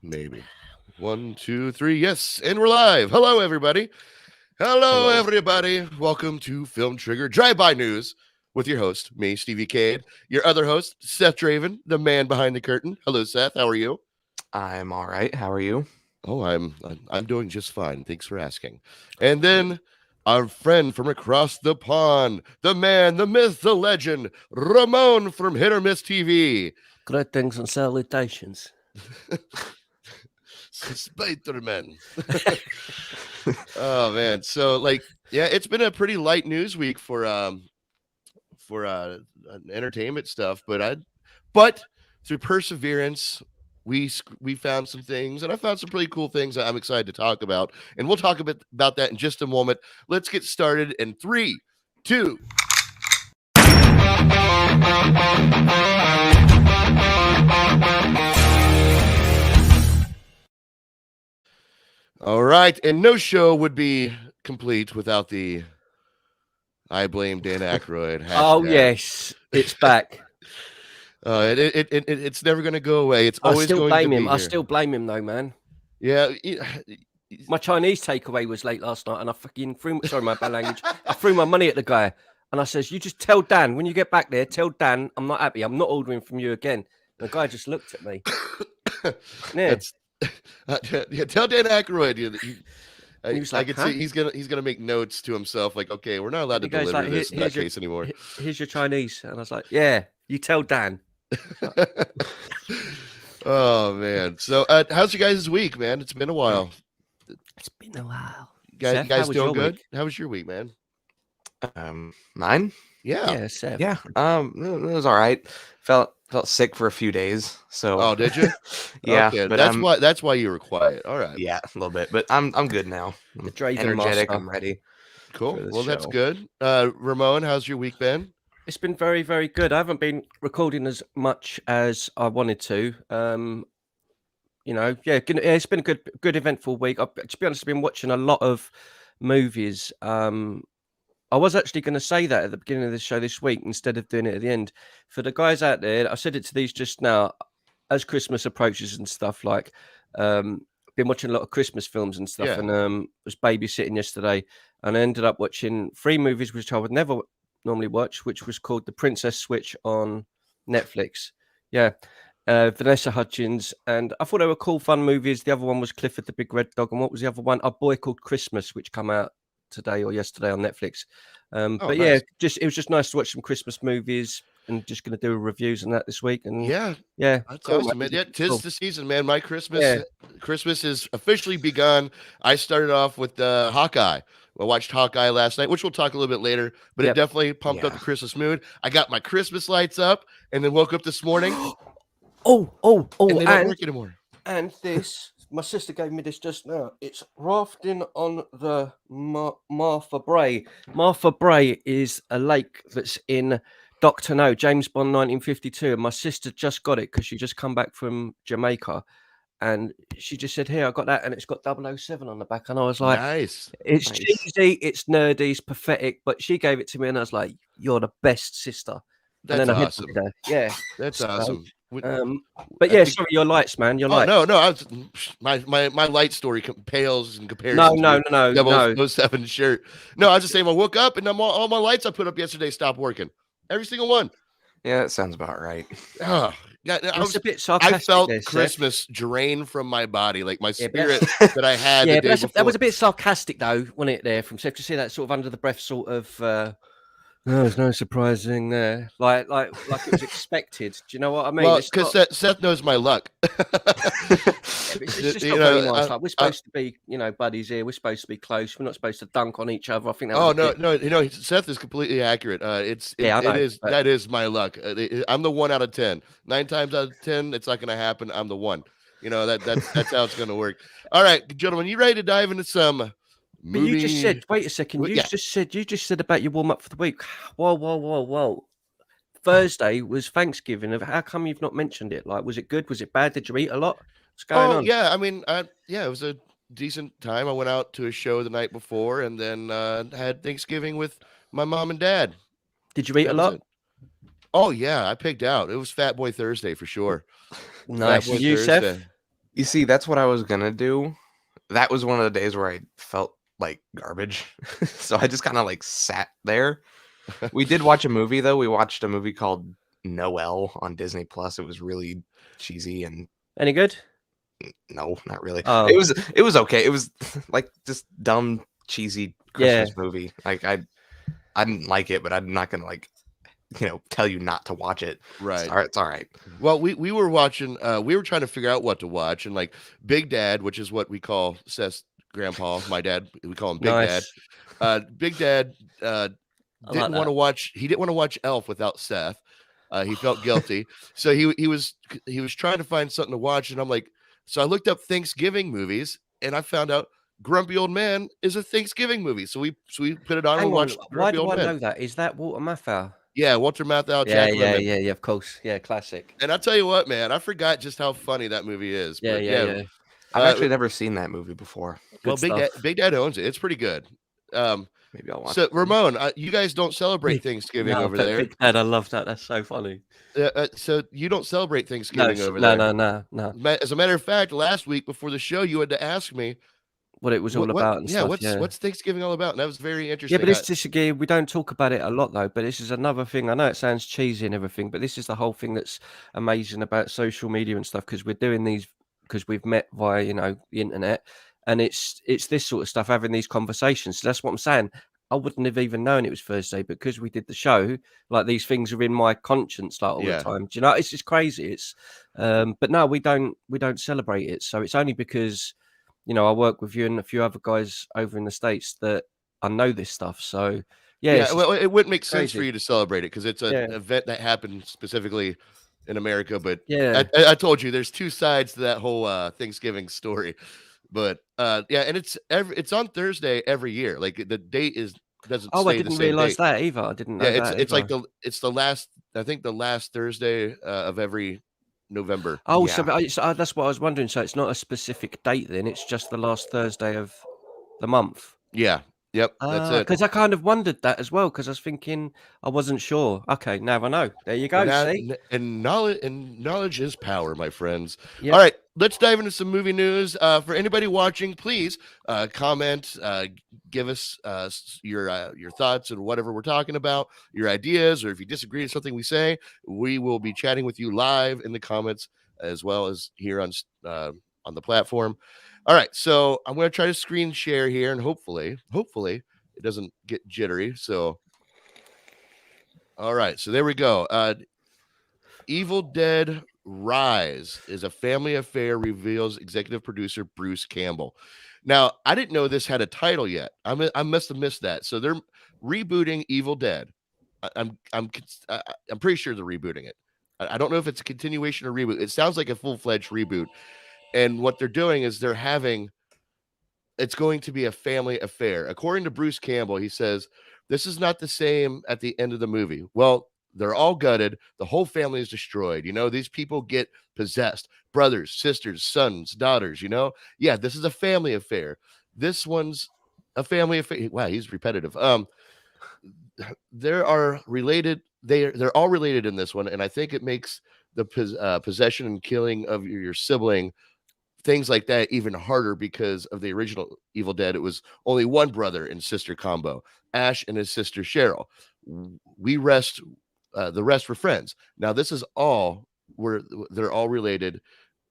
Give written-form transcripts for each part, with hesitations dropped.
Maybe. 1, 2, 3. Yes, and we're live. Hello, everybody. Hello, everybody. Welcome to Film Trigger Drive-By News with your host, me, Stevie Cade. Your other host, Seth Draven, the man behind the curtain. Hello, Seth. How are you? I'm all right. How are you? Oh, I'm doing just fine. Thanks for asking. And then our friend from across the pond, the man, the myth, the legend, Ramon from Hit or Miss TV. Greetings and salutations. Spider-Man. Oh man. So it's been a pretty light news week for entertainment stuff, but through perseverance we found some things, and I found some pretty cool things that I'm excited to talk about, and we'll talk about that in just a moment. Let's get started in 3, 2. All right, and no show would be complete without the I blame Dan Aykroyd hashtag. Oh yes, it's back. It's never going to go away. It's always going to be here. I still blame him though, man. Yeah. My Chinese takeaway was late last night, and I fucking threw. Sorry, my bad language. I threw my money at the guy, and I says, "You just tell Dan when you get back there. Tell Dan I'm not happy. I'm not ordering from you again." And the guy just looked at me. Yeah. Tell Dan Aykroyd. I like, could see he's gonna make notes to himself, like, okay, we're not allowed to deliver like, this in that case anymore. Here's your Chinese, and I was like, yeah, you tell Dan. Oh man, so how's you guys' week, man? It's been a while. It's been a while. You guys doing good? Week? How was your week, man? Mine? Yeah, Seth. Yeah. It was all right. Felt sick for a few days. So. Oh, did you? Yeah. Okay. But that's why you were quiet. All right. Yeah, a little bit, but I'm good now. I'm energetic. I'm ready. Cool. Well, that's good. Ramon, how's your week been? It's been very, very good. I haven't been recording as much as I wanted to. It's been a good eventful week. To be honest, I've been watching a lot of movies. I was actually going to say that at the beginning of the show this week instead of doing it at the end. For the guys out there, I said it to these just now. As Christmas approaches and stuff, like, been watching a lot of Christmas films and stuff, and was babysitting yesterday, and I ended up watching 3 movies which I would never normally watch, which was called The Princess Switch on Netflix. Yeah. Vanessa Hudgens, and I thought they were cool, fun movies. The other one was Clifford the Big Red Dog, and what was the other one? A Boy Called Christmas, which came out today or yesterday on Netflix. But nice. Yeah, it was just nice to watch some Christmas movies, and just going to do reviews on that this week. And yeah, that's cool, awesome, man. Yeah, tis the season, man. My Christmas is officially begun. I started off with Hawkeye. I watched Hawkeye last night, which we'll talk a little bit later, but it definitely pumped up the Christmas mood. I got my Christmas lights up, and then woke up this morning. And they don't work anymore. And this, my sister gave me this just now. It's Rafting on the Martha Brae. Martha Brae is a lake that's in Dr. No, James Bond 1952. And my sister just got it because she just come back from Jamaica. And she just said, here, I got that. And it's got 007 on the back. And I was like, nice. It's cheesy, it's nerdy, it's pathetic. But she gave it to me and I was like, you're the best sister. That's and then awesome. That's awesome. But yeah, sorry, your lights, man. Your lights. No. My light story pales in comparison. No. 007 shirt. No, I was just saying. I woke up and all my lights I put up yesterday stopped working. Every single one. Yeah, that sounds about right. Oh, yeah, I was a bit sarcastic. I felt there, Christmas Seth. Drain from my body, like my spirit that I had. Yeah, the day before. That was a bit sarcastic, though, wasn't it? There from Seth to see that sort of under the breath, sort of. No, there's no surprising there. Like it was expected. Do you know what I mean? Well, because Seth knows my luck. It's just not very nice. Like, we're supposed to be, buddies here. We're supposed to be close. We're not supposed to dunk on each other. I think that. No. Seth is completely accurate. That is my luck. I'm the 1 out of 10. 9 times out of 10, it's not going to happen. I'm the 1. That's how it's going to work. All right, gentlemen, you ready to dive into some? But you just said, wait a second. You just said about your warm up for the week. Whoa. Thursday was Thanksgiving. How come you've not mentioned it? Like, was it good? Was it bad? Did you eat a lot? What's going on? Yeah. I mean, it was a decent time. I went out to a show the night before, and then had Thanksgiving with my mom and dad. Did you eat a lot? Oh yeah, I pigged out. It was Fat Boy Thursday for sure. Nice. You, Seth? You see, that's what I was gonna do. That was one of the days where I felt like garbage. So I just kind of like sat there. We did watch a movie though. We watched a movie called Noel on Disney Plus. It was really cheesy and Any good? no, not really. Oh. It was okay. It was like just dumb, cheesy Christmas movie. Like I didn't like it, but I'm not gonna like tell you not to watch it. Right. It's all right. Well, we were watching. We were trying to figure out what to watch, and like Big Dad, which is what we call Seth's grandpa, my dad. We call him Big Nice. Dad. Big Dad didn't want to that. watch. He didn't want to watch Elf without Seth. He felt guilty, so he was trying to find something to watch, and I'm like, so I looked up Thanksgiving movies, and I found out Grumpy Old Man is a Thanksgiving movie. So we put it on and watched Why Grumpy do Old I Man. know that? Is that Walter Matthau? Yeah, Walter Matthau, Yeah, Jack Lemmon. yeah, of course. Yeah, classic. And I'll tell you what, man, I forgot just how funny that movie is. Yeah, But yeah. I've actually never seen that movie before. Well, Good Big Dad owns it. It's pretty good. Maybe I'll watch So it. Ramon, you guys don't celebrate Thanksgiving No, over but there. Big Dad, I love that. That's so funny. So you don't celebrate No, Thanksgiving over there. no. As a matter of fact, last week before the show, you had to ask me What it was all about and stuff. what's Thanksgiving all about? And that was very Yeah, interesting. but this again, we don't talk about it a lot though. But this is another thing. I know it sounds cheesy and everything, but this is the whole thing that's amazing about social media and stuff because we're doing these because we've met via the internet, and it's this sort of stuff, having these conversations. So that's what I'm saying. I wouldn't have even known it was Thursday because we did the show. Like these things are in my conscience like all the time. Do you know? It's just crazy. It's but no, we don't celebrate it. So it's only because I work with you and a few other guys over in the States that I know this stuff. So yeah, well, it wouldn't make sense for crazy. you to celebrate it because it's an Yeah. event that happened specifically in America. But Yeah. I told you there's two sides to that whole Thanksgiving story. But yeah, and it's on Thursday every year. Like the date doesn't Oh, stay I the didn't same realize date. that either. I didn't know Yeah, that it's like either. it's the last, I think the last Thursday of every November. Oh, Yeah. so that's what I was wondering. So it's not a specific date then. It's just the last Thursday of the month. Yeah. Yep. That's it. Because I kind of wondered that as well. Because I was thinking I wasn't sure. Okay, now I know. There you go. See? And knowledge is power, my friends. Yep. All right, let's dive into some movie news. For anybody watching, please comment, give us your thoughts on whatever we're talking about, your ideas, or if you disagree with something we say, we will be chatting with you live in the comments as well as here on the platform. All right, so I'm going to try to screen share here, and hopefully it doesn't get jittery. So, all right, so there we go. Evil Dead Rise is a family affair, reveals executive producer Bruce Campbell. Now, I didn't know this had a title yet. I must have missed that. So they're rebooting Evil Dead. I'm pretty sure they're rebooting it. I don't know if it's a continuation or reboot. It sounds like a full-fledged reboot. And what they're doing is it's going to be a family affair. According to Bruce Campbell, he says, this is not the same at the end of the movie. Well, they're all gutted. The whole family is destroyed. These people get possessed. Brothers, sisters, sons, daughters, Yeah, this is a family affair. This one's a family affair. Wow, he's repetitive. They're all related in this one. And I think it makes the possession and killing of your sibling, things like that, even harder because of the original Evil Dead. It was only one brother and sister combo, Ash and his sister Cheryl. The rest were friends. Now this is they're all related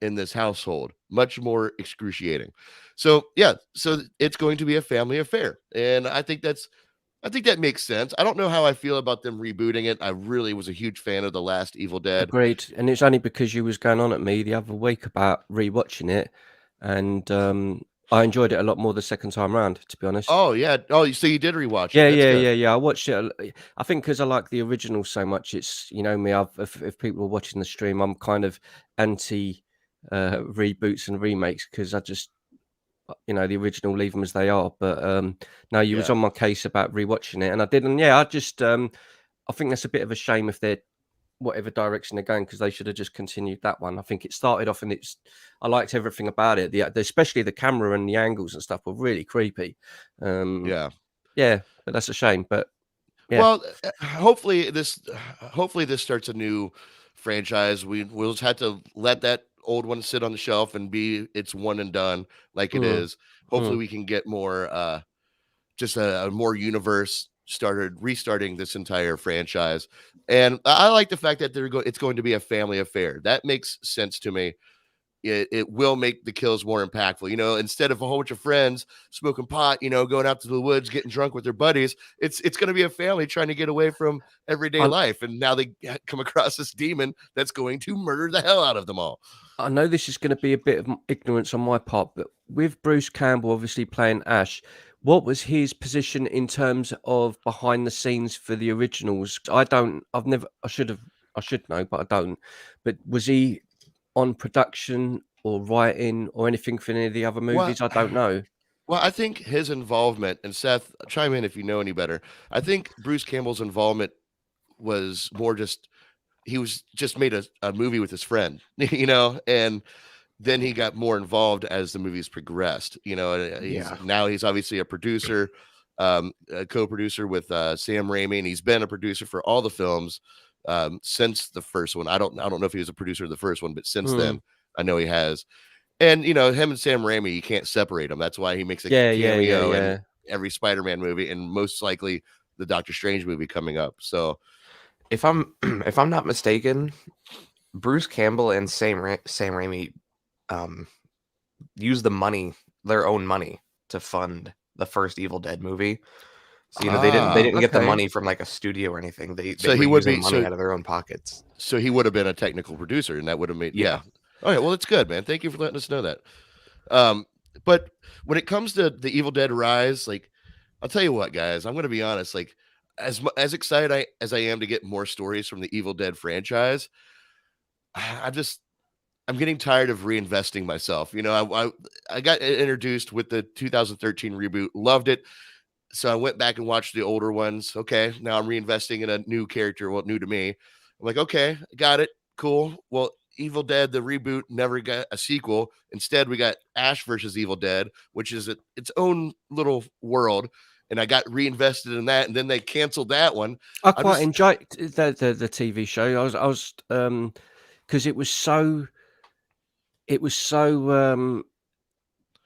in this household, much more excruciating. So yeah, so it's going to be a family affair, and I think that makes sense. I don't know how I feel about them rebooting it. I really was a huge fan of the last Evil Dead. Agreed. And it's only because you was going on at me the other week about rewatching it, and I enjoyed it a lot more the second time around, to be honest. Oh yeah. Oh, so you did rewatch it? Yeah. I watched it. I think because I like the original so much. It's me. If people are watching the stream, I'm kind of anti reboots and remakes because I just the original, leave them as they are. But no, you was on my case about rewatching it, and I did. And yeah, I just I think that's a bit of a shame if they're whatever direction they're going, because they should have just continued that one. I think it started off and I liked everything about it. Especially the camera and the angles and stuff were really creepy. Yeah, but that's a shame. But yeah. Well, hopefully this starts a new franchise. We'll just have to let that old ones sit on the shelf, and B, it's one and done like it is. Hopefully we can get more just a more universe restarting this entire franchise. And I like the fact that it's going to be a family affair. That makes sense to me. It will make the kills more impactful. You know, instead of a whole bunch of friends smoking pot, you know, going out to the woods, getting drunk with their buddies, it's going to be a family trying to get away from everyday life. And now they come across this demon that's going to murder the hell out of them all. I know this is going to be a bit of ignorance on my part, but with Bruce Campbell obviously playing Ash, what was his position in terms of behind the scenes for the originals? I should know, but I don't. But was he on production or writing or anything for any of the other movies? I don't know. Well, I think his involvement, and Seth, chime in if you know any better. I think Bruce Campbell's involvement was more just, he was just made a movie with his friend, you know, and then he got more involved as the movies progressed, you know. Now he's obviously a producer, a co-producer with Sam Raimi, and he's been a producer for all the films since the first one. I don't know if he was a producer of the first one, but since then I know he has. And you know, him and Sam Raimi, you can't separate them. That's why he makes a cameo in every Spider-Man movie, and most likely the Doctor Strange movie coming up. So if I'm not mistaken, Bruce Campbell and Sam Raimi use their own money to fund the first Evil Dead movie. So, you know, they didn't get the money from like a studio or anything. They were using money out of their own pockets. So he would have been a technical producer, and that would have made All right, well, it's good, man. Thank you for letting us know that. But when it comes to the Evil Dead Rise, like, I'll tell you what, guys, I'm going to be honest. Like, as excited as I am to get more stories from the Evil Dead franchise, I'm getting tired of reinvesting myself. You know, I got introduced with the 2013 reboot, loved it. So I went back and watched the older ones. Okay, now I'm reinvesting in a new character, well, new to me. I'm like, okay, got it, cool. Well, Evil Dead, the reboot, never got a sequel. Instead, we got Ash versus Evil Dead, which is its own little world. And I got reinvested in that, and then they canceled that one. I quite enjoyed the TV show. I was because it was so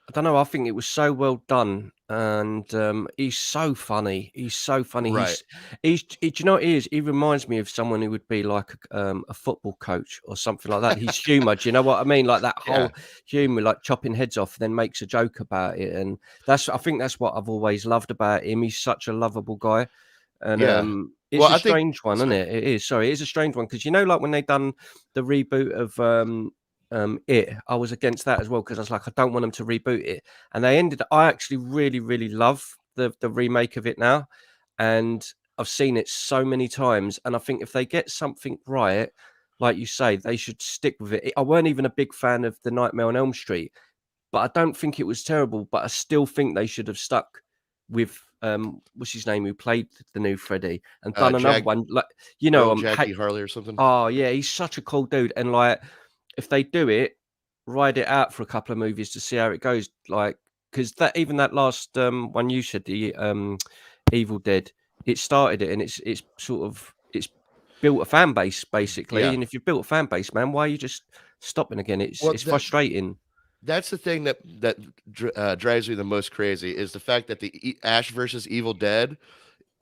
I don't know. I think it was so well done, and he's so funny. He's so funny. Right. Do you know what he is? He reminds me of someone who would be like a football coach or something like that. He's humor. Do you know what I mean? Like that whole humor, like chopping heads off, then makes a joke about it, and I think that's what I've always loved about him. He's such a lovable guy, and it's a strange one, isn't it? It is. Sorry, it is a strange one because you know, like when they done the reboot of I was against that as well because I was like, I don't want them to reboot it, and I actually really, really love the remake of it now, and I've seen it so many times, and I think if they get something right, like you say, they should stick with it. I weren't even a big fan of the Nightmare on Elm Street, but I don't think it was terrible, but I still think they should have stuck with what's his name, who played the new Freddy, and done another one, like, you know, Jackie Harley or something. Oh yeah, he's such a cool dude, and like, if they do it, ride it out for a couple of movies to see how it goes. Like, because that last one you said, the Evil Dead, it started it, and it's built a fan base basically. And if you've built a fan base, man, why are you just stopping again? It's frustrating. That's the thing that drives me the most crazy is the fact that the Ash versus Evil Dead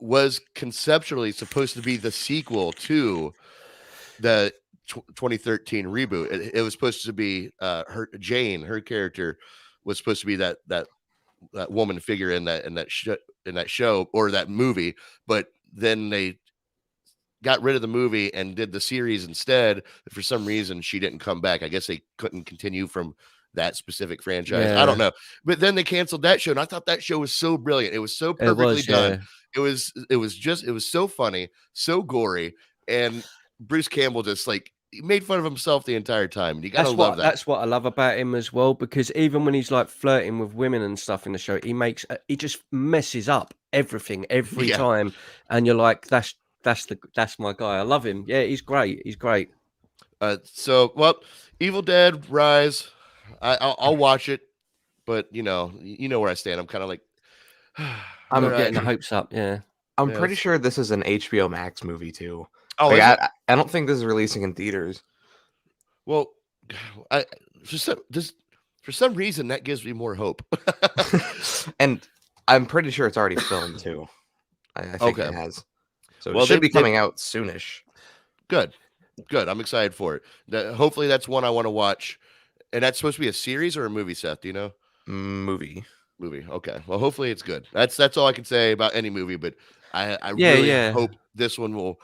was conceptually supposed to be the sequel to the 2013 reboot. It was supposed to be her character was supposed to be that woman figure in that show or that movie, but then they got rid of the movie and did the series instead. For some reason, she didn't come back. I guess they couldn't continue from that specific franchise. I don't know, but then they canceled that show, and I thought that show was so brilliant. It was so perfectly done. It was so funny, so gory, and Bruce Campbell just like, he made fun of himself the entire time, and you gotta love that. That's what I love about him as well, because even when he's like flirting with women and stuff in the show, he just messes up everything every time, and you're like, that's my guy. I love him. Yeah, he's great. He's great. So, well, Evil Dead Rise, I'll watch it, but you know where I stand. I'm kind of like, I'm getting the hopes up. Yeah, I'm pretty sure this is an HBOmax movie too. Oh, like, I don't think this is releasing in theaters. Well, I for some reason that gives me more hope. And I'm pretty sure it's already filmed too. I think it has. So it should be coming out soonish. Good. I'm excited for it. Hopefully that's one I want to watch. And that's supposed to be a series or a movie, Seth? Do you know? Movie. Okay. Well, hopefully it's good. That's all I can say about any movie. But I really hope this one will.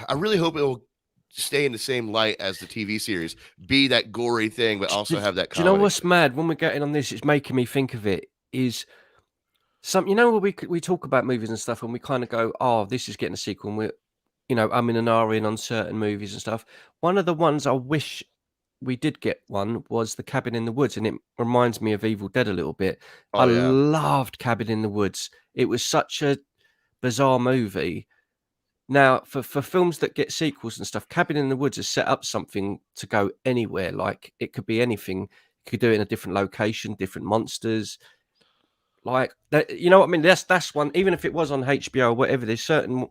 I really hope it will stay in the same light as the TV series, be that gory thing, but also have that comedy. Do you know what's mad? When we're getting on this, it's making me think of it. Is some, when we talk about movies and stuff, and we kind of go, "Oh, this is getting a sequel." And we're, I'm in an ahhing on certain movies and stuff. One of the ones I wish we did get one was The Cabin in the Woods, and it reminds me of Evil Dead a little bit. I loved Cabin in the Woods. It was such a bizarre movie. Now, for films that get sequels and stuff, Cabin in the Woods has set up something to go anywhere. Like, it could be anything. You could do it in a different location, different monsters. Like that, you know what I mean? That's one. Even if it was on HBO or whatever, there's certain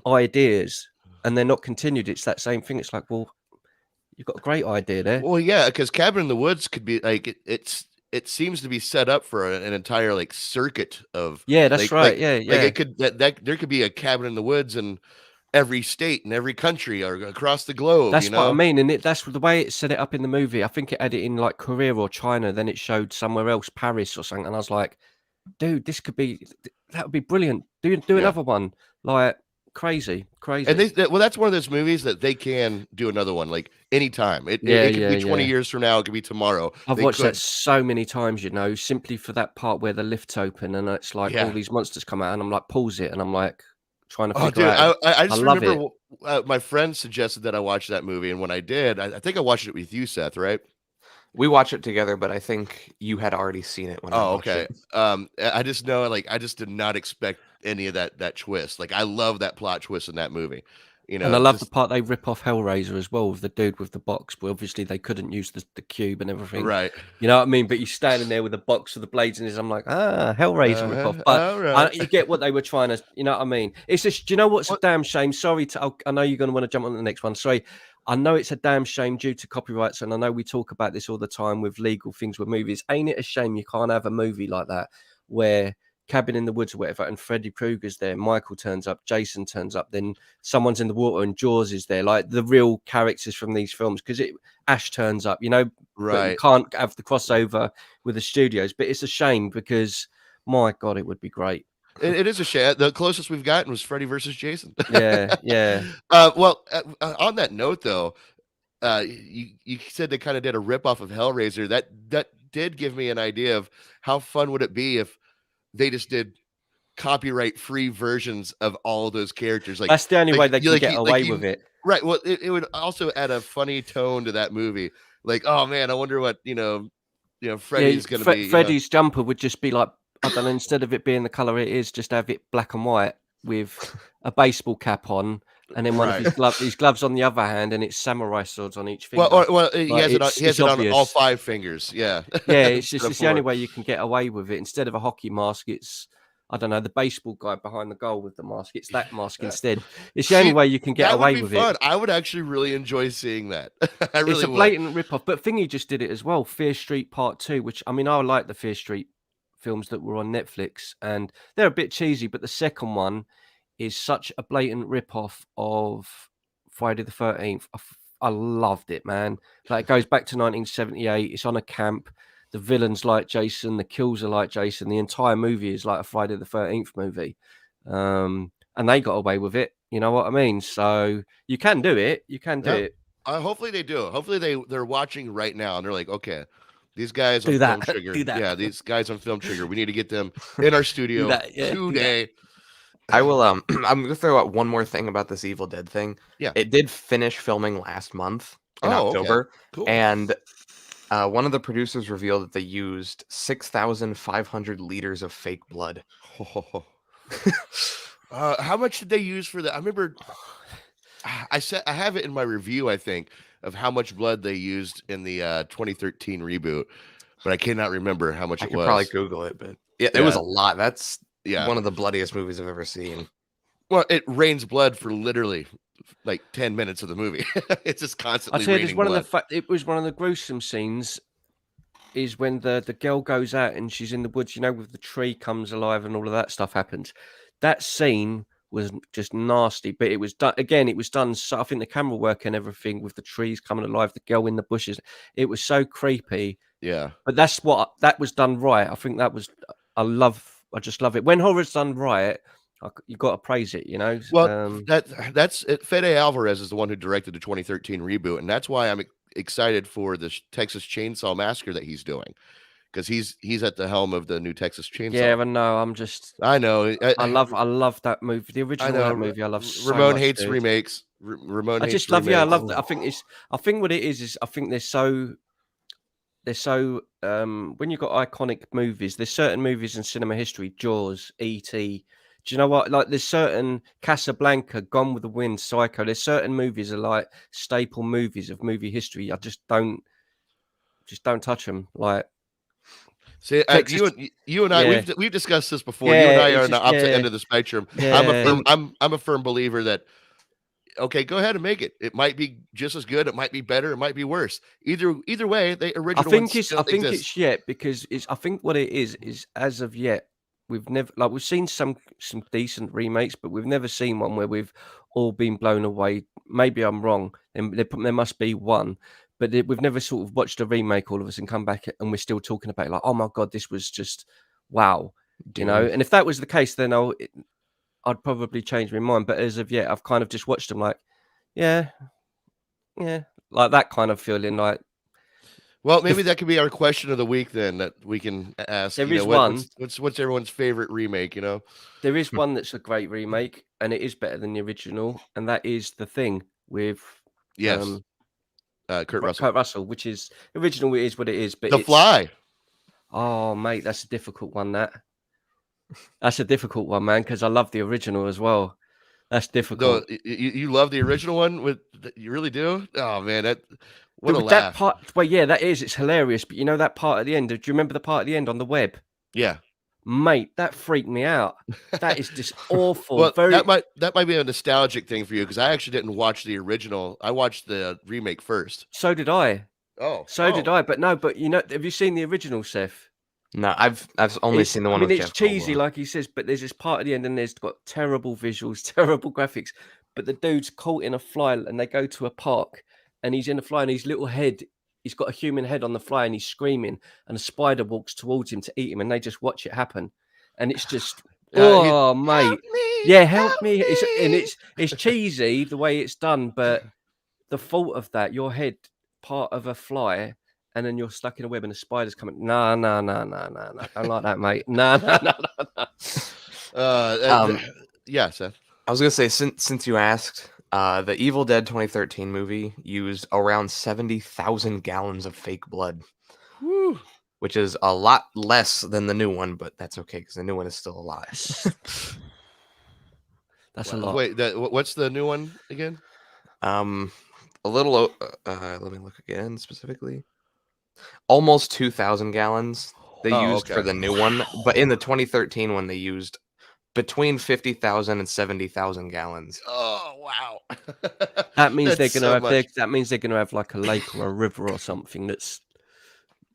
ideas and they're not continued. It's that same thing. It's like, well, you've got a great idea there. Well, yeah, because Cabin in the Woods could be like it seems to be set up for an entire like circuit of that's right. Like it could that there could be a cabin in the woods in every state and every country or across the globe. That's what I mean, and that's the way it set it up in the movie. I think it had it in like Korea or China, then it showed somewhere else, Paris or something, and I was like, dude, that would be brilliant. Do another one, like crazy. And that's one of those movies that they can do another one like anytime. It could be 20 years from now. It could be tomorrow. I've watched that so many times, simply for that part where the lift's open and it's like all these monsters come out, and I'm like, pause it, and I'm like trying to figure out. I just remember my friend suggested that I watch that movie, and when I did, I think I watched it with you, Seth, right? We watched it together, but I think you had already seen it when I watched it. I just know, like, I just did not expect any of that twist. Like, I love that plot twist in that movie. And I love the part they rip off Hellraiser as well, with the dude with the box, but obviously they couldn't use the cube and everything. Right. You know what I mean? But he's standing there with the box of the blades in his. I'm like, Hellraiser rip off. But you get what they were trying to, you know what I mean? It's just, do you know what's a damn shame? Sorry, I know you're going to want to jump on the next one. Sorry. I know it's a damn shame due to copyrights, and I know we talk about this all the time with legal things with movies. Ain't it a shame you can't have a movie like that where Cabin in the Woods or whatever, and Freddy Krueger's there, Michael turns up, Jason turns up, then someone's in the water and Jaws is there, like the real characters from these films, because Ash turns up, right? You can't have the crossover with the studios, but it's a shame because, my God, it would be great. It is a shame. The closest we've gotten was Freddy versus Jason. Yeah. Well, on that note, though, you said they kind of did a ripoff of Hellraiser. That did give me an idea of how fun would it be if they just did copyright-free versions of all of those characters. Like, that's the only way they can get away with it. Right. Well, it would also add a funny tone to that movie. Like, oh man, I wonder what Freddy's going to be. Freddy's jumper would just be like, I don't know, instead of it being the color it is, just have it black and white with a baseball cap on, and then one of his gloves on the other hand, and it's samurai swords on each finger. Well, he has it on all 5 fingers. Yeah. Yeah, it's the only way you can get away with it. Instead of a hockey mask, it's, I don't know, the baseball guy behind the goal with the mask. It's that mask instead. It's the only way you can get away with it. I would actually really enjoy seeing that. It's a blatant rip-off. But Thingy just did it as well. Fear Street Part 2, which, I mean, I like the Fear Street films that were on Netflix, and they're a bit cheesy, but the second one is such a blatant rip-off of Friday the 13th. I loved it, man. Like, it goes back to 1978. It's on a camp. The villain's like Jason. The kills are like Jason. The entire movie is like a Friday the 13th movie. And they got away with it. You know what I mean? So you can do it. You can do it. Hopefully they do. Hopefully they're watching right now and they're like, okay, these guys on Film Trigger. Yeah, these guys on Film Trigger. We need to get them in our studio today. I will. I'm going to throw out one more thing about this Evil Dead thing. Yeah, it did finish filming last month in October, okay. Cool. And one of the producers revealed that they used 6,500 liters of fake blood. How much did they use for that? I remember I have it in my review, I think, of how much blood they used in the 2013 reboot, but I cannot remember how much it was. I could probably Google it, but it was a lot. That's one of the bloodiest movies I've ever seen. Well, it rains blood for literally like 10 minutes of the movie. It's just I constantly tell you, there's raining one blood. of the it was one of the gruesome scenes. Is when the girl goes out and she's in the woods, with the tree comes alive and all of that stuff happens. That scene was just nasty, but it was done again. It was done. So I think the camera work and everything with the trees coming alive, the girl in the bushes, it was so creepy. Yeah. But that was done right. I think that was. I just love it when horror's done right. You got to praise it, Well, that's it. Fede Alvarez is the one who directed the 2013 reboot, and that's why I'm excited for the Texas Chainsaw Massacre that he's doing, because he's at the helm of the new Texas Chainsaw. Yeah, I know. I know. I love that movie. The original that movie, I love so Ramon much, hates dude. remakes. Ramon I hates just love. remakes. Yeah, I love that. I think what it is I think they're so. When you've got iconic movies, there's certain movies in cinema history, Jaws, E.T. Do you know what? Like there's certain Casablanca, Gone with the Wind, Psycho. There's certain movies are like staple movies of movie history. I just don't touch them. Like, see, you and I, yeah. we've discussed this before. Yeah, you and I it's are on the just- opposite yeah. end of the spectrum. Yeah. I'm a firm believer that okay, go ahead and make it. It might be just as good. It might be better. It might be worse. Either way, the original. I think it's yet because I think what it is as of yet we've seen some decent remakes, but we've never seen one where we've all been blown away. Maybe I'm wrong, and there must be one, but we've never sort of watched a remake all of us and come back and we're still talking about it, like, oh my god, this was just wow, And if that was the case, then I'd probably change my mind. But as of yet, I've kind of just watched them like, yeah, like that kind of feeling. Like, well, maybe that could be our question of the week then, that we can ask. There is one. What's everyone's favorite remake? There is one that's a great remake, and it is better than the original, and that is The Thing with Kurt Russell. Kurt Russell, which is original. It is what it is, but The Fly. Oh, mate, that's a difficult one. That's a difficult one, man, because I love the original as well. That's difficult. No, you love the original one? You really do? Oh man, what a laugh. That part, well, yeah, that is. It's hilarious. But that part at the end. Do you remember the part at the end on the web? Yeah, mate, that freaked me out. That is just awful. Well, that might be a nostalgic thing for you, because I actually didn't watch the original. I watched the remake first. So did I. So did I. But no, have you seen the original, Seth? No, I've only seen the one. It's cheesy, like he says, but there's this part at the end, and there's got terrible visuals, terrible graphics. But the dude's caught in a fly, and they go to a park, and he's in a fly, and his little head, he's got a human head on the fly, and he's screaming, and a spider walks towards him to eat him, and they just watch it happen, and it's just mate, help me. It's cheesy the way it's done, but the thought of that, your head part of a fly. And then you're stuck in a web and the spider's coming. No. Don't like that, mate. No. Yeah, Seth. I was gonna say, since you asked, the Evil Dead 2013 movie used around 70,000 gallons of fake blood. Whew. Which is a lot less than the new one, but that's okay because the new one is still alive. That's a lot. Wait, what's the new one again? A little. Let me look again specifically. Almost 2,000 gallons they used for the new one, but in the 2013 one they used between 50,000 and 70,000 gallons. Oh wow! That means they're gonna have like a lake or a river or something that's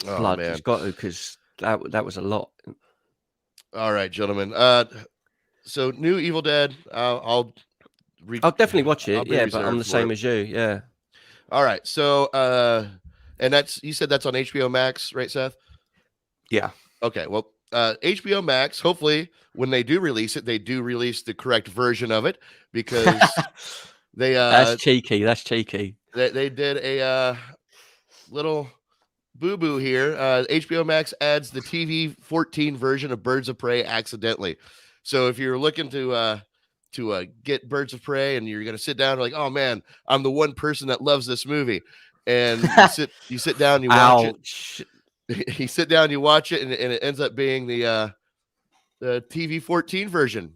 blood. It's got to, because that was a lot. All right, gentlemen. So new Evil Dead. I'll definitely watch it. Yeah, but I'm the same as you. Yeah. All right. So and you said that's on HBOmax, right, Seth? Yeah. Okay. Well, HBOmax, hopefully when they do release it, they do release the correct version of it, because they That's cheeky. They did a little boo-boo here. HBOmax adds the TV 14 version of Birds of Prey accidentally. So if you're looking to get Birds of Prey and you're going to sit down like, oh man, I'm the one person that loves this movie. And you sit down, you watch it. You sit down, you watch it, and it ends up being the TV 14 version.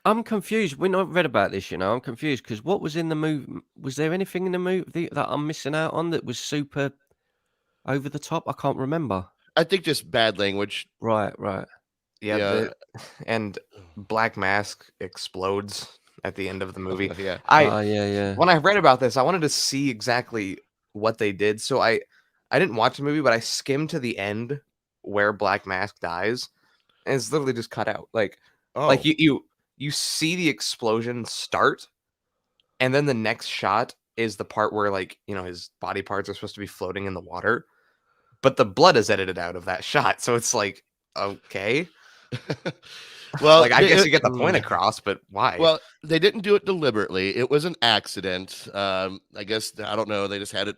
I'm confused. When I read about this, I'm confused, because what was in the movie? Was there anything in the movie that I'm missing out on that was super over the top? I can't remember. I think just bad language. Right. Yeah. And Black Mask explodes at the end of the movie. Yeah. Yeah. When I read about this, I wanted to see exactly what they did. So I didn't watch the movie, but I skimmed to the end where Black Mask dies, and it's literally just cut out. Like you see the explosion start, and then the next shot is the part where, like, you know, his body parts are supposed to be floating in the water, but the blood is edited out of that shot. So it's like, okay. Well, like, I guess you get the point across, but why? Well, they didn't do it deliberately. It was an accident. I guess, I don't know. They just had it,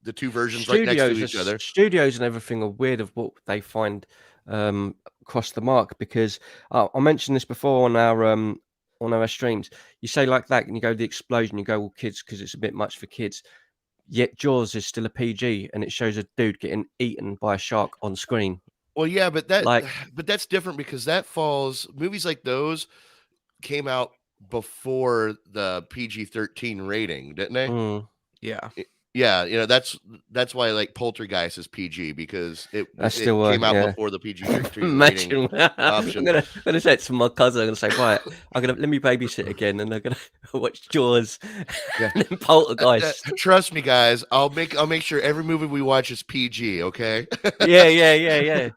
the two versions right next to each other. Studios and everything are weird of what they find across the mark, because I mentioned this before on our streams. You say like that, and you go the explosion. You go, well, kids, because it's a bit much for kids. Yet Jaws is still a PG, and it shows a dude getting eaten by a shark on screen. Well, yeah, but that's different, because movies like those came out before the PG-13 rating, didn't they? Yeah. Yeah, you know, that's why, like, Poltergeist is PG, because it came out before the PG-13 rating option. I'm gonna say it to my cousin. I'm gonna say, right, let me babysit again, and I'm gonna watch Jaws and then Poltergeist. Trust me, guys. I'll make sure every movie we watch is PG. Okay. Yeah.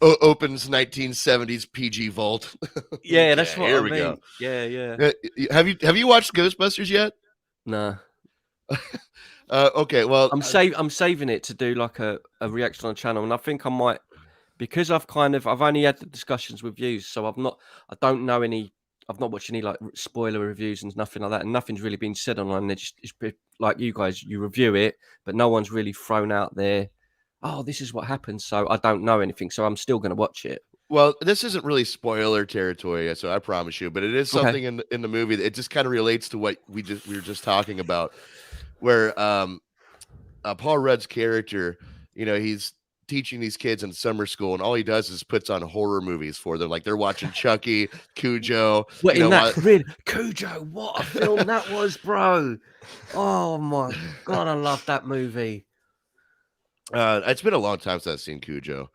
Opens 1970s PG vault. Yeah, that's what here I we mean. go. Yeah. Have you watched Ghostbusters yet? No. Okay, well, I'm saving it to do like a reaction on the channel, and I think I might, because I've only had the discussions with you, so I've not watched any like spoiler reviews and nothing like that, and nothing's really been said online. It's like you guys, you review it, but no one's really thrown out there, oh, this is what happens. So I don't know anything, so I'm still going to watch it. Well, this isn't really spoiler territory, so I promise you, but it is something in the movie that it just kind of relates to what we were just talking about, where Paul Rudd's character, you know, he's teaching these kids in summer school, and all he does is puts on horror movies for them. Like, they're watching Chucky, Cujo. Cujo, what a film that was, bro. Oh my God, I love that movie. It's been a long time since I've seen Cujo,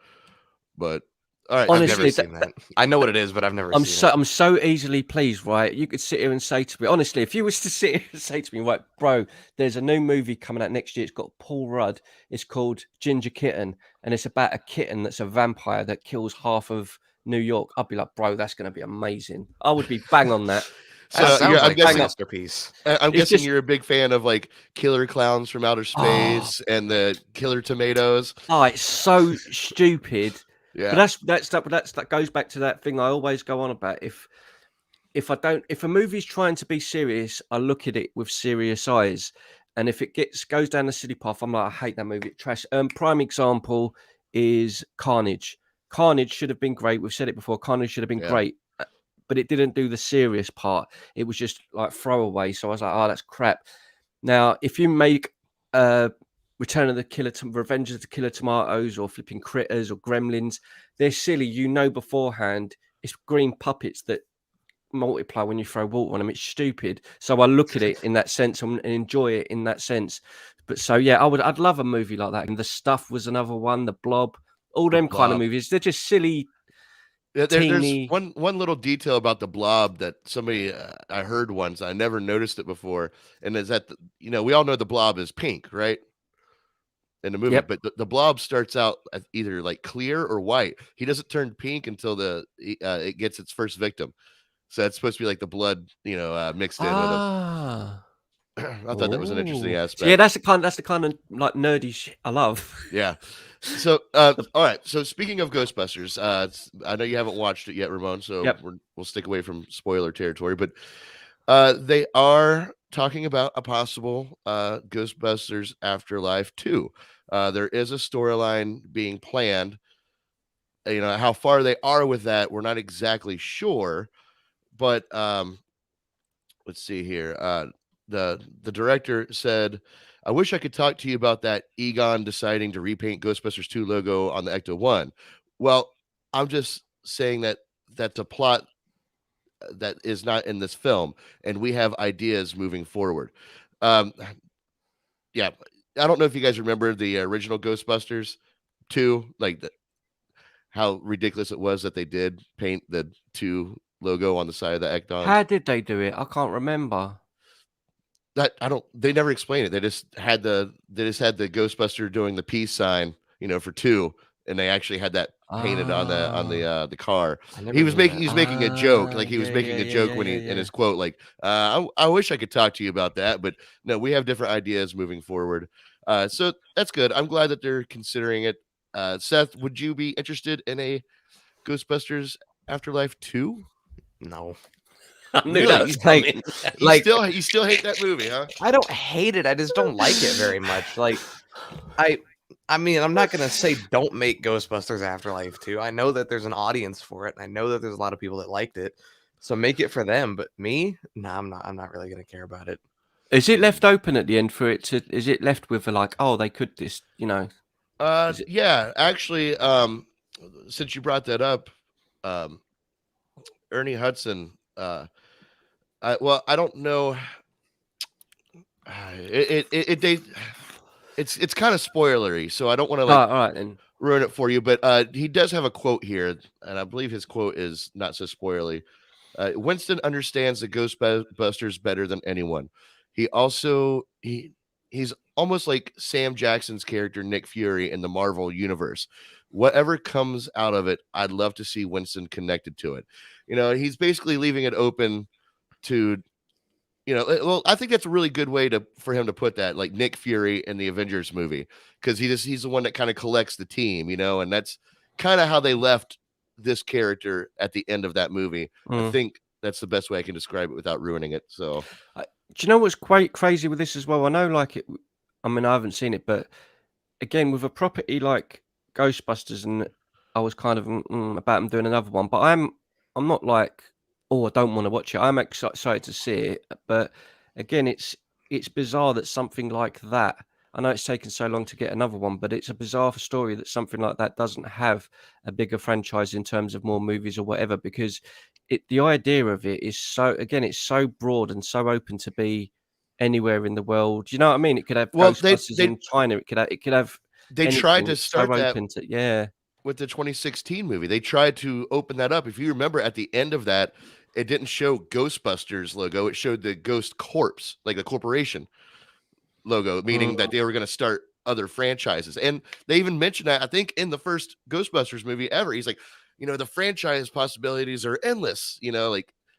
but all right. Honestly, I've never seen that. I know what it is, but I've never seen it. I'm so easily pleased, right? You could sit here and say to me, honestly, if you was to sit here and say to me, right, bro, there's a new movie coming out next year. It's got Paul Rudd. It's called Ginger Kitten, and it's about a kitten that's a vampire that kills half of New York. I'd be like, bro, that's going to be amazing. I would be bang on that. So sounds like a masterpiece. I'm guessing you're a big fan of like Killer Clowns from Outer Space and the Killer Tomatoes. Oh, it's so stupid. Yeah, but that goes back to that thing I always go on about. If a movie's trying to be serious, I look at it with serious eyes, and if it goes down the silly path, I'm like, I hate that movie, trash. Prime example is Carnage. Carnage should have been great. We've said it before. Carnage should have been great, but it didn't do the serious part. It was just like throwaway. So I was like, oh, that's crap. Now, if you make Return of the Killer, Revenge of the Killer Tomatoes, or flipping Critters, or Gremlins, they're silly. You know beforehand it's green puppets that multiply when you throw water on them. It's stupid. So I look at it in that sense and enjoy it in that sense. But so yeah, I'd love a movie like that. And The Stuff was another one. The Blob, all them kind of movies. They're just silly. There's one little detail about The Blob that somebody I heard once. I never noticed it before, and is that we all know the Blob is pink, right? In the movie, but the Blob starts out either like clear or white. He doesn't turn pink until it gets its first victim. So it's supposed to be like the blood, mixed in with him. I thought that was an interesting aspect. So yeah, that's the kind of like nerdy shit I love. Yeah. So all right. So speaking of Ghostbusters, I know you haven't watched it yet, Ramon. So we'll stick away from spoiler territory. But they are talking about a possible Ghostbusters Afterlife 2. There is a storyline being planned. How far they are with that, we're not exactly sure. But let's see here. The director said, I wish I could talk to you about that Egon deciding to repaint Ghostbusters 2 logo on the Ecto-1. Well, I'm just saying that that's a plot that is not in this film, and we have ideas moving forward. Yeah, I don't know if you guys remember the original Ghostbusters 2, like how ridiculous it was that they did paint the two logo on the side of the Ekdon. How did they do it? I can't remember. They never explained it. They just had the Ghostbuster doing the peace sign, for 2, and they actually had that painted on the car. He's making a joke, like he was making a joke when in his quote, like, I wish I could talk to you about that, but no, we have different ideas moving forward. So that's good. I'm glad that they're considering it. Seth, would you be interested in a Ghostbusters Afterlife 2? No. I knew that was coming. You still hate that movie, huh? I don't hate it. I just don't like it very much. Like, I mean, I'm not gonna say don't make Ghostbusters Afterlife 2. I know that there's an audience for it, and I know that there's a lot of people that liked it. So make it for them. But me, no, I'm not really gonna care about it. Is it left open at the end for it to? Is it left with like, oh, they could this, Yeah, actually, since you brought that up, Ernie Hudson. I don't know. It's kind of spoilery, so I don't want to all right, then. ruin it for you. But he does have a quote here, and I believe his quote is not so spoilery. Winston understands the Ghostbusters better than anyone. He's almost like Sam Jackson's character Nick Fury in the Marvel universe. Whatever comes out of it, I'd love to see Winston connected to it. He's basically leaving it open to, well, I think that's a really good way for him to put that, like Nick Fury in the Avengers movie, because he's the one that kind of collects the team, and that's kind of how they left this character at the end of that movie. I think that's the best way I can describe it without ruining it. So, do you know what's quite crazy with this as well? I know, like it. I mean, I haven't seen it, but again, with a property like Ghostbusters, and I was kind of about them doing another one, but I'm not like, oh, I don't want to watch it. I'm excited to see it, but again, it's bizarre that something like that. I know it's taken so long to get another one, but it's a bizarre story that something like that doesn't have a bigger franchise in terms of more movies or whatever, because the idea of it is it's so broad and so open to be anywhere in the world. You know what I mean? It could have Ghostbusters in China. It could have. They tried to start that yeah. with the 2016 movie. They tried to open that up. If you remember, at the end of that, it didn't show Ghostbusters logo. It showed the Ghost Corps, like a corporation logo, meaning that they were going to start other franchises. And they even mentioned that, I think, in the first Ghostbusters movie ever. He's like, the franchise possibilities are endless,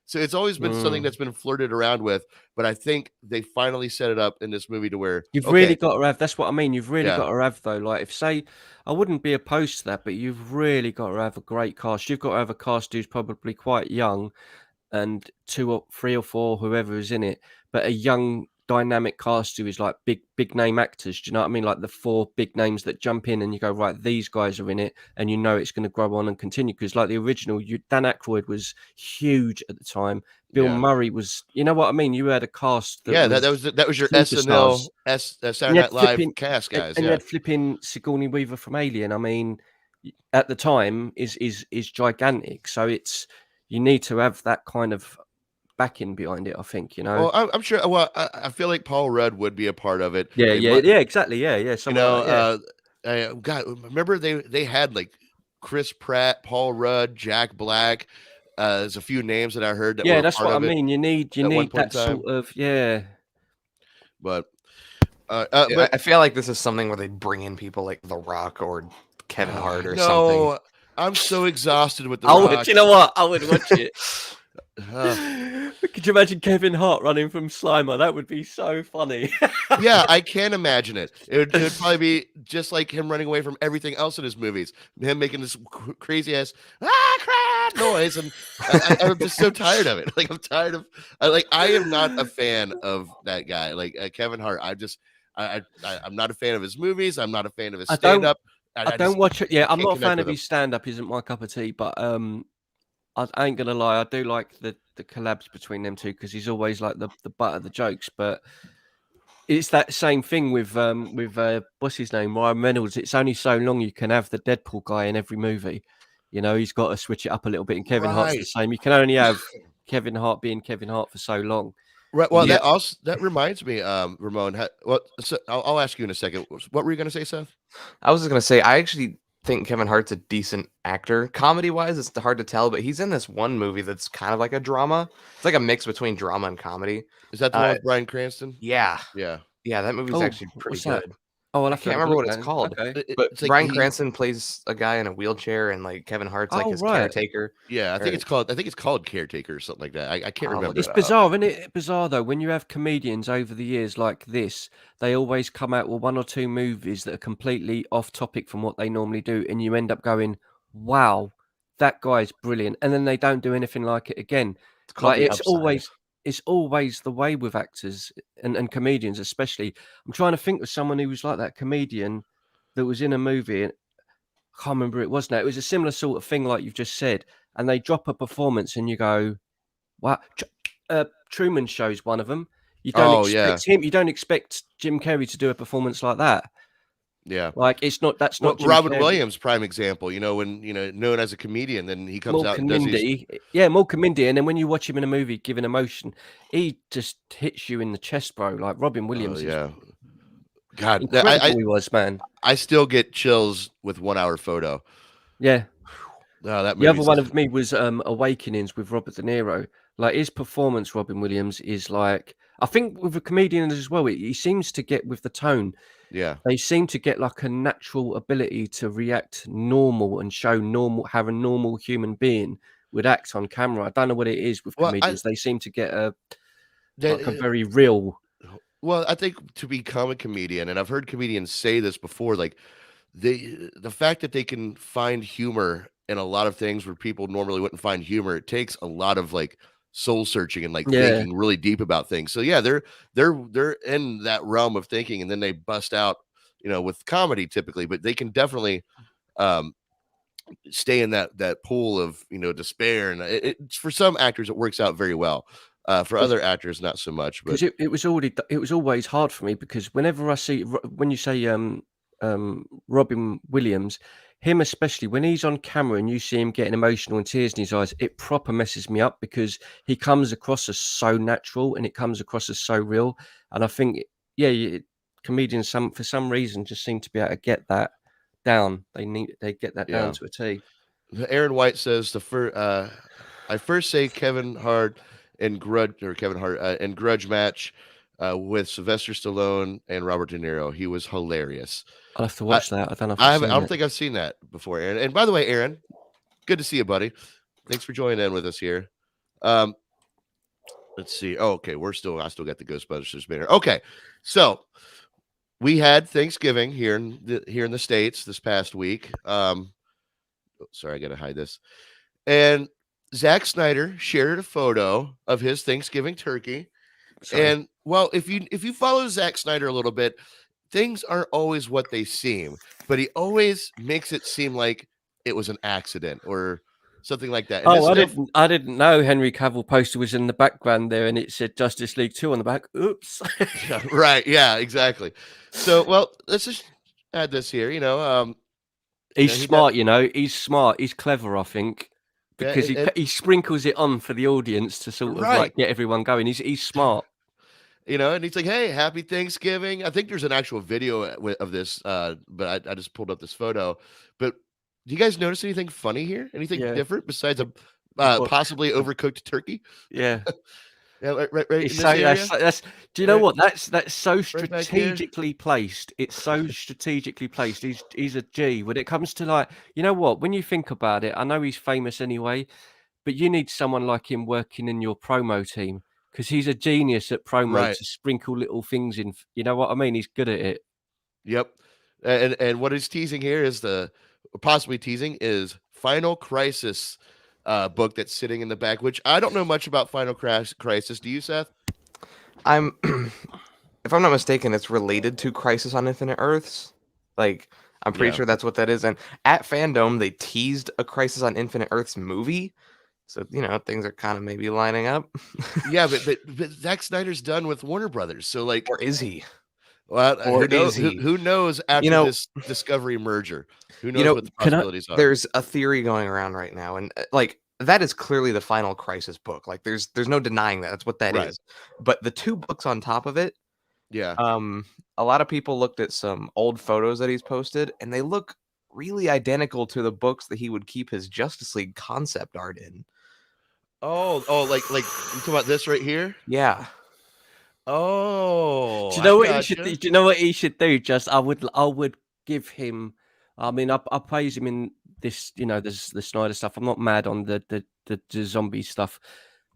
so it's always been something that's been flirted around with, but I think they finally set it up in this movie to where you've really got to have, that's what I mean. You've really got to have, though, like, if say, I wouldn't be opposed to that, but you've really got to have a great cast. You've got to have a cast who's probably quite young, and 2 or 3 or 4, whoever is in it, but a young dynamic cast who is like big name actors. Do you know what I mean? Like the 4 big names that jump in and you go, right, these guys are in it, and it's going to grow on and continue. Because like the original, Dan Aykroyd was huge at the time. Bill Murray was, you know what I mean? You had a cast that was your SNL Saturday Night Live cast guys. And you had flipping Sigourney Weaver from Alien. I mean, at the time is gigantic. So you need to have that kind of backing behind it, I think, Well, I'm sure. Well, I feel like Paul Rudd would be a part of it. Yeah, exactly. Yeah. God, remember they had like Chris Pratt, Paul Rudd, Jack Black. There's a few names that I heard that. Yeah, that's what I mean. You need that sort of But I feel like this is something where they bring in people like The Rock or Kevin Hart or something. No, I'm so exhausted with The Rock. You know what? I would watch it. Could you imagine Kevin Hart running from Slimer? That would be so funny. Yeah, I can imagine it. It would probably be just like him running away from everything else in his movies. Him making this crazy ass crap noise, and I'm just so tired of it. Like I'm tired of. I am not a fan of that guy. Like Kevin Hart. I'm not a fan of his movies. I'm not a fan of his stand-up. I don't watch it. Yeah, I'm not a fan of his stand-up. Isn't my cup of tea. But I ain't gonna lie, I do like the collabs between them two, because he's always like the butt of the jokes. But it's that same thing with what's his name, Ryan Reynolds. It's only so long you can have the Deadpool guy in every movie. He's got to switch it up a little bit. And Kevin Hart's the same. You can only have Kevin Hart being Kevin Hart for so long. Right. Well, that reminds me, Ramon. So I'll ask you in a second. What were you going to say, Seth? I was just going to say, I actually think Kevin Hart's a decent actor. Comedy-wise, it's hard to tell, but he's in this one movie that's kind of like a drama. It's like a mix between drama and comedy. Is that the one with Bryan Cranston? Yeah. Yeah. Yeah, that movie's actually pretty what's that? good. Oh, I can't remember what it's called. Okay. But It's like Bryan Cranston plays a guy in a wheelchair, and like Kevin Hart's like his caretaker. Yeah, I think it's called Caretaker or something like that. I can't remember. It's bizarre, isn't it? Bizarre though, when you have comedians over the years like this, they always come out with 1 or 2 movies that are completely off topic from what they normally do, and you end up going, "Wow, that guy's brilliant," and then they don't do anything like it again. It's called Like The it's Upside. always the way with actors and comedians, especially. I'm trying to think of someone who was like that comedian that was in a movie. And I can't remember who it was now. It was a similar sort of thing, like you've just said, and they drop a performance, and you go, "Wow!" Truman Show's one of them. You don't expect him. You don't expect Jim Carrey to do a performance like that. Yeah, like it's not. That's not Jim Robin Carrey. Williams, prime example. When known as a comedian, then he comes out and does these... Mork and Mindy, and then when you watch him in a movie giving emotion, he just hits you in the chest, bro. Like Robin Williams. Yeah. God, incredible he was, man. I still get chills with 1 Hour Photo. Yeah. No, that the other one of me was Awakenings with Robert De Niro. Like his performance, Robin Williams, is like, I think with a comedian as well, he seems to get with the tone. Yeah, they seem to get like a natural ability to react normal and show normal, how a normal human being would act on camera. I don't know what it is with comedians. They seem to get a very real. Well, I think to become a comedian, and I've heard comedians say this before, like the fact that they can find humor in a lot of things where people normally wouldn't find humor, it takes a lot of like soul searching and like thinking really deep about things. So yeah, they're in that realm of thinking, and then they bust out, with comedy typically, but they can definitely stay in that pool of despair, and it's for some actors it works out very well. For other actors, not so much. But it was always hard for me, because whenever I see, when you say Robin Williams, him especially, when he's on camera and you see him getting emotional and tears in his eyes, it proper messes me up, because he comes across as so natural and it comes across as so real. And I think, comedians for some reason just seem to be able to get that down. They get that down to a T. Aaron White says I first say Kevin Hart and Grudge match with Sylvester Stallone and Robert De Niro. He was hilarious. I'll have to watch that. I don't know if I don't think I've seen that before, Aaron. And by the way, Aaron, good to see you, buddy. Thanks for joining in with us here. Let's see. Oh, okay, I still got the Ghostbusters banner. Okay, so we had Thanksgiving here in the States this past week. Sorry, I gotta hide this. And Zack Snyder shared a photo of his Thanksgiving turkey. Sorry. And well, if you follow Zack Snyder a little bit, things aren't always what they seem, but he always makes it seem like it was an accident or something like that. And I didn't know Henry Cavill poster was in the background there, and it said Justice League 2 on the back. Oops. Yeah, right. Yeah, exactly. So, well, let's just add this here. He's smart. He's smart. He's clever, I think, because he sprinkles it on for the audience to sort of like get everyone going. He's smart. And he's like, "Hey, happy Thanksgiving." I think there's an actual video of this, but I just pulled up this photo. But do you guys notice anything funny here? Anything different besides a possibly overcooked turkey? Yeah. Yeah, right. That's do you know what? That's so strategically placed. It's so strategically placed. He's a G when it comes to, like, you know what? When you think about it, I know he's famous anyway, but you need someone like him working in your promo team, because he's a genius at promo to sprinkle little things in. You know what I mean? He's good at it. Yep. And what he's teasing here is possibly teasing is Final Crisis book that's sitting in the back, which I don't know much about Final Crisis. Do you, Seth? If I'm not mistaken, it's related to Crisis on Infinite Earths. Like, I'm pretty sure that's what that is. And at Fandom, they teased a Crisis on Infinite Earths movie. So, things are kind of maybe lining up. Yeah, but Zack Snyder's done with Warner Brothers. So, like, or is he? Well, who knows after this Discovery merger? Who knows what the possibilities are? There's a theory going around right now, and like that is clearly the Final Crisis book. Like, there's no denying that. That's what that is. But the 2 books on top of it, a lot of people looked at some old photos that he's posted, and they look really identical to the books that he would keep his Justice League concept art in. Like you talking about this right here? Yeah. Oh, Do you know what gotcha. he should do? Do you know what he should do? Just I would give him. I mean, I praise him in this. You know, there's the Snyder stuff. I'm not mad on the zombie stuff,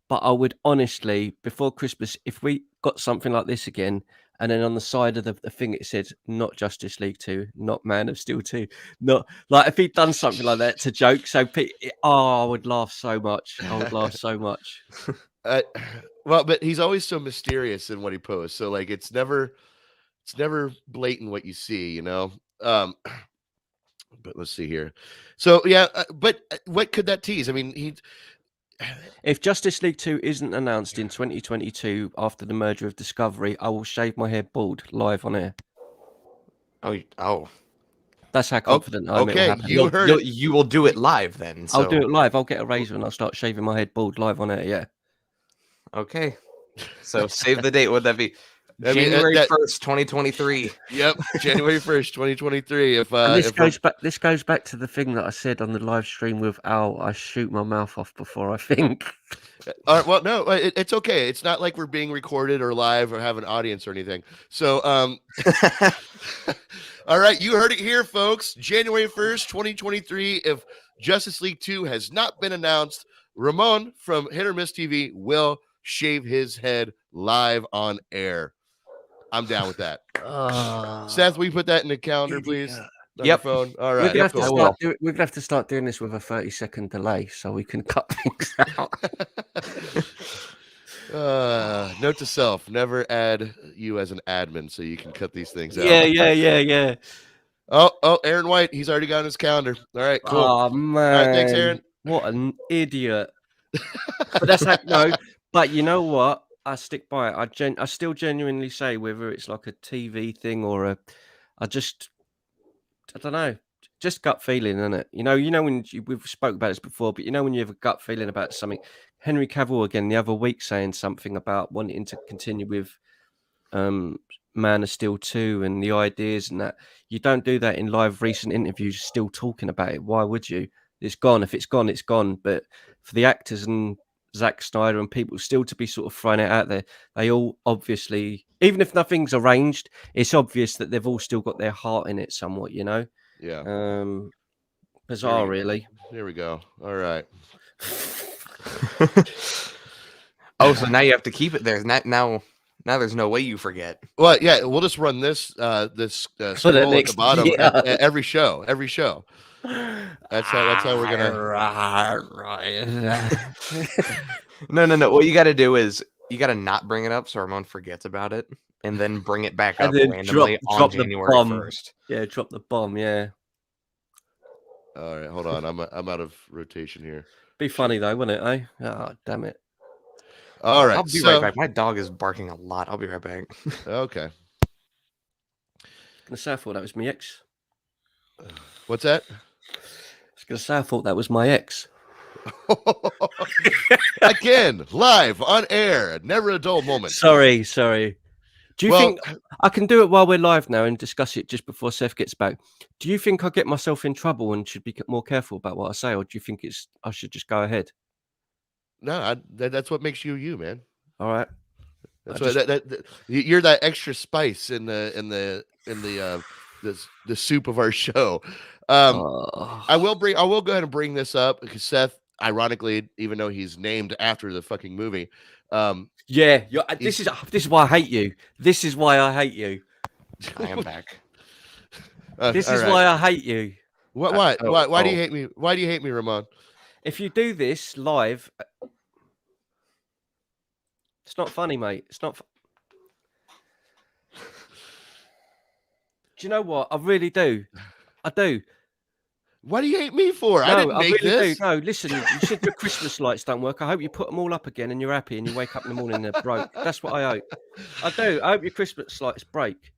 but I would honestly, before Christmas, if we got something like this again, and then on the side of the thing it said, not Justice League 2, not Man of Steel 2, not like if he'd done something like that to joke. So, I would laugh so much. I would laugh so much. Well, but he's always so mysterious in what he posts. So like, it's never blatant what you see, you know? But let's see here. So yeah, but what could that tease? I mean, if Justice League 2 isn't announced in 2022 after the merger of Discovery, I will shave my hair bald live on air. Oh. That's how confident I am. Okay, you heard it. You will do it live then. So. I'll do it live. I'll get a razor and I'll start shaving my head bald live on air. Yeah. Okay. So save the date. Would that be January 1st, 2023? Yep, January 1st, 2023. If this goes back to the thing that I said on the live stream with Al. I shoot my mouth off before I think. All right, well, no, it's okay. It's not like we're being recorded or live or have an audience or anything. So, all right, you heard it here, folks. January 1st, 2023. If Justice League 2 has not been announced, Ramon from Hit or Miss TV will shave his head live on air. I'm down with that. Seth, we put that in the calendar, please. Yep. Phone. All right. We're gonna have to start doing this with a 30-second delay so we can cut things out. Note to self: never add you as an admin so you can cut these things out. Yeah. Oh, Aaron White, he's already got on his calendar. All right, cool. Oh man, all right, thanks, Aaron. What an idiot! But that's no. But you know what? I stick by it. I still genuinely say whether it's like a TV thing or I don't know, just gut feeling, isn't it? You know when we've spoke about this before, but you know when you have a gut feeling about something. Henry Cavill again the other week saying something about wanting to continue with Man of Steel 2 and the ideas and that. You don't do that in live recent interviews, still talking about it. Why would you? It's gone. If it's gone, it's gone. But for the actors and Zack Snyder and people still to be sort of throwing it out there, they all obviously, even if nothing's arranged, it's obvious that they've all still got their heart in it somewhat, you know? Yeah. Bizarre, really. Here we go. All right. So now you have to keep it there. Now there's no way you forget. Well, yeah, we'll just run this scroll at the bottom at every show. That's how we're gonna. No. What you got to do is you got to not bring it up so Ramon forgets about it, and then bring it back up randomly on January 1st. Yeah, drop the bomb. Yeah. All right, hold on. I'm out of rotation here. Be funny though, wouldn't it? Eh? Oh, damn it. All right, I'll be right back. My dog is barking a lot. I'll be right back. Okay. Gonna say I thought that was my ex. What's that? I was gonna say I thought that was my ex. Again, live on air. Never a dull moment. Sorry. Do you think I can do it while we're live now and discuss it just before Seth gets back? Do you think I get myself in trouble and should be more careful about what I say, or do you think I should just go ahead? No, that's what makes you, man. All right. That's what you're that extra spice in the soup of our show. I will go ahead and bring this up because Seth, ironically, even though he's named after the fucking movie, this is why I hate you. This is why I hate you. I am back. This is why I hate you. Why do you hate me? Why do you hate me, Ramon? If you do this live, it's not funny, mate. It's not. Do you know what? I really do. I do. What do you hate me for? No, I didn't make this. Do. No, listen, you said your Christmas lights don't work. I hope you put them all up again and you're happy and you wake up in the morning and they're broke. That's what I hope. I do. I hope your Christmas lights break.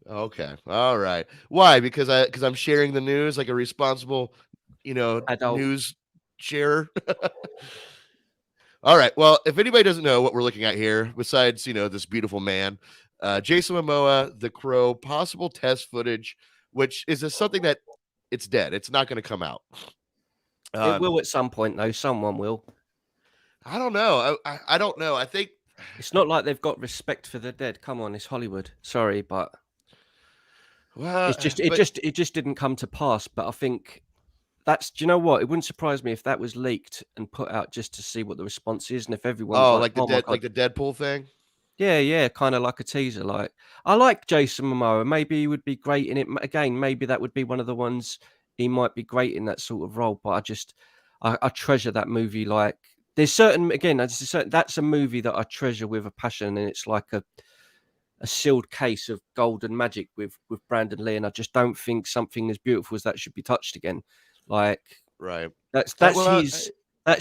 Okay. All right. Why? Because I'm sharing the news like a responsible, adult news sharer. All right. Well, if anybody doesn't know what we're looking at here, besides, this beautiful man, Jason Momoa, The Crow, possible test footage, which is something that it's dead. It's not going to come out. It will at some point, though. Someone will. I don't know. I don't know. I think it's not like they've got respect for the dead. Come on, it's Hollywood. Sorry, but it's just it just didn't come to pass. But I think do you know what? It wouldn't surprise me if that was leaked and put out just to see what the response is, and if everyone's like the Deadpool thing. Yeah, kind of like a teaser. Like, I like Jason Momoa. Maybe he would be great in it. Again, maybe that would be one of the ones he might be great in that sort of role. But I treasure that movie. Like, there's that's a movie that I treasure with a passion, and it's like a sealed case of golden magic with Brandon Lee. And I just don't think something as beautiful as that should be touched again. Like, right. That's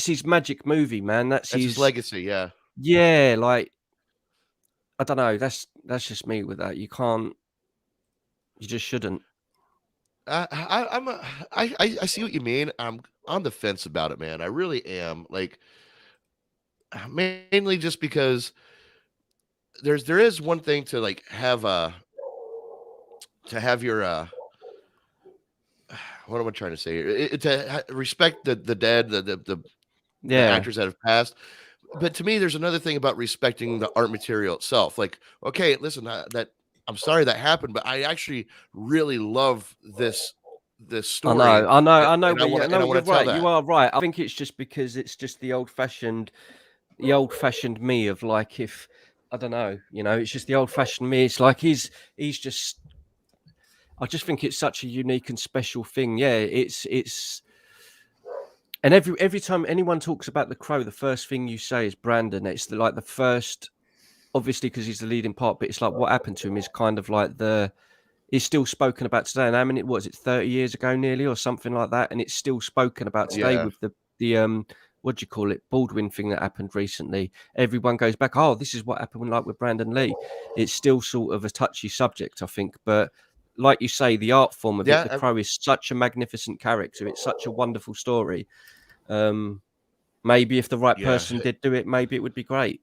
his magic movie, man. That's his legacy. Yeah. Yeah, like, I don't know. That's just me with that. You just shouldn't. I see what you mean. I'm on the fence about it, man. I really am. Like, mainly just because there is one thing to like have your what am I trying to say here? To respect the dead, the actors that have passed. But to me, there's another thing about respecting the art material itself. Like, okay, listen, I'm sorry that happened, but I actually really love this story. I know. You're right. You are right. I think it's just because it's just the old fashioned me of like, if I don't know, it's just the old fashioned me. It's like he's just. I just think it's such a unique and special thing. Yeah, it's. And every time anyone talks about The Crow, the first thing you say is Brandon. It's the first, obviously because he's the leading part, but it's like what happened to him is kind of like it's still spoken about today. And how many, what is it, 30 years ago nearly or something like that? And it's still spoken about today with the what do you call it, Baldwin thing that happened recently. Everyone goes back, oh, this is what happened like with Brandon Lee. It's still sort of a touchy subject, I think. But like you say, the art form of it, The Crow is such a magnificent character. It's such a wonderful story. Maybe if the right person did do it, maybe it would be great.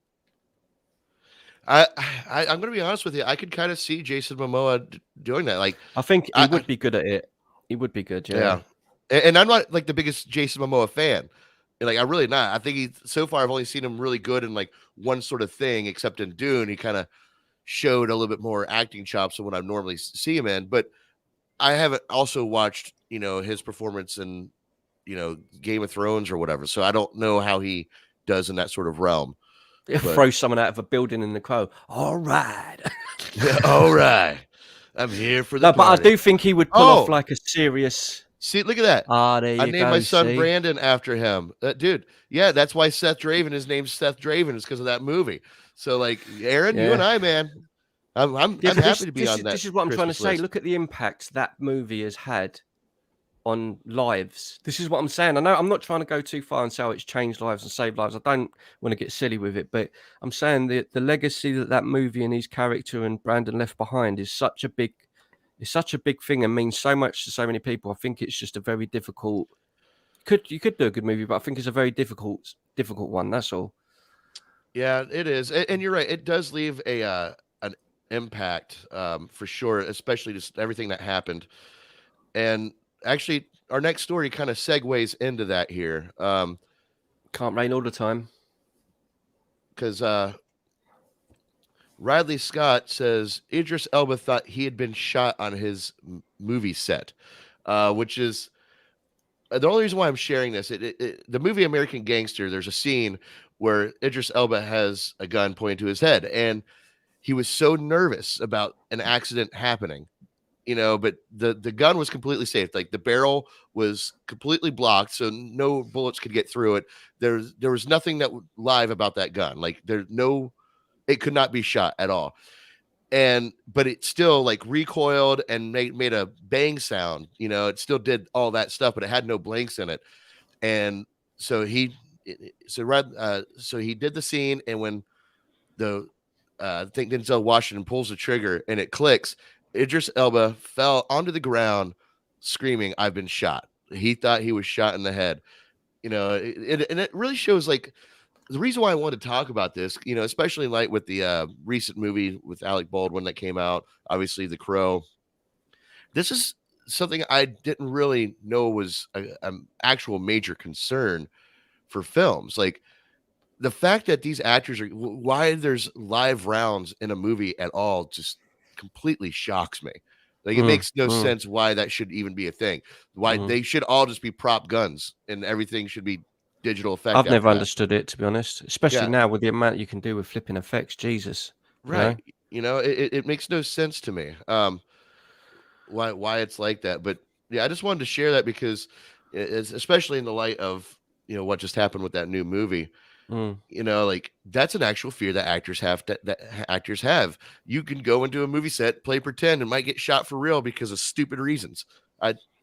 I'm going to be honest with you. I could kind of see Jason Momoa doing that. Like, I think he would be good at it. He would be good. Yeah. And I'm not like the biggest Jason Momoa fan. Like, I'm really not. I think so far I've only seen him really good in like one sort of thing, except in Dune. He kind of showed a little bit more acting chops than what I normally see him in. But I haven't also watched, his performance in, Game of Thrones or whatever. So I don't know how he does in that sort of realm. Throw someone out of a building in The Crow. All right. All right. I'm here for the party. But I do think he would pull off like a serious. See, look at that. I named my son Brandon after him. Dude, yeah, that's why Seth Draven is named Seth Draven, is because of that movie. So, like, Aaron, you and I, man, I'm happy to be on that. This is what I'm trying to say. List. Look at the impact that movie has had on lives. This is what I'm saying. I know I'm not trying to go too far and say how it's changed lives and saved lives. I don't want to get silly with it, but I'm saying the legacy that movie and his character and Brandon left behind is such a big thing and means so much to so many people. I think it's just a very difficult. You could do a good movie, but I think it's a very difficult one. That's all. Yeah, it is, and you're right. It does leave an impact for sure, especially just everything that happened. And actually, our next story kind of segues into that here. Can't rain all the time. Because Ridley Scott says Idris Elba thought he had been shot on his movie set, which is the only reason why I'm sharing this. The movie American Gangster, there's a scene where Idris Elba has a gun pointed to his head, and he was so nervous about an accident happening, but the gun was completely safe. Like, the barrel was completely blocked, so no bullets could get through it. There was nothing that live about that gun. Like, it could not be shot at all. But it still like recoiled and made a bang sound. It still did all that stuff, but it had no blanks in it. And so he did the scene, and when I think Denzel Washington pulls the trigger and it clicks, Idris Elba fell onto the ground screaming, "I've been shot." He thought he was shot in the head. And it really shows, like, the reason why I wanted to talk about this, especially in light with the recent movie with Alec Baldwin that came out, obviously The Crow. This is something I didn't really know was an actual major concern for films. Like the fact that these actors are why there's live rounds in a movie at all just completely shocks me. Like it makes no sense why that should even be a thing. Why they should all just be prop guns and everything should be digital effect. I've never understood it, to be honest, especially Yeah. now with the amount you can do with flipping effects. Jesus. Right. You know, it makes no sense to me. Why it's like that. But yeah, I just wanted to share that because it's especially in the light of, you know, what just happened with that new movie. You know, like that's an actual fear that actors have that actors have. You can go into a movie set, play pretend, and might get shot for real because of stupid reasons.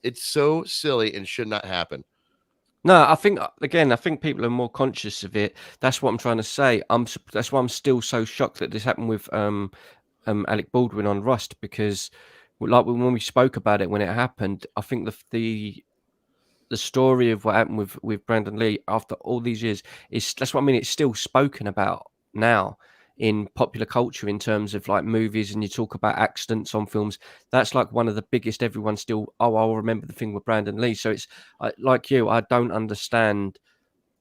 It's so silly and should not happen. No, I think people are more conscious of it. That's what I'm trying to say. That's why I'm still so shocked that this happened with Alec Baldwin on Rust, because like when we spoke about it when it happened, I think the story of what happened with Brandon Lee after all these years that's what I mean. It's still spoken about now in popular culture in terms of like movies, and you talk about accidents on films. That's like one of the biggest. Everyone still, I'll remember the thing with Brandon Lee. So it's like you, I don't understand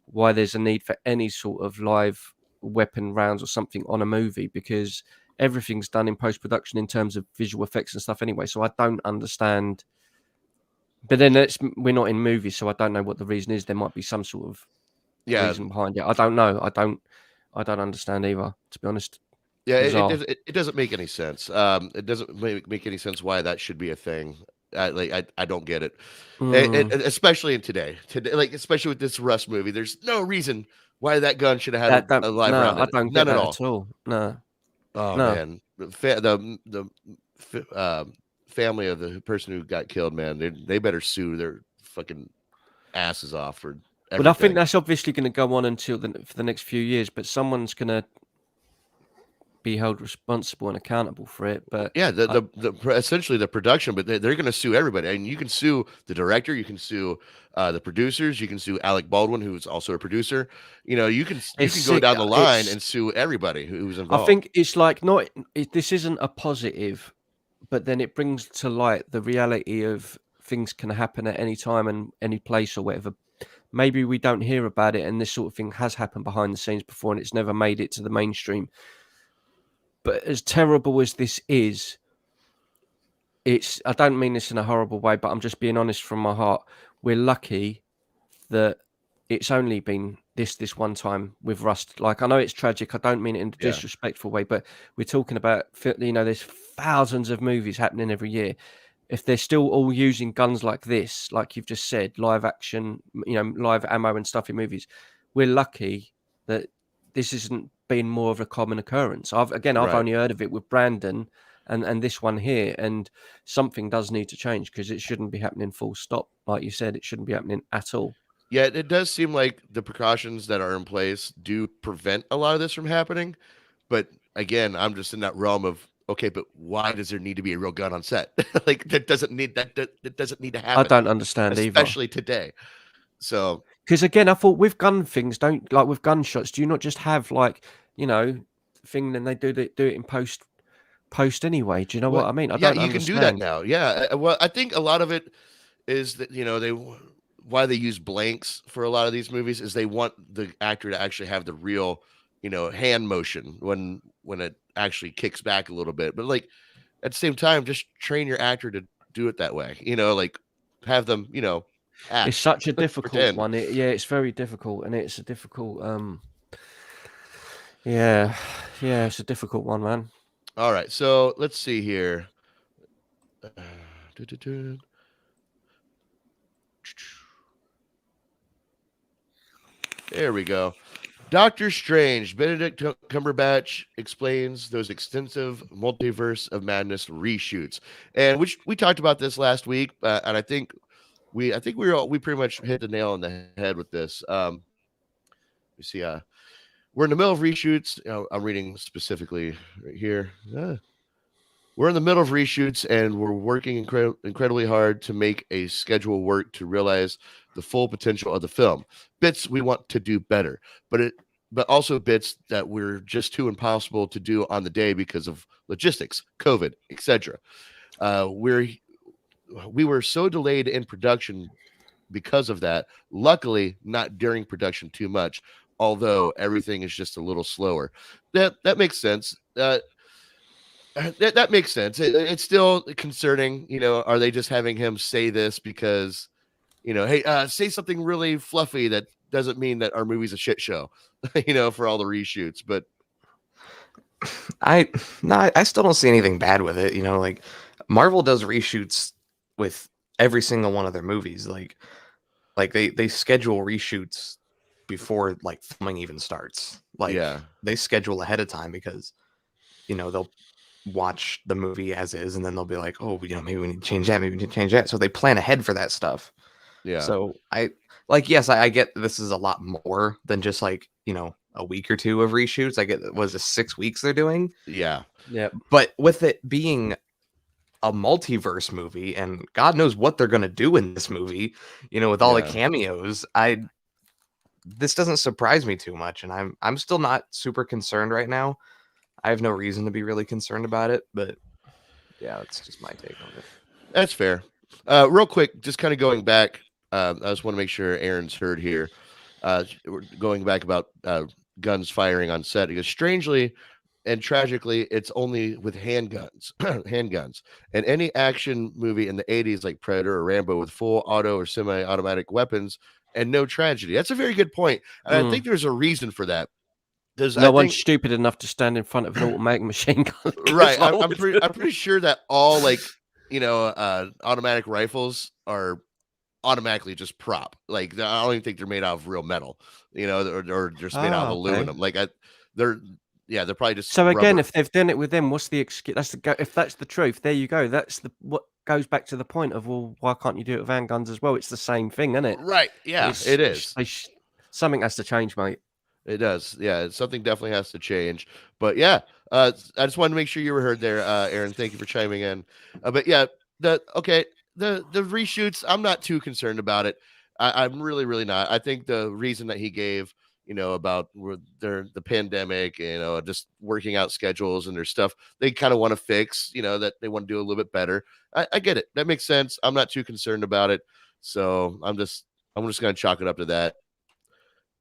why there's a need for any sort of live weapon rounds or something on a movie, because everything's done in post-production in terms of visual effects and stuff anyway. So I don't understand. But then we're not in movies, so I don't know what the reason is. There might be some sort of reason behind it. I don't know. I don't understand either, to be honest. Yeah, it doesn't make any sense. It doesn't make any sense why that should be a thing. I don't get it, and especially in today, like especially with this Rust movie. There's no reason why that gun should have had a live round. I don't get that at all. No. Oh no. Man, the family of the person who got killed, man, they better sue their fucking asses off for everything. But I think that's obviously going to go on for the next few years. But someone's going to be held responsible and accountable for it. But yeah, essentially the production, but they're going to sue everybody. And you can sue the director, you can sue the producers, you can sue Alec Baldwin, who's also a producer. You know, you can go down the line and sue everybody who's involved. I think it's like this isn't a positive, but then it brings to light the reality of things can happen at any time and any place or whatever. Maybe we don't hear about it, and this sort of thing has happened behind the scenes before, and it's never made it to the mainstream. But as terrible as this is, I don't mean this in a horrible way, but I'm just being honest from my heart. We're lucky that it's only been this one time with Rust. Like, I know it's tragic. I don't mean it in a disrespectful way, but we're talking about, you know, there's thousands of movies happening every year. If they're still all using guns like this, like you've just said, live action, you know, live ammo and stuff in movies, we're lucky that this isn't been more of a common occurrence. I've only heard of it with Brandon and this one here, and something does need to change because it shouldn't be happening full stop. Like you said, it shouldn't be happening at all. Yeah, it does seem like the precautions that are in place do prevent a lot of this from happening. But again, I'm just in that realm of, okay, but why does there need to be a real gun on set? Like that doesn't need to happen. I don't understand especially today. So, because again, I thought with gun things, with gunshots, do you not just have like, you know, thing, then they do it in post anyway? Do you know what I mean? I don't understand. You can do that now. Yeah. Well, I think a lot of it is that, you know, why they use blanks for a lot of these movies is they want the actor to actually have the real, you know, hand motion when it actually kicks back a little bit. But like at the same time, just train your actor to do it that way. You know, like have them, you know, act. It's such a difficult one. It's very difficult, and it's a difficult. It's a difficult one, man. All right, so let's see here. There we go. Doctor Strange, Benedict Cumberbatch explains those extensive multiverse of madness reshoots, and which we talked about this last week, and I think we pretty much hit the nail on the head with this. You see, we're in the middle of reshoots. I'm reading specifically right here. We're in the middle of reshoots, and we're working incredibly hard to make a schedule work to realize the full potential of the film. Bits we want to do better, but also bits that we're just too impossible to do on the day because of logistics, COVID, etc. we were so delayed in production because of that. Luckily, not during production too much, although everything is just a little slower. That makes sense. That makes sense. It's still concerning. Are they just having him say this because, hey, say something really fluffy that doesn't mean that our movie's a shit show, for all the reshoots. But I still don't see anything bad with it. Like Marvel does reshoots with every single one of their movies. Like they schedule reshoots before like filming even starts. Like they schedule ahead of time because they'll watch the movie as is, and then they'll be like, oh, maybe we need to change that, maybe we need to change that. So they plan ahead for that stuff. Yeah. So I get this is a lot more than just like, a week or two of reshoots. I get, was it 6 weeks they're doing? Yeah. Yeah. But with it being a multiverse movie, and God knows what they're gonna do in this movie, with all the cameos, this doesn't surprise me too much, and I'm still not super concerned right now. I have no reason to be really concerned about it, but yeah, that's just my take on it. That's fair. Real quick, just kind of going back, I just want to make sure Aaron's heard here. We're going back about guns firing on set, because strangely and tragically, it's only with handguns. And any action movie in the 80s, like Predator or Rambo, with full auto or semi-automatic weapons and no tragedy. That's a very good point. And I think there's a reason for that. No one's stupid enough to stand in front of an automatic machine gun. Right. I'm pretty sure that all automatic rifles are automatically just prop. Like, I don't even think they're made out of real metal, or just made out of aluminum. Like they're probably just. So again, if they've done it with them, what's the excuse? If that's the truth, there you go. That's what goes back to the point of, well, why can't you do it with handguns as well? It's the same thing, isn't it? Right. Yeah, it is. Something has to change, mate. It does. Yeah, something definitely has to change. But yeah, I just wanted to make sure you were heard there, Aaron. Thank you for chiming in. But yeah, the reshoots, I'm not too concerned about it. I'm really, really not. I think the reason that he gave, about the pandemic, just working out schedules and their stuff, they kind of want to fix, that they want to do a little bit better. I get it. That makes sense. I'm not too concerned about it. So I'm just going to chalk it up to that.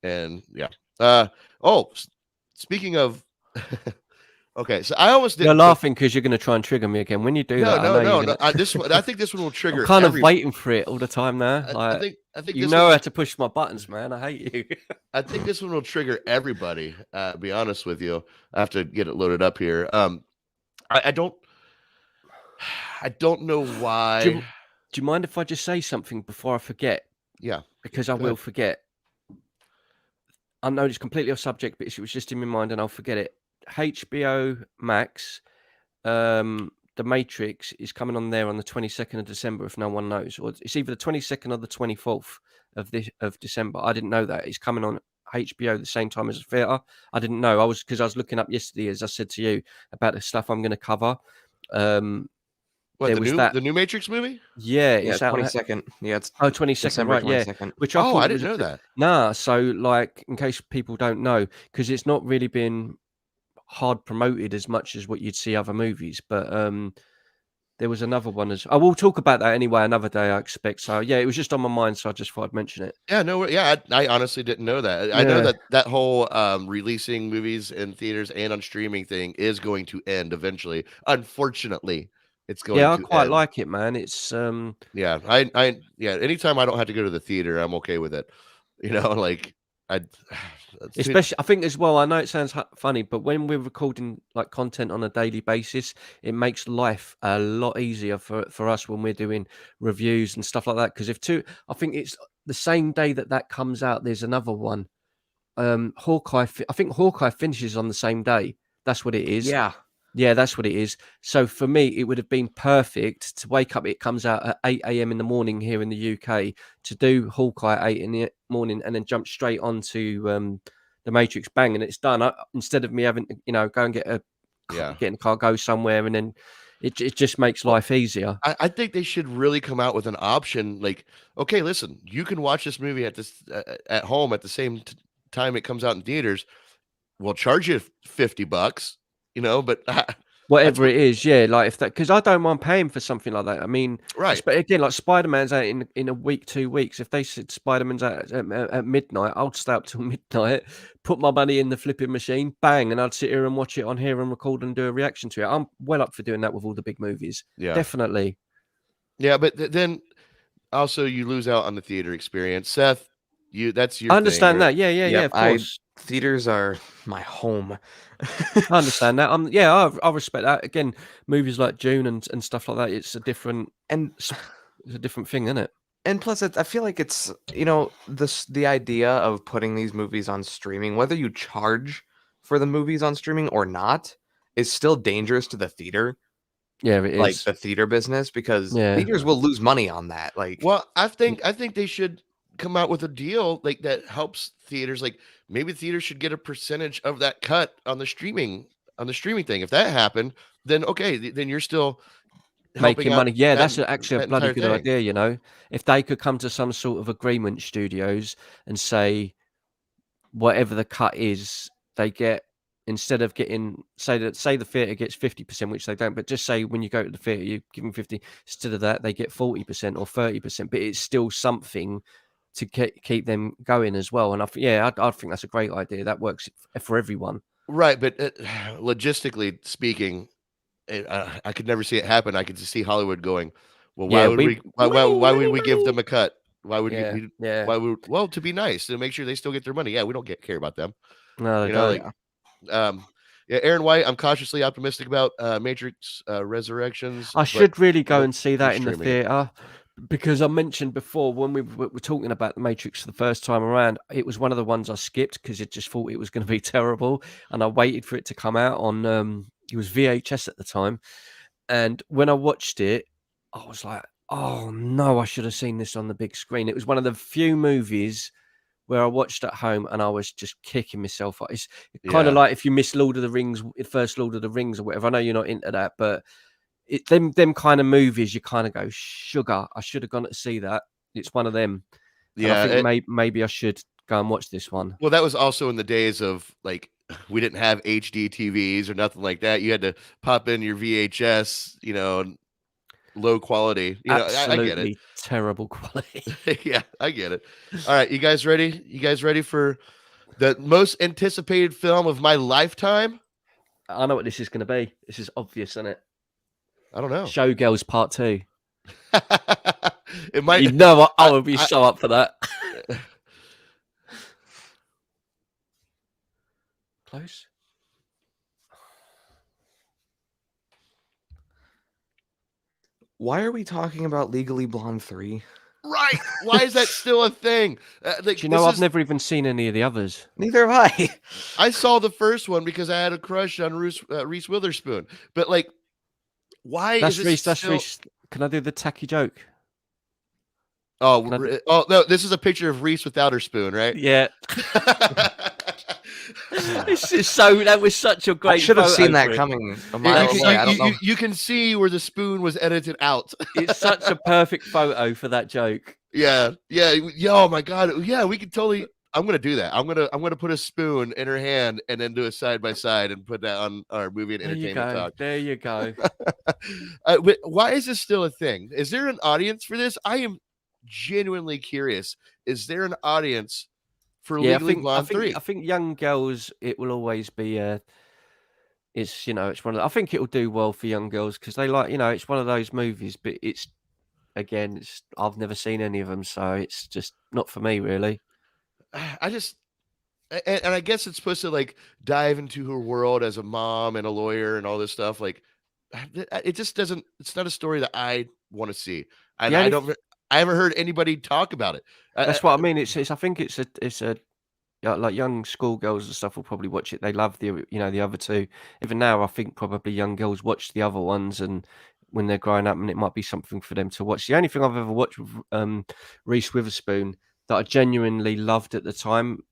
And yeah. Speaking of, okay, so I almost did. You're laughing because you're going to try and trigger me again. When you do that, no. I think this one will trigger. I'm kind of waiting for it all the time now. I think you know how to push my buttons, man. I hate you. I think this one will trigger everybody. To be honest with you, I have to get it loaded up here. I don't know why. Do you mind if I just say something before I forget? Yeah, because I will forget. I know it's completely off subject, but it was just in my mind and I'll forget it. HBOmax, The Matrix is coming on there on the 22nd of December, if no one knows. Or it's either the 22nd or the 24th of December. I didn't know that. It's coming on HBO the same time as the theatre. I didn't know. Because I was looking up yesterday, as I said to you, about the stuff I'm going to cover. The new Matrix movie? Yeah, it's 22nd. Yeah, it's 22nd, December right? 22nd. Yeah, which I didn't know that. Nah, so like, in case people don't know, because it's not really been hard promoted as much as what you'd see other movies, but there was another one I will talk about that anyway another day, I expect. So yeah, it was just on my mind, so I just thought I'd mention it. I honestly didn't know that. I know that whole releasing movies in theaters and on streaming thing is going to end eventually. Unfortunately, it's going. Yeah, I quite like it, man. It's anytime I don't have to go to the theater, I'm okay with it. Especially, I think as well, I know it sounds funny, but when we're recording like content on a daily basis, it makes life a lot easier for us when we're doing reviews and stuff like that. Because I think it's the same day that comes out, there's another one. Hawkeye, I think Hawkeye finishes on the same day. That's what it is. Yeah, that's what it is. So for me, it would have been perfect to wake up. It comes out at 8 a.m. in the morning here in the UK, to do Hawkeye at 8 in the morning and then jump straight onto the Matrix, bang, and it's done. Instead of me having to, go and get in the car, go somewhere, and then it just makes life easier. I think they should really come out with an option like, okay, listen, you can watch this movie at home at the same time it comes out in theaters. We'll charge you $50. But Whatever it is, yeah, like if that, because I don't mind paying for something like that. I mean, Right. but again, like Spider-Man's out in a week, 2 weeks. If they said Spider-Man's out at midnight, I'll stay up till midnight, put my money in the flipping machine, bang, and I'd sit here and watch it on here and record and do a reaction to it. I'm well up for doing that with all the big movies. Yeah. Definitely. Yeah, but then also you lose out on the theater experience. Seth, that's your I understand thing, right? that. Yeah, of course. Theaters are my home. I understand that. I respect that. Again, movies like June and stuff like that. It's a different thing, isn't it? And plus, I feel like it's the idea of putting these movies on streaming, whether you charge for the movies on streaming or not, is still dangerous to the theater. Yeah, it is. Like the theater business, because theaters will lose money on that. Like, well, I think they should come out with a deal like that helps theaters. Like maybe theaters should get a percentage of that cut on the streaming thing. If that happened, then okay, then you're still making money. Yeah, that's that actually a bloody good idea. You know, if they could come to some sort of agreement, studios, and say whatever the cut is, they get, instead of getting, say the theater gets 50%, which they don't, but just say when you go to the theater, you give them 50. Instead of that, they get 40% or 30%, but it's still something to keep them going as well. And I think that's a great idea. That works for everyone. Right, but logistically speaking, I could never see it happen. I could just see Hollywood going, well, why would we give them a cut? Why would well, to be nice, to make sure they still get their money. Yeah, we don't care about them. No, they don't. Aaron White, I'm cautiously optimistic about Matrix Resurrections. I should really go and see that in the theater, because I mentioned before when we were talking about the Matrix for the first time around, it was one of the ones I skipped because I just thought it was going to be terrible, and I waited for it to come out on it was VHS at the time, and when I watched it, I was like, oh no, I should have seen this on the big screen. It was one of the few movies where I watched at home and I was just kicking myself. It's kind of like if you miss Lord of the Rings, first Lord of the Rings or whatever. I know you're not into that, but them kind of movies, you kind of go, sugar, I should have gone to see that. It's one of them. Yeah, and I think maybe I should go and watch this one. Well, that was also in the days of like, we didn't have HD TVs or nothing like that. You had to pop in your VHS, low quality. Absolutely I get it. Terrible quality. Yeah, I get it. All right, you guys ready? You guys ready for the most anticipated film of my lifetime? I know what this is going to be. This is obvious, isn't it? I don't know. Showgirls Part 2. It might. I would be so up for that. Close. Why are we talking about Legally Blonde 3? Right. Why is that still a thing? Do you know, I've never even seen any of the others. Neither have I. I saw the first one because I had a crush on Reese Witherspoon. But like, why that's is Reese? this still... Reese. Can I do the tacky joke? Oh no! This is a picture of Reese without her spoon, right? Yeah. This is that was such a great. I should have seen that coming a mile away. I don't know. You can see where the spoon was edited out. It's such a perfect photo for that joke. Yeah. Oh my god. Yeah, we could totally. I'm gonna do that. I'm gonna put a spoon in her hand and then do a side by side and put that on our movie and entertainment talk. There you go. Why is this still a thing? Is there an audience for this? I am genuinely curious. Is there an audience for Legally Blonde 3? I think young girls, it will always be it's it's one of I think it will do well for young girls because they like, it's one of those movies, but I've never seen any of them, so it's just not for me really. I guess it's supposed to like dive into her world as a mom and a lawyer and all this stuff. Like, it just doesn't. It's not a story that I want to see. I haven't heard anybody talk about it. That's what I mean. It's I think it's a like young schoolgirls and stuff will probably watch it. They love the the other two. Even now, I think probably young girls watch the other ones, and when they're growing up, and it might be something for them to watch. The only thing I've ever watched with Reese Witherspoon that I genuinely loved at the time,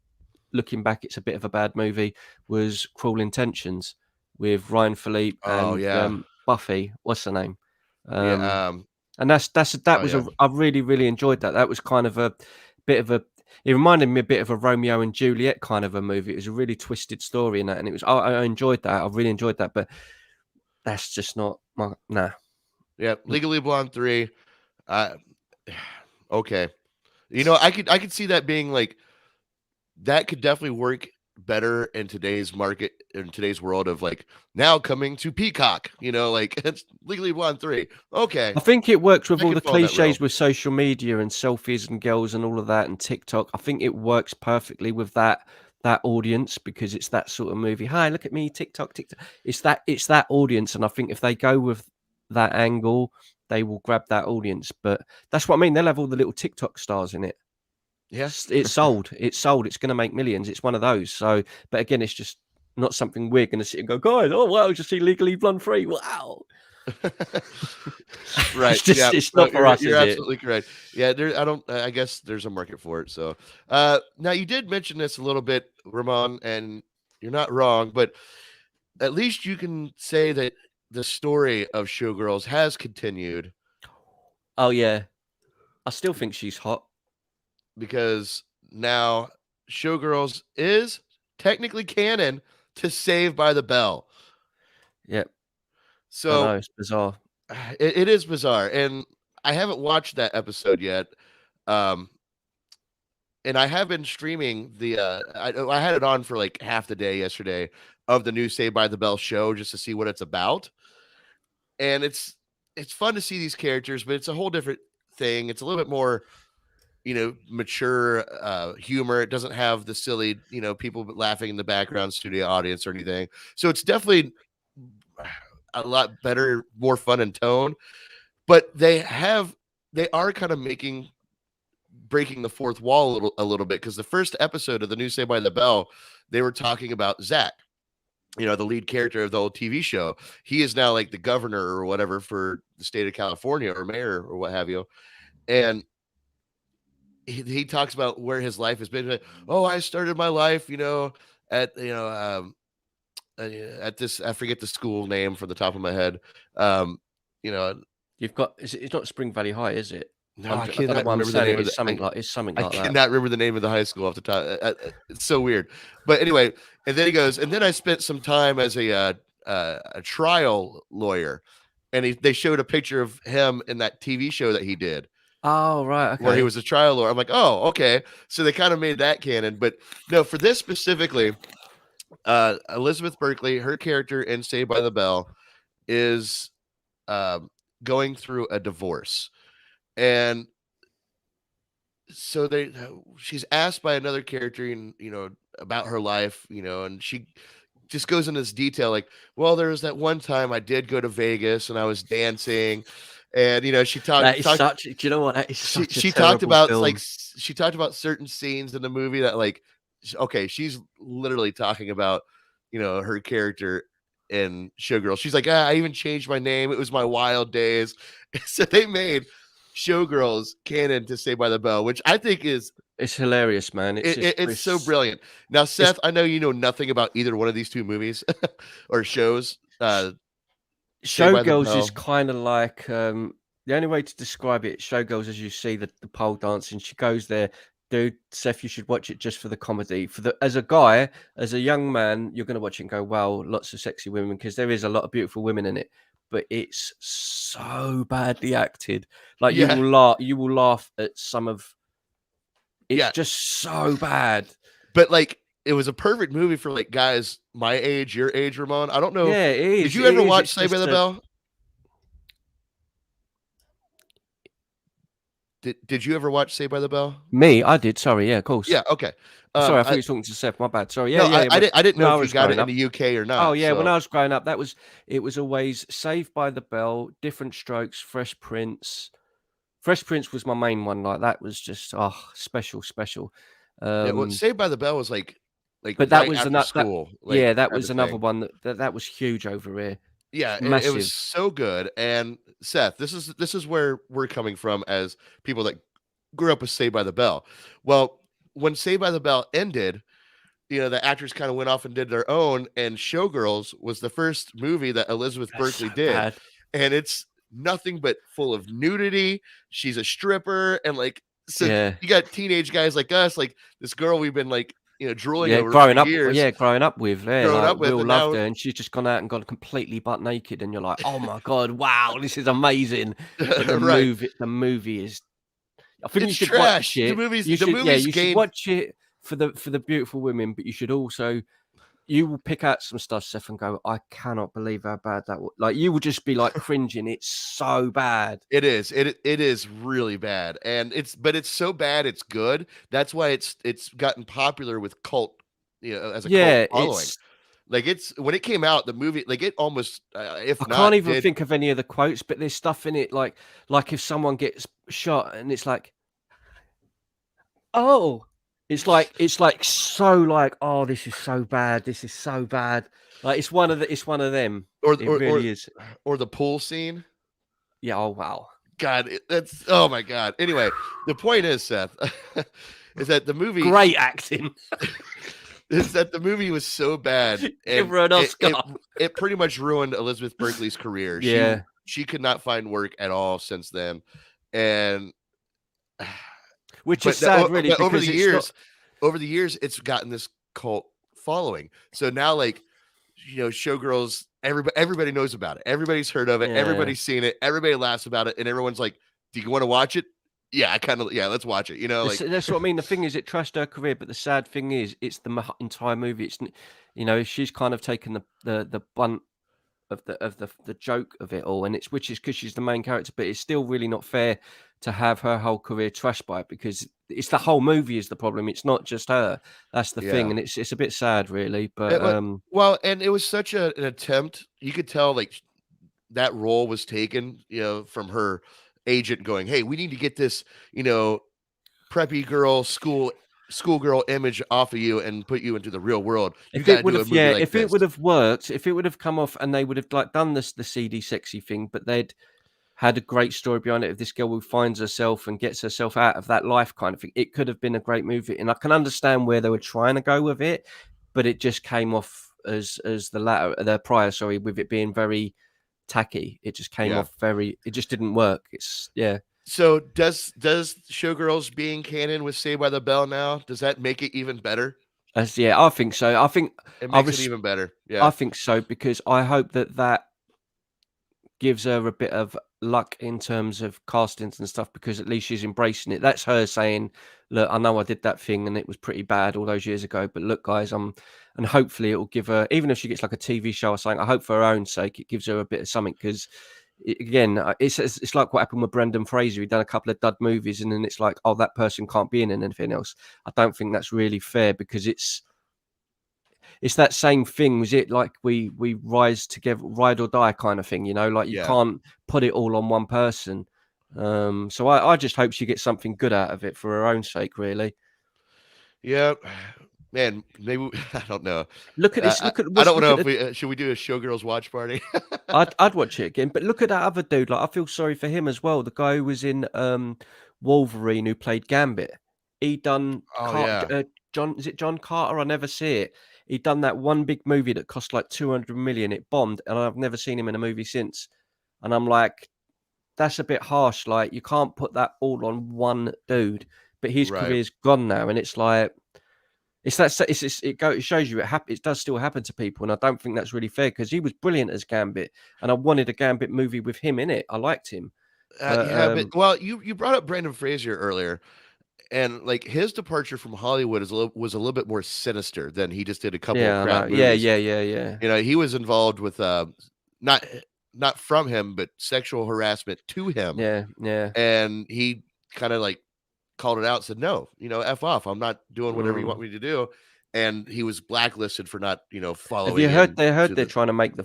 looking back, it's a bit of a bad movie, was Cruel Intentions with Ryan Philippe and Buffy. What's her name? And I really, really enjoyed that. That was kind of a bit of it reminded me a bit of a Romeo and Juliet kind of a movie. It was a really twisted story in that, and I enjoyed that. I really enjoyed that. But that's just not my nah. Yeah, Legally Blonde 3. Okay. You know, I could see that being like, that could definitely work better in today's market, in today's world of like, now coming to Peacock, you know, like it's Legally Blonde 3. Okay. I think it works with I all could the fall in that realm. cliches with social media and selfies and girls and all of that and TikTok. I think it works perfectly with that audience because it's that sort of movie. Hi, look at me, TikTok. It's that audience, and I think if they go with that angle, they will grab that audience. But that's what I mean. They'll have all the little TikTok stars in it. Yeah. It's sold. It's sold. It's going to make millions. It's one of those. So, but again, it's just not something we're going to sit and go, guys, oh wow, just see Legally Blonde 3. Wow. Right. It's just, yeah. it's not for us. You're Is absolutely correct. Yeah. I guess there's a market for it. So, now you did mention this a little bit, Ramon, and you're not wrong, but at least you can say that the story of Showgirls has continued. it? Oh yeah, I still think she's hot. Because now Showgirls is technically canon to Saved by the Bell. Yep. I So know, it's bizarre. it is bizarre, and I haven't watched that episode yet. And I have been streaming the I had it on for like half the day yesterday of the new Saved by the Bell show just to see what it's about. And it's fun to see these characters, but it's a whole different thing. It's a little bit more, you know, mature humor. It doesn't have the silly, you know, people laughing in the background studio audience or anything. So it's definitely a lot better, more fun in tone. But they are kind of breaking the fourth wall a little bit, because the first episode of the new Saved by the Bell, they were talking about Zack, you know, the lead character of the old TV show. He is now like the governor or whatever for the state of California, or mayor or what have you. And he talks about where his life has been. Like, oh, I started my life, you know, at, you know, at this, I forget the school name from the top of my head. You know, You've got, it's not Spring Valley High, is it? no, I I don't know cannot why I'm remember the saying name it. of It's something like, I that. cannot remember the name of the high school off the top. It's so weird. But anyway, and then he goes, and then I spent some time as a trial lawyer, and they showed a picture of him in that TV show that he did. Oh, right. Okay. Where he was a trial lawyer. I'm like, oh, okay. So they kind of made that canon. But no, for this specifically, Elizabeth Berkley, her character in Saved by the Bell, is going through a divorce. And so she's asked by another character, you know, about her life, you know, and she just goes into this detail like, well, there was that one time I did go to Vegas and I was dancing. And you know, she talked. Do you know what? That is such she a talked about film. like she talked about certain scenes in the movie that like, okay, she's literally talking about, you know, her character in Showgirls. She's like, I even changed my name. It was my wild days. So they made Showgirls canon to Saved by the Bell, which I think it's hilarious, man. It's so brilliant. Now, Seth, I know you know nothing about either one of these two movies or shows. Showgirls is kind of like the only way to describe it. Showgirls, as you see the pole dancing, she goes there. Dude, Seth, you should watch it just for the comedy. As a guy, as a young man, you're going to watch it and go, "Wow, lots of sexy women," because there is a lot of beautiful women in it. But it's so badly acted. Like you will laugh at some of. It's just so bad. But like, it was a perfect movie for like guys my age, your age, Ramon. I don't know. Yeah, it is. Did you ever watch Saved by the Bell? Did you ever watch Saved by the Bell? Me, I did. Sorry, yeah, of course. Yeah, okay. Sorry, I thought you were talking to Seth. My bad. Sorry. Yeah, no, yeah. I didn't know if you got it in the UK or not. Oh yeah, when I was growing up, it was always Saved by the Bell, Different Strokes, Fresh Prince. Fresh Prince was my main one. Like that was just special. Yeah, well, Saved by the Bell was like, but that was another school. That was another one that was huge over here. Yeah, it was so good. And Seth, this is where we're coming from as people that grew up with Saved by the Bell. Well, when Saved by the Bell ended, you know, the actors kind of went off and did their own, and Showgirls was the first movie that Elizabeth Berkley did. Bad. And it's nothing but full of nudity. She's a stripper, and like, so you got teenage guys like us, like this girl we've been like drooling Yeah, over growing for up, years. growing up with, Growing like up with, Will and loved now her, and she's just gone out and gone completely butt naked, and you're like, oh my god, wow, this is amazing. But right, the movie is. I think you it's should watch trash. The it. movies, You the should, yeah, movies you should gained. watch it for the beautiful women, but you should also. You will pick out some stuff, Seth, and go, I cannot believe how bad that was. Like, you will just be like cringing. It's so bad. It is. It is really bad, and it's so bad it's good. That's why it's gotten popular with cult, as a cult following. Like when it came out, the movie, like it almost, if I not, can't even did. think of any of the quotes, but there's stuff in it like if someone gets shot and it's like, oh, it's like so like, oh, this is so bad. This is so bad. Like it's one of them. Or It really is. Or the pool scene. Yeah. Oh wow. God, that's, oh my God. Anyway, the point is, Seth, is that the movie Great acting. is that the movie was so bad, Give and her an Oscar. it pretty much ruined Elizabeth Berkley's career. Yeah. She could not find work at all since then, and Which is sad, really. But because over the years, it's gotten this cult following. So now, like, Showgirls, everybody knows about it. Everybody's heard of it. Yeah. Everybody's seen it. Everybody laughs about it, and everyone's like, "Do you want to watch it?" Yeah, let's watch it. Like that's what I mean. The thing is, it trashed her career, but the sad thing is, it's the entire movie. It's she's kind of taken the bunt of the joke of it all, and which is because she's the main character, but it's still really not fair to have her whole career trashed by it, because it's the whole movie is the problem. It's not just her. That's the thing, and it's a bit sad, really. But well, and it was such an attempt. You could tell, like, that role was taken, from her agent going, "Hey, we need to get this, preppy girl, schoolgirl image off of you and put you into the real world. You got to do a movie like if this." it would have worked, if it would have come off and they would have like done the seedy, sexy thing, but they'd had a great story behind it of this girl who finds herself and gets herself out of that life kind of thing, it could have been a great movie. And I can understand where they were trying to go with it, but it just came off as the prior, with it being very tacky. It just came off it just didn't work. So does Showgirls being canon with Saved by the Bell now, does that make it even better? I think so. I think it makes it even better. Yeah, I think so, because I hope that gives her a bit of luck in terms of castings and stuff, because at least she's embracing it. That's her saying, look, I know I did that thing and it was pretty bad all those years ago, but look, guys, and hopefully it will give her, even if she gets like a TV show or something, I hope for her own sake it gives her a bit of something, because again, it's like what happened with Brendan Fraser. He'd done a couple of dud movies, and then it's like, oh, that person can't be in anything else. I don't think that's really fair, because it's that same thing. Was it like we rise together, ride or die kind of thing? Like you can't put it all on one person. So I just hope she gets something good out of it for her own sake, really. Yeah. Man, maybe I don't know. Look at this. I don't know if we should we do a Showgirls watch party. I'd watch it again, but look at that other dude. Like, I feel sorry for him as well. The guy who was in Wolverine, who played Gambit. He done John. Is it John Carter? I never see it. He done that one big movie that cost like 200 million. It bombed, and I've never seen him in a movie since. And I'm like, that's a bit harsh. Like, you can't put that all on one dude. But his career's gone now, and it's like. It shows you it does still happen to people, and I don't think that's really fair, because he was brilliant as Gambit, and I wanted a Gambit movie with him in it. I liked him. But you brought up Brendan Fraser earlier, and like his departure from Hollywood was a little bit more sinister than he just did a couple of crap movies. Yeah. He was involved with not from him, but sexual harassment to him. Yeah. And he kind of like called it out, said, no, F off. I'm not doing whatever you want me to do. And he was blacklisted for not, following. Have you heard they're trying to make the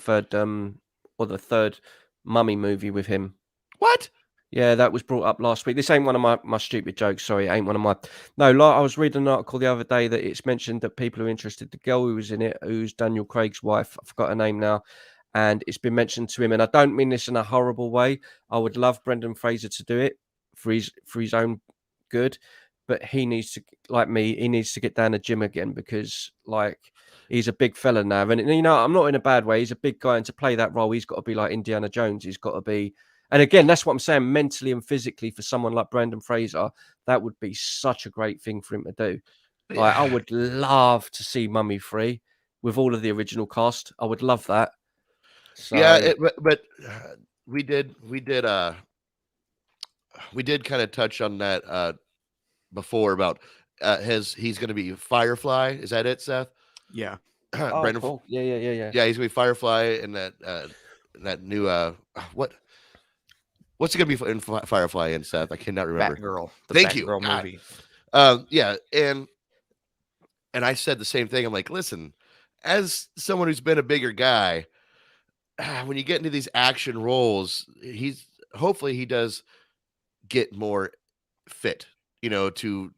third Mummy movie with him? What? Yeah, that was brought up last week. This ain't one of my stupid jokes. Sorry, it ain't one of my. No, I was reading an article the other day that it's mentioned that people are interested. The girl who was in it, who's Daniel Craig's wife, I forgot her name now, and it's been mentioned to him. And I don't mean this in a horrible way. I would love Brendan Fraser to do it for his own good, but he needs to, like me, he needs to get down the gym again, because like he's a big fella now, and I'm not in a bad way. He's a big guy, and to play that role, he's got to be like Indiana Jones. He's got to be, and again, that's what I'm saying, mentally and physically, for someone like Brendan Fraser, that would be such a great thing for him to do. Like, I would love to see Mummy 3 with all of the original cast. I would love that. So Yeah, but we did kind of touch on that before about he's going to be Firefly. Is that it, Seth? Yeah. Brandon, cool. Yeah. Yeah, he's gonna be Firefly in that new what's it gonna be in Firefly in, Seth? I cannot remember. Batgirl. Thank you. Batgirl movie. Yeah, and I said the same thing. I'm like, listen, as someone who's been a bigger guy, when you get into these action roles, hopefully he does get more fit, to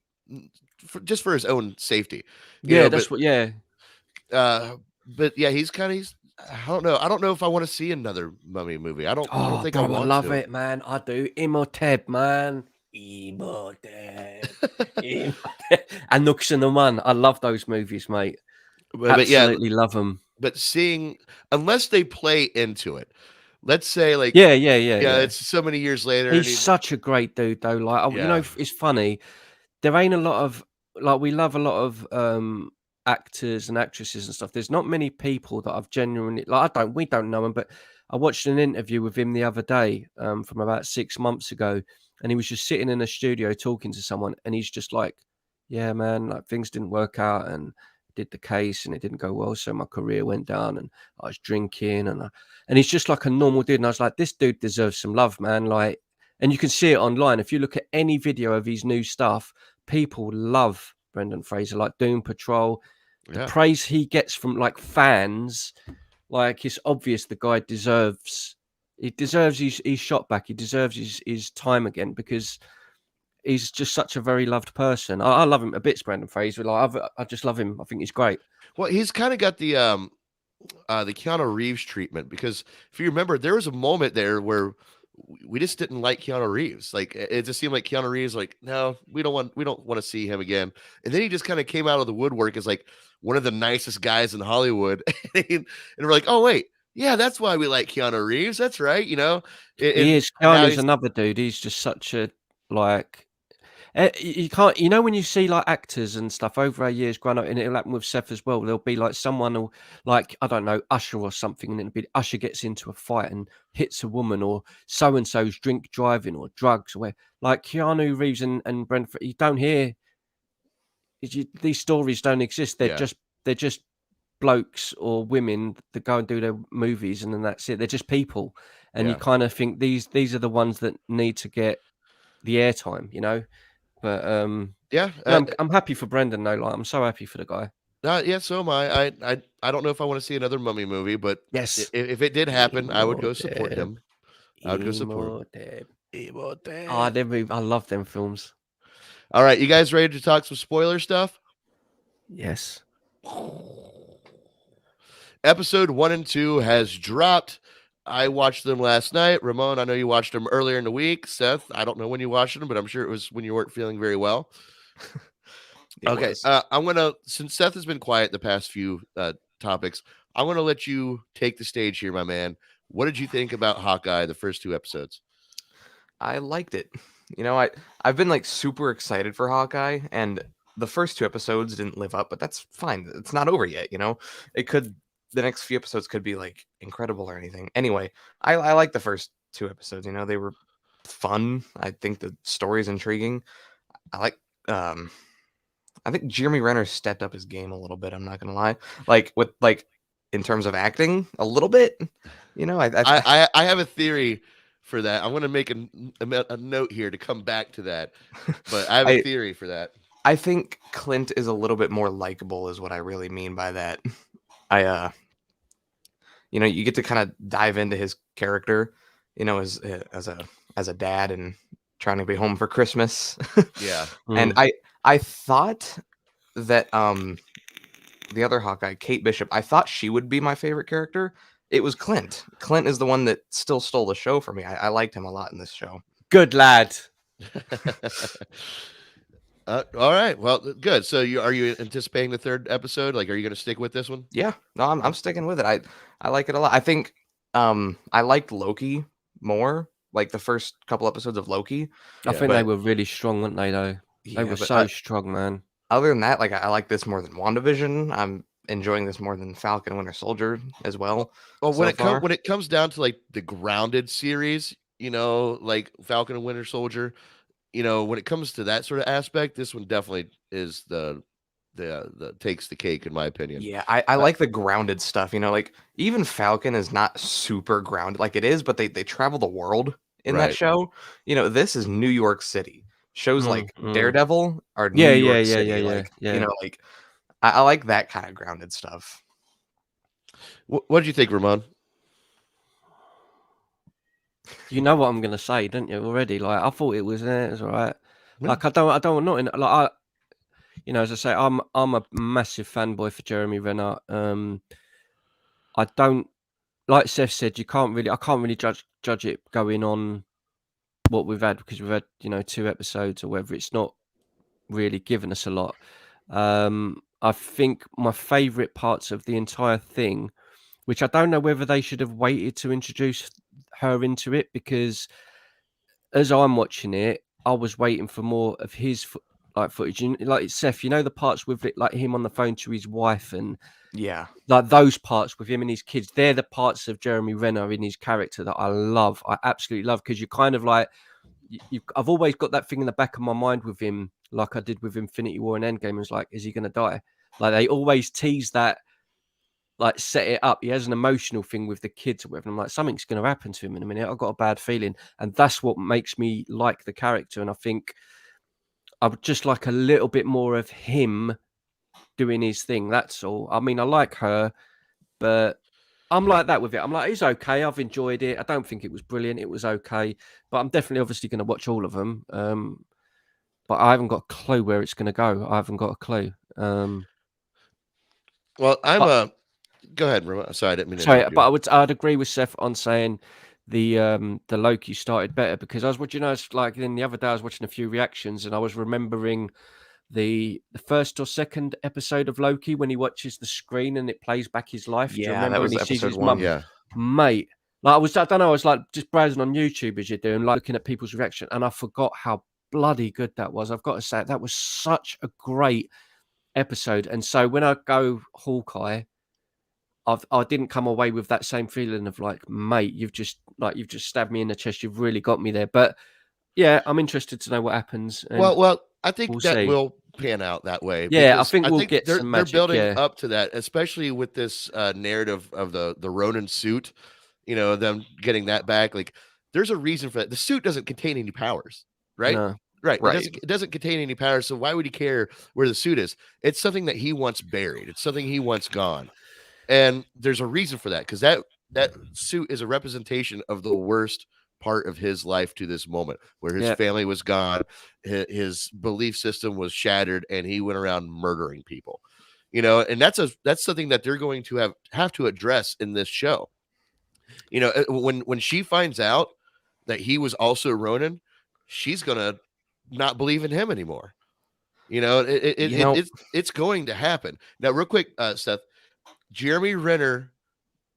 just for his own safety. But yeah, he's I don't know. I don't know if I want to see another Mummy movie. I don't think I want to. I love it, man. I do. Imhotep, man. Imhotep. And Nooks and the Man. I love those movies, mate. Absolutely love them. But unless they play into it, let's say yeah. It's so many years later. He's such a great dude, though. Like, it's funny. There ain't a lot of we love a lot of actors and actresses and stuff. There's not many people that I've genuinely we don't know him, but I watched an interview with him the other day from about 6 months ago, and he was just sitting in a studio talking to someone, and he's just like, yeah, man, like things didn't work out and did the case and it didn't go well, so my career went down and I was drinking and he's just like a normal dude, and I was like, this dude deserves some love, man. Like, and you can see it online if you look at any video of his new stuff. People love Brendan Fraser, like Doom Patrol. The praise he gets from like fans, like it's obvious the guy deserves his shot back. He deserves his time again, because he's just such a very loved person. I love him a bit, Brendan Fraser. Like I just love him. I think he's great. Well, he's kind of got the Keanu Reeves treatment, because if you remember, there was a moment there where we just didn't like Keanu Reeves. Like, it just seemed like Keanu Reeves, like, no, we don't want to see him again. And then he just kind of came out of the woodwork as like one of the nicest guys in Hollywood. And we're like, oh wait, yeah, that's why we like Keanu Reeves. That's right. He is. Keanu's another dude. He's just such a you can't, when you see like actors and stuff over our years growing up, and it'll happen with Seth as well. There'll be like someone who, like, I don't know, Usher or something, and it'll be Usher gets into a fight and hits a woman, or so and so's drink driving or drugs, or where like Keanu Reeves and Brentford, you don't hear these stories don't exist. They're just blokes or women that go and do their movies, and then that's it. They're just people, and you kind of think these are the ones that need to get the airtime, But I'm happy for Brendan though. Like, I'm so happy for the guy. Yeah, so am I. I don't know if I want to see another Mummy movie, but yes, if it did happen, I would go support him. I would go support him. I love them films. All right, you guys ready to talk some spoiler stuff? Yes. Episode 1 and 2 has dropped. I watched them last night. Ramon, I know you watched them earlier in the week. Seth, I don't know when you watched them, but I'm sure it was when you weren't feeling very well. Okay, I'm gonna, since Seth has been quiet the past few topics, I'm gonna let you take the stage here, my man. What did you think about Hawkeye, the first 2 episodes? I liked it. I've been like super excited for Hawkeye, and the first 2 episodes didn't live up, but that's fine. It's not over yet. The next few episodes could be like incredible or anything. Anyway, I like the first 2 episodes. They were fun. I think the story's intriguing. I think Jeremy Renner stepped up his game a little bit. I'm not gonna lie. In terms of acting, a little bit. I have a theory for that. I'm gonna make a note here to come back to that. But I have a theory for that. I think Clint is a little bit more likable, is what I really mean by that. You get to kind of dive into his character, as a dad and trying to be home for Christmas. Yeah. And I thought that the other Hawkeye, Kate Bishop, I thought she would be my favorite character. It was Clint. Clint is the one that still stole the show for me. I liked him a lot in this show. Good lad. All right. Well, good. So are you anticipating the 3rd episode? Like, are you going to stick with this one? Yeah. No, I'm sticking with it. I like it a lot. I think I liked Loki more, like the first couple episodes of Loki. I think they were really strong, weren't they, though? They were so strong, man. other than that, like I like this more than WandaVision. I'm enjoying this more than Falcon and Winter Soldier as well. Well, so far. when it comes down to like the grounded series, like Falcon and Winter Soldier, when it comes to that sort of aspect, this one definitely is the takes the cake in my opinion. Yeah, I like the grounded stuff. Like even Falcon is not super grounded, like it is, but they travel the world in that Right. show. This is New York City. Shows like Mm. Daredevil are New Yeah, York yeah, City. yeah, Like yeah. like I like that kind of grounded stuff. What did you think, Ramon? You know what I'm gonna say, don't you? Already, like I thought it was all right. Yeah. Like I don't not in like as I say, I'm a massive fanboy for Jeremy Renner. I don't, like Seth said, I can't really judge it going on what we've had, because we've had 2 episodes or whatever. It's not really given us a lot. I think my favorite parts of the entire thing, which I don't know whether they should have waited to introduce her into it, because as I'm watching it, I was waiting for more of his footage. And like Seth, the parts with it, like him on the phone to his wife, and Yeah, like those parts with him and his kids, they're the parts of Jeremy Renner in his character that I love. I absolutely love, because you kind of like, I've always got that thing in the back of my mind with him, like I did with Infinity War and Endgame. It was like, is he going to die? Like they always tease that, like set it up. He has an emotional thing with the kids or whatever. I'm like, something's going to happen to him in a minute. I've got a bad feeling, and that's what makes me like the character. And I think I would just like a little bit more of him doing his thing. That's all. I mean, I like her, but I'm like that with it. I'm like, it's okay. I've enjoyed it. I don't think it was brilliant. It was okay, but I'm definitely obviously going to watch all of them. But I haven't got a clue where it's going to go. I haven't got a clue. Well, go ahead, Ramon. Sorry, I didn't mean to Sorry, interrupt you. but I'd agree with Seth on saying the Loki started better, because I was watching. Like then the other day I was watching a few reactions, and I was remembering the first or second episode of Loki when he watches the screen and it plays back his life. Do you remember? that was and he sees episode his 1. mum? Yeah. Mate. Like I don't know. I was like just browsing on YouTube as you're doing, like looking at people's reaction, and I forgot how bloody good that was. I've got to say that was such a great episode. And so when I go Hawkeye, I didn't come away with that same feeling of like, mate, you've just stabbed me in the chest. You've really got me there. But yeah, I'm interested to know what happens. And Well, I think we'll that see. will pan out that way. Yeah, I think we'll get they're, some magic. They're building yeah. up to that, especially with this narrative of the Ronin suit. Them getting that back. Like, there's a reason for that. The suit doesn't contain any powers, right? No. Right. Right. It doesn't contain any powers. So why would he care where the suit is? It's something that he wants buried. It's something he wants gone. And there's a reason for that, because that suit is a representation of the worst part of his life to this moment, where his family was gone, his belief system was shattered, and he went around murdering people. And that's something that they're going to have to address in this show. When she finds out that he was also Ronin, she's gonna not believe in him anymore. It's going to happen. Now, real quick, Seth, Jeremy Renner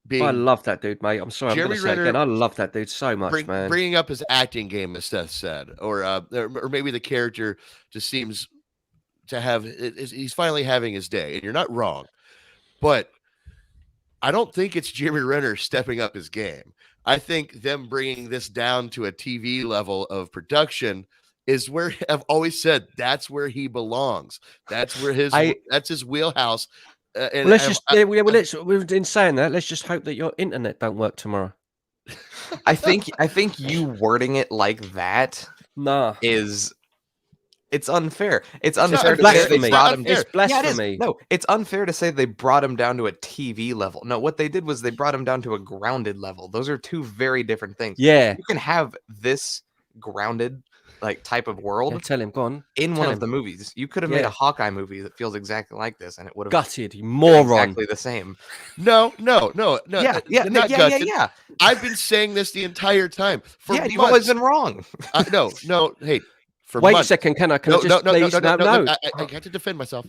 I love that dude, mate. I'm sorry, Jeremy I'm going to say again, I love that dude so much, man. Bringing up his acting game, as Seth said, or maybe the character just seems to have. He's finally having his day, and you're not wrong, but I don't think it's Jeremy Renner stepping up his game. I think them bringing this down to a TV level of production is where I've always said that's where he belongs. That's where that's his wheelhouse. And in saying that, let's just hope that your internet don't work tomorrow. I think you wording it like that is it's unfair. It's unfair to say they brought him down. It's blasphemy. No, it's unfair to say they brought him down to a TV level. No, what they did was they brought him down to a grounded level. Those are two very different things. Yeah. You can have this grounded type of world. Tell him, go on. In one of the movies. You could have made a Hawkeye movie that feels exactly like this, and it would have gutted, you moron. Exactly the same. No. Yeah. I've been saying this the entire time. You've always been wrong. No. Hey, wait a second, can I just please? No. I have to defend myself.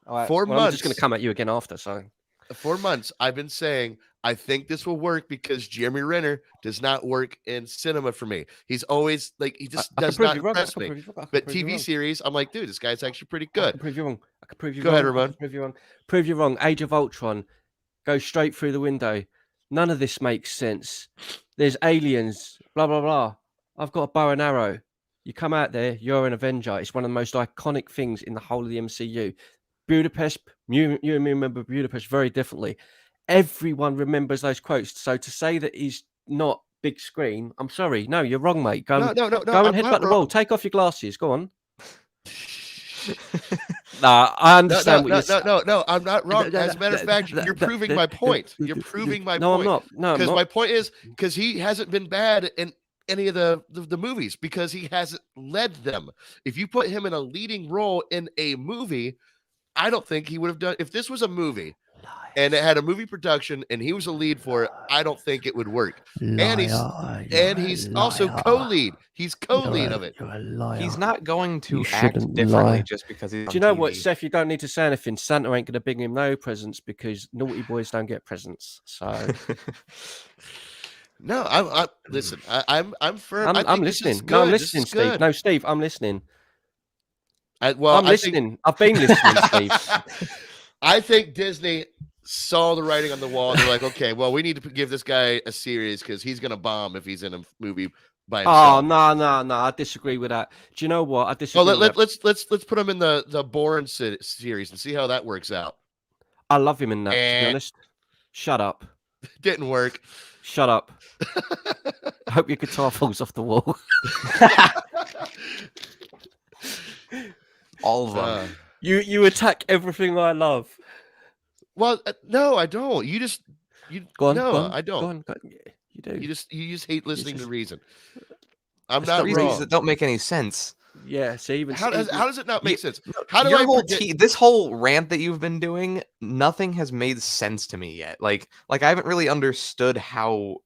All right. 4 months. I'm just going to come at you again after. So For months, I've been saying I think this will work because Jeremy Renner does not work in cinema for me. He's always like he just does not impress me. But TV series, I'm like, dude, this guy's actually pretty good. I can prove you wrong. I can prove you Go wrong. ahead, Ramon. I can prove you wrong. Prove you wrong. Age of Ultron goes straight through the window. None of this makes sense. There's aliens. Blah blah blah. I've got a bow and arrow. You come out there, you're an Avenger. It's one of the most iconic things in the whole of the MCU. Budapest, you and me remember Budapest very differently. Everyone remembers those quotes. So to say that he's not big screen, I'm sorry. No, you're wrong, mate. Go and headbutt the wall. Take off your glasses. Go on. Nah, I understand what you're saying. No, I'm not wrong. As a matter of fact, you're proving my point. You're proving my point. No, I'm not. No, because my point is because he hasn't been bad in any of the movies because he hasn't led them. If you put him in a leading role in a movie, I don't think he would have done. If this was a movie and it had a movie production and he was a lead for it, I don't think it would work. He's also co-lead. He's co-lead of it. He's not going to act differently just because he's. Do you know what, Seth? You don't need to say anything. Santa ain't going to bring him no presents because naughty boys don't get presents. So. No, I'm listen. I'm firm. I'm listening. No, I'm listening, Steve. No, Steve, I'm listening. I'm listening. I've been listening, Steve. I think Disney saw the writing on the wall. They're like, okay, well, we need to give this guy a series because he's gonna bomb if he's in a movie by himself. Oh no! I disagree with that. Do you know what? I disagree. Oh, let's put him in the Bourne series and see how that works out. I love him in that. To be honest, shut up. Didn't work. Shut up. I hope your guitar falls off the wall. All of them. You attack everything I love. Well, no, I don't. You go on. I don't. Go on. You do. You just hate listening to reason. I'm not wrong. Reasons that don't make any sense. Yeah. See, even how does it not make sense? How do I forget? This whole rant that you've been doing, nothing has made sense to me yet. Like I haven't really understood how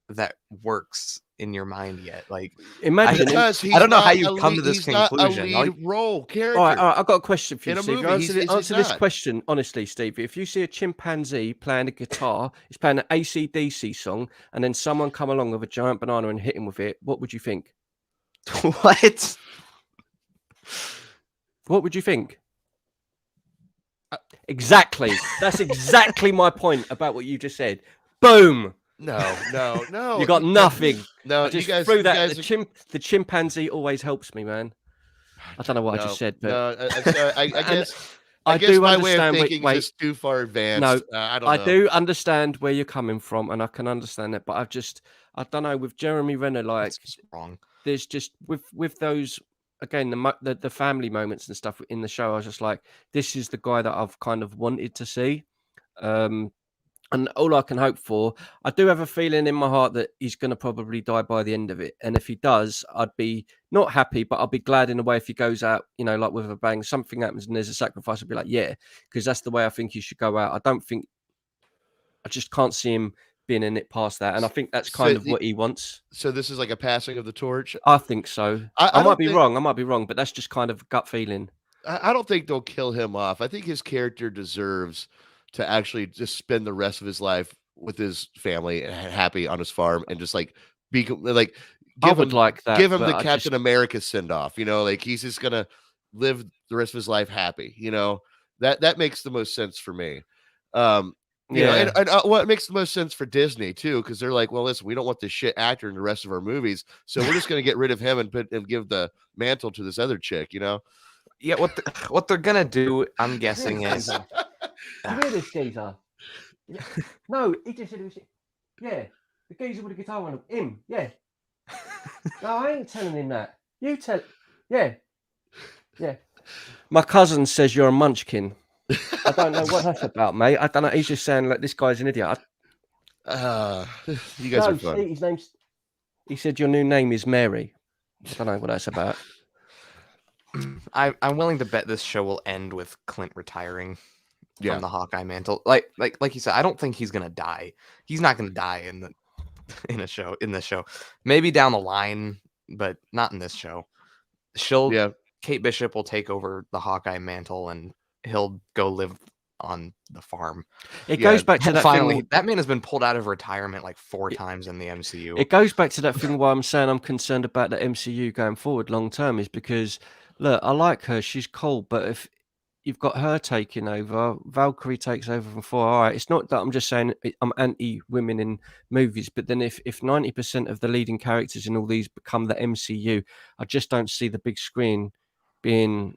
that works in your mind yet. Like, imagine I don't know how you come to this conclusion. He's not a lead role character. All right, I've got a question for you, in a Steve. movie. Answer this question honestly, Steve. If you see a chimpanzee playing a guitar, he's playing an AC/DC song, and then someone come along with a giant banana and hit him with it, what would you think? What? What would you think? Exactly. That's exactly my point about what you just said. Boom. No. You got nothing. No, I just threw that. The chimpanzee always helps me, man. I don't know what I just said, but I guess my way of thinking is just too far advanced. No, I don't know. I do understand where you're coming from, and I can understand it, but I don't know, with Jeremy Renner, like, wrong. There's just with those. Again, the family moments and stuff in the show, I was just like, this is the guy that I've kind of wanted to see. And all I can hope for, I do have a feeling in my heart that he's going to probably die by the end of it. And if he does, I'd be not happy, but I'll be glad in a way if he goes out, like with a bang, something happens and there's a sacrifice. I'd be like, yeah, because that's the way I think he should go out. I just can't see him being in it past that. And I think that's kind of what he wants. So this is like a passing of the torch? I think so. I might be wrong, but that's just kind of a gut feeling. I don't think they'll kill him off. I think his character deserves to actually just spend the rest of his life with his family and happy on his farm and just like be like, give him the Captain America send off, like he's just going to live the rest of his life happy, that makes the most sense for me. And what makes the most sense for Disney too, because they're like, well, listen, we don't want this shit actor in the rest of our movies, so we're just going to get rid of him and give the mantle to this other chick, Yeah, what they're gonna do, I'm guessing, is you hear this geezer? Yeah. No, he just said it was. Yeah, the geezer with the guitar on him. Yeah. No, I ain't telling him that. You tell. Yeah. My cousin says you're a munchkin. I don't know what that's about, mate. I don't know. He's just saying like this guy's an idiot. You guys are fun. He said your new name is Mary. I don't know what that's about. I'm willing to bet this show will end with Clint retiring from the Hawkeye mantle. Like you said, I don't think he's gonna die. He's not gonna die in this show. Maybe down the line, but not in this show. Kate Bishop will take over the Hawkeye mantle and he'll go live on the farm. It goes back to that finally, thing. that man has been pulled out of retirement like 4 times in the MCU. It goes back to that thing why I'm saying I'm concerned about the MCU going forward long term is because, look, I like her. She's cool. But if you've got her taking over, Valkyrie takes over from Thor. All right, it's not that I'm just saying I'm anti-women in movies, but then if 90% of the leading characters in all these become the MCU, I just don't see the big screen being.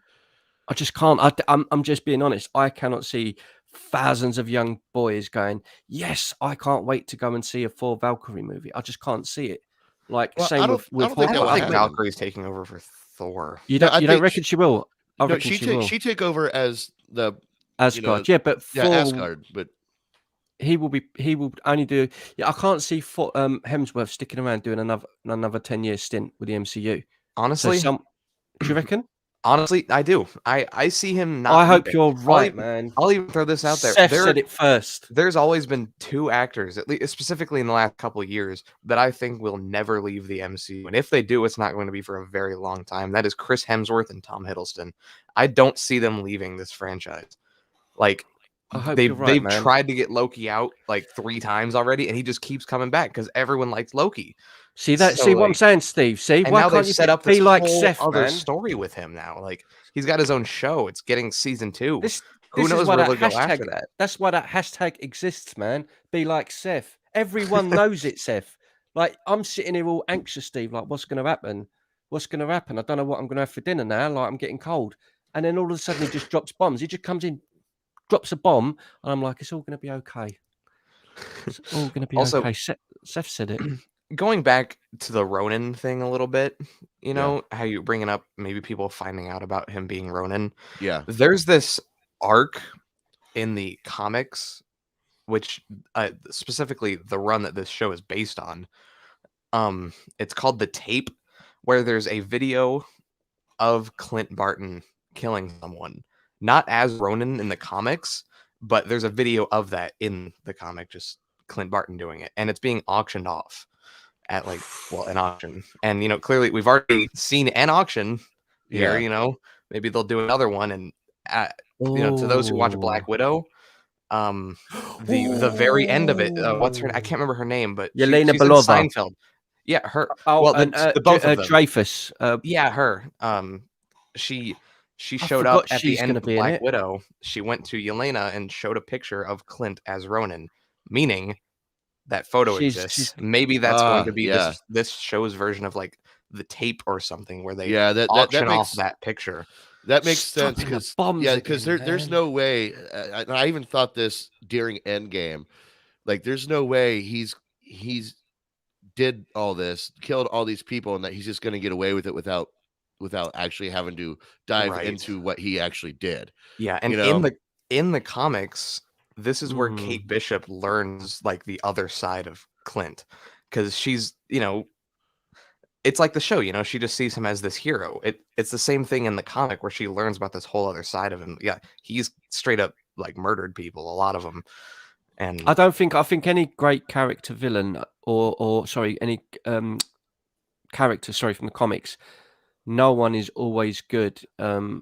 I just can't. I'm just being honest. I cannot see thousands of young boys going, yes, I can't wait to go and see a Thor Valkyrie movie. I just can't see it. Like same with I don't think Valkyrie's taking over for Thor. You don't reckon she will? I reckon she take over as the Asgard. Yeah, but Thor, Asgard, but he will only do. Yeah, I can't see Hemsworth sticking around doing another 10-year stint with the MCU. Honestly, do you reckon? Honestly, I do. I see him not. I hope you're right, man. I'll even throw this out there. Seth said it first. There's always been 2 actors, at least specifically in the last couple of years, that I think will never leave the MCU. And if they do, it's not going to be for a very long time. That is Chris Hemsworth and Tom Hiddleston. I don't see them leaving this franchise. Like they've tried to get Loki out like 3 times already, and he just keeps coming back because everyone likes Loki. See that? So, what I'm saying, Steve? See, why can't you set up this be like whole Seth, other man? Story with him now? Like he's got his own show. It's getting season 2. Who knows where they'll go after that? That's why that hashtag exists, man. Be like Seth. Everyone knows it, Seth. Like I'm sitting here all anxious, Steve. Like, what's going to happen? What's going to happen? I don't know what I'm going to have for dinner now. Like, I'm getting cold. And then all of a sudden, he just drops bombs. He just comes in, drops a bomb, and I'm like, it's all going to be okay. It's all going to be okay. Seth said it. Going back to the Ronin thing a little bit, how you bringing up maybe people finding out about him being Ronin. Yeah. There's this arc in the comics, which specifically the run that this show is based on. It's called The Tape, where there's a video of Clint Barton killing someone. Not as Ronin in the comics, but there's a video of that in the comic, just Clint Barton doing it. And it's being auctioned off at an auction. And, clearly we've already seen an auction here, maybe they'll do another one. And, to those who watch Black Widow, the very end of it, what's her, I can't remember her name, but she's in Seinfeld. Yeah, her. The both of them. Dreyfus. Yeah, her. She showed up at the end of Black Widow. She went to Yelena and showed a picture of Clint as Ronin, meaning that photo exists. Maybe that's going to be this show's version of like The Tape or something, where they auction off that picture. That makes sense because there's no way. I even thought this during Endgame. Like, there's no way he's did all this, killed all these people, and that he's just going to get away with it without actually having to dive into what he actually did. Yeah, and in the comics, this is where Kate Bishop learns like the other side of Clint, because she's it's like the show, she just sees him as this hero. It's the same thing in the comic where she learns about this whole other side of him. Yeah, he's straight up like murdered people, a lot of them. And I think any great character villain or any character from the comics, no one is always good. For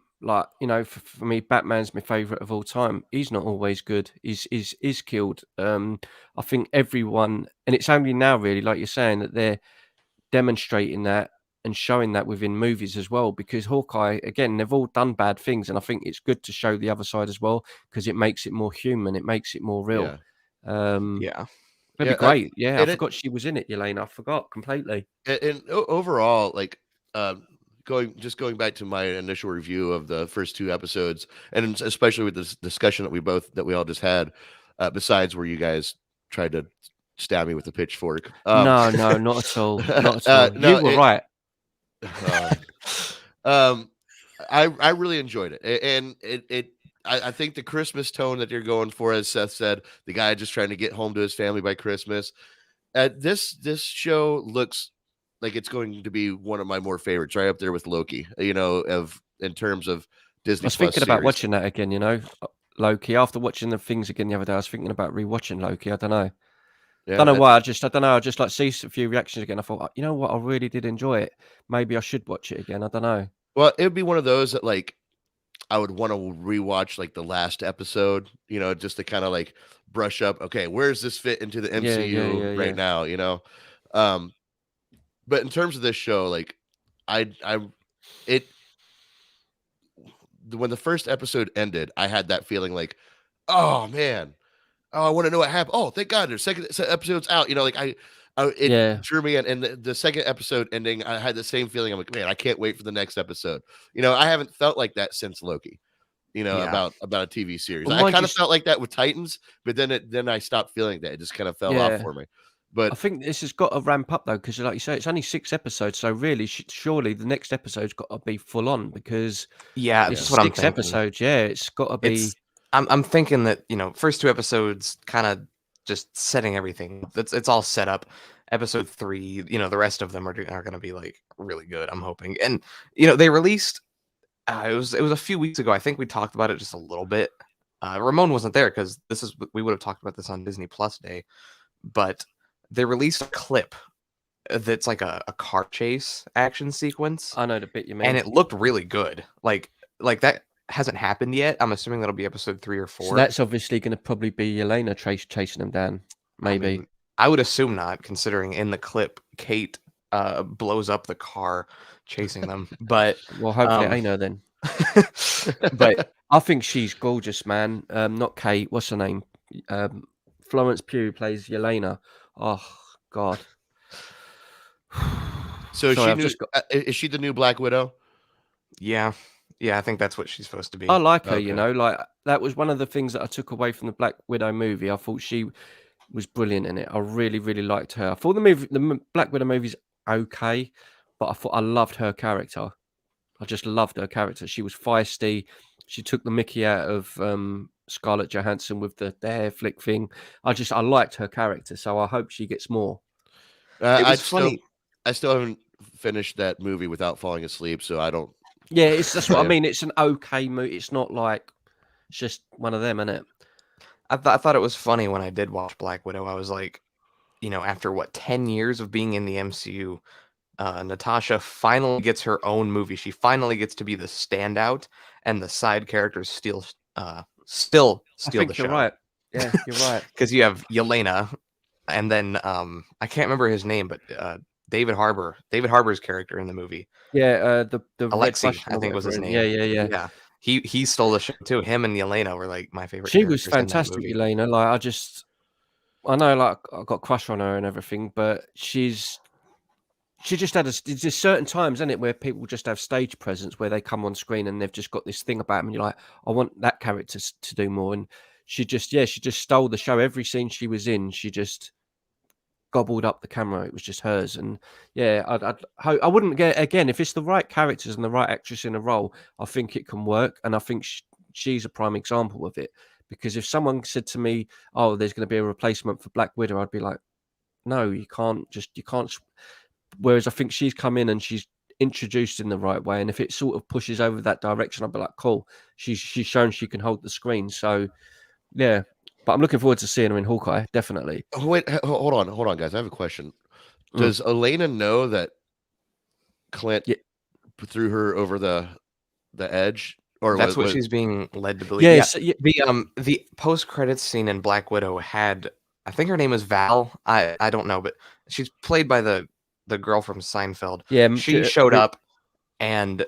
me, Batman's my favorite of all time. He's not always good. He's killed. I think everyone, and it's only now really, like you're saying, that they're demonstrating that and showing that within movies as well, because Hawkeye, again, they've all done bad things, and I think it's good to show the other side as well, because it makes it more human, it makes it more real. That'd be great. I forgot she was in it, Yelena. I forgot completely. And overall, like going back to my initial review of the first 2 episodes, and especially with this discussion that we all just had, besides where you guys tried to stab me with the pitchfork. No, not at all. Not at all. You were right. I really enjoyed it, and I think the Christmas tone that you're going for, as Seth said, the guy just trying to get home to his family by Christmas. This show looks like it's going to be one of my more favorites, right up there with Loki. In terms of Disney. I was thinking about watching that again. Loki. After watching the things again the other day, I was thinking about rewatching Loki. I don't know. Yeah, don't know why. I don't know. I just see a few reactions again. I thought, you know what? I really did enjoy it. Maybe I should watch it again. I don't know. Well, it would be one of those that, like, I would want to rewatch like the last episode, just to kind of like brush up. Okay, where does this fit into the MCU right now? But in terms of this show, like it when the first episode ended, I had that feeling like, oh man, I want to know what happened. Oh, thank God, there's second episode's out. It drew me in. And the second episode ending, I had the same feeling. I'm like, man, I can't wait for the next episode. I haven't felt like that since Loki. About a TV series. Well, I kind of felt like that with Titans, but then I stopped feeling that. It just kind of fell off for me. But I think this has got to ramp up though, because like you say, it's only 6 episodes. So really, surely the next episode's got to be full on because that's what I'm thinking. 6 episodes. Yeah, it's got to be. I'm thinking that first 2 episodes kind of just setting everything. It's all set up. Episode 3, the rest of them are going to be like really good. I'm hoping, and they released. It was a few weeks ago. I think we talked about it just a little bit. Ramon wasn't there because we would have talked about this on Disney Plus Day, but they released a clip that's like a car chase action sequence. I know the bit you mean, and it looked really good. Like that hasn't happened yet. I'm assuming that'll be episode 3 or 4. So that's obviously going to probably be Yelena chasing them down. Maybe I would assume not, considering in the clip Kate blows up the car chasing them. But well, hopefully I know then. But I think she's gorgeous, man. Not Kate. What's her name? Florence Pugh plays Yelena. Oh God. So is she the new Black Widow? Yeah, I think that's what she's supposed to be. I like her. Okay. Like that was one of the things that I took away from the Black Widow movie. I thought she was brilliant in it. I really, really liked her. I thought the Black Widow movie's okay, but I thought I loved her character. I just loved her character. She was feisty. She took the mickey out of Scarlett Johansson with the hair flick thing. I liked her character, so I hope she gets more. It was funny. I still haven't finished that movie without falling asleep, so I don't. Yeah, that's what I mean. It's an okay movie. It's not like it's just one of them, isn't it? I thought it was funny when I did watch Black Widow. I was like, after 10 years of being in the MCU, Natasha finally gets her own movie. She finally gets to be the standout, and the side characters still steal the show. You're right. Yeah, you're right. Because you have Yelena, and then I can't remember his name, but David Harbour's character in the movie. Yeah, the Alexei, I think was his name. Yeah. He stole the show too. Him and Yelena were like my favorite. She was fantastic, Yelena. Like I know, like I got a crush on her and everything, but she just had there's certain times, isn't it, where people just have stage presence where they come on screen and they've just got this thing about them, and you're like, I want that character to do more. And she just stole the show. Every scene she was in, she just gobbled up the camera. It was just hers. And yeah, I wouldn't get, again, if it's the right characters and the right actress in a role, I think it can work. And I think she's a prime example of it, because if someone said to me, oh, there's going to be a replacement for Black Widow, I'd be like, no, you can't. Whereas I think she's come in and she's introduced in the right way, and if it sort of pushes over that direction, I'd be like, cool, she's shown she can hold the screen. So yeah, but I'm looking forward to seeing her in Hawkeye, definitely. Oh, wait, hold on, guys. I have a question. Does Elena know that Clint threw her over the edge? Or that's what she's being led to believe. Yeah. The post-credits scene in Black Widow had, I think her name is Val. I don't know, but she's played by the girl from Seinfeld. Yeah, she showed up and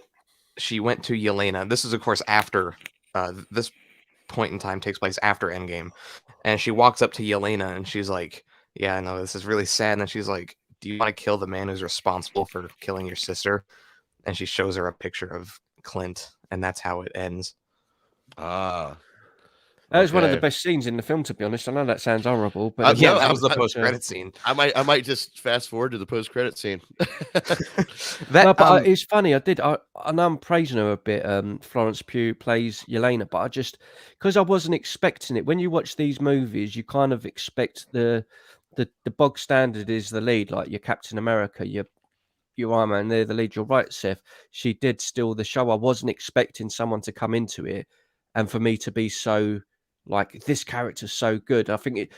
she went to Yelena. This is, of course, after this point in time takes place after Endgame, and she walks up to Yelena and she's like, "Yeah, I know this is really sad." And then she's like, "Do you want to kill the man who's responsible for killing your sister?" And she shows her a picture of Clint, and that's how it ends. That was one of the best scenes in the film, to be honest. I know that sounds horrible, but that was the post-credit scene. I might just fast forward to the post-credit scene. But it's funny. I know I'm praising her a bit. Florence Pugh plays Yelena, but because I wasn't expecting it. When you watch these movies, you kind of expect the bog standard is the lead, like your Captain America, your Iron Man. They're the lead. You're right, Seth. She did steal the show. I wasn't expecting someone to come into it and for me to be so. Like, this character's so good. I think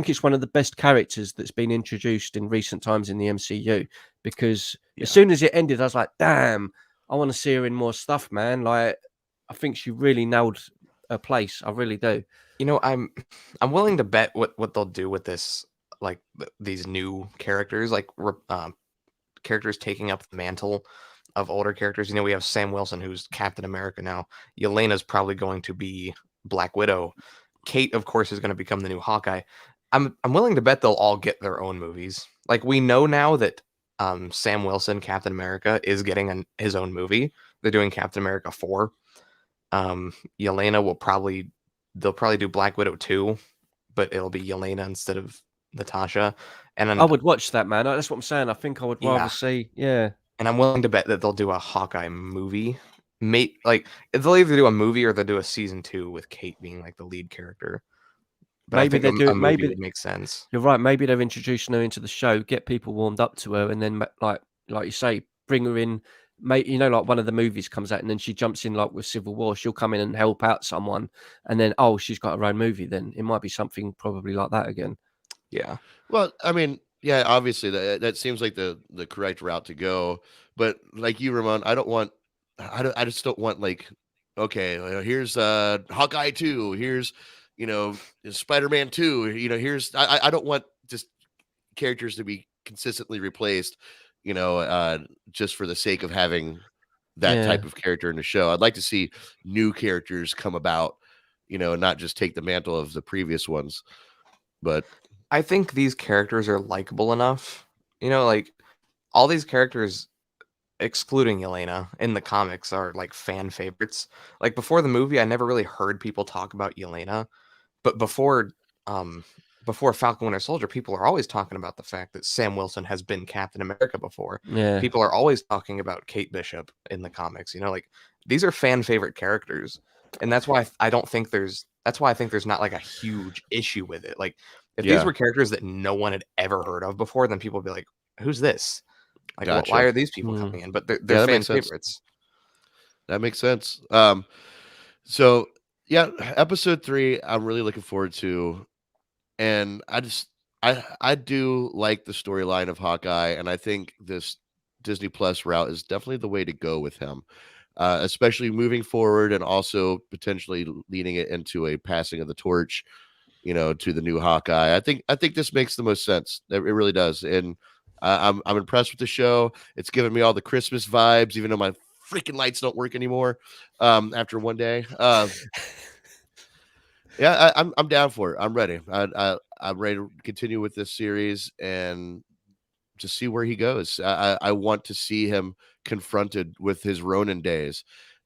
it's one of the best characters that's been introduced in recent times in the MCU, because as soon as it ended, I was like, damn, I want to see her in more stuff, man. Like, I think she really nailed her place. I really do. You know, I'm willing to bet what they'll do with this, like these new characters, like characters taking up the mantle of older characters. You know, we have Sam Wilson, who's Captain America now. Yelena's probably going to be Black Widow. Kate, of course, is going to become the new Hawkeye. I'm willing to bet they'll all get their own movies. Like, we know now that Sam Wilson, Captain America, is getting his own movie. They're doing Captain America 4. Yelena they'll probably do Black Widow 2, but it'll be Yelena instead of Natasha. And I would watch that, man. That's what I'm saying. I think I would rather see, And I'm willing to bet that they'll do a Hawkeye movie. Like, they'll either do a movie or they'll do a season 2 with Kate being like the lead character. But maybe they do. Maybe it makes sense. You're right. Maybe they're introducing her into the show, get people warmed up to her, and then like you say, bring her in. You know, like one of the movies comes out, and then she jumps in, like with Civil War. She'll come in and help out someone, and then she's got her own movie. Then it might be something probably like that again. Yeah. Well, I mean, yeah, obviously that seems like the correct route to go. But like you, Ramon, I just don't want like, okay, here's Hawkeye 2, here's Spider-Man 2, here's I don't want just characters to be consistently replaced, just for the sake of having that type of character in the show. I'd like to see new characters come about, not just take the mantle of the previous ones. But I think these characters are likable enough, like all these characters, excluding Yelena, in the comics are like fan favorites. Like before the movie, I never really heard people talk about Yelena, but before Falcon Winter Soldier, people are always talking about the fact that Sam Wilson has been Captain America before. Yeah. People are always talking about Kate Bishop in the comics. Like these are fan favorite characters, and that's why I think there's not like a huge issue with it. Like if these were characters that no one had ever heard of before, then people would be like, "Who's this? Like, Gotcha. Why are these people coming in?" But they're fan favorites. That makes sense. So yeah, episode 3, I'm really looking forward to, and I do like the storyline of Hawkeye, and I think this Disney Plus route is definitely the way to go with him, especially moving forward, and also potentially leading it into a passing of the torch, to the new Hawkeye. I think this makes the most sense. It really does, and I'm impressed with the show. It's giving me all the Christmas vibes, even though my freaking lights don't work anymore after one day. Yeah, I'm down for it. I'm ready. I'm ready to continue with this series and just see where he goes. I want to see him confronted with his Ronin days,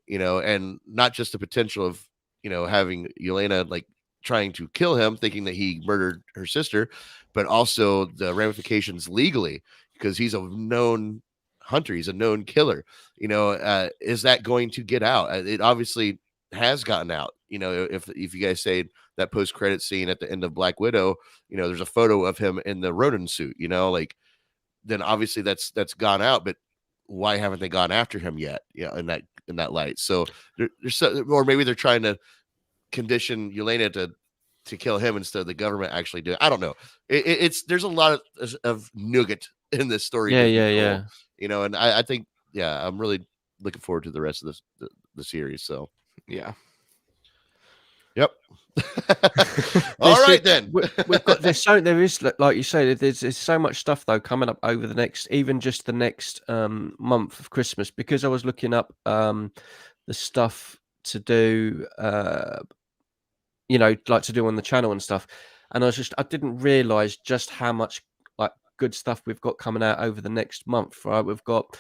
and not just the potential of having Yelena like trying to kill him, thinking that he murdered her sister, but also the ramifications legally, because he's a known hunter, he's a known killer. Is that going to get out? It obviously has gotten out. If you guys say that post-credit scene at the end of Black Widow, there's a photo of him in the Ronin suit, like, then obviously that's gone out. But why haven't they gone after him yet? In that light. So there's or maybe they're trying to condition Yelena to kill him instead of the government actually doing. I don't know. There's a lot of nougat in this story. Yeah. And I think I'm really looking forward to the rest of the series. So yeah. Yep. All right then. We've got there is, like you say, there's so much stuff though coming up over the next month of Christmas, because I was looking up the stuff to do like to do on the channel and stuff, and I didn't realize just how much like good stuff we've got coming out over the next month. Right, we've got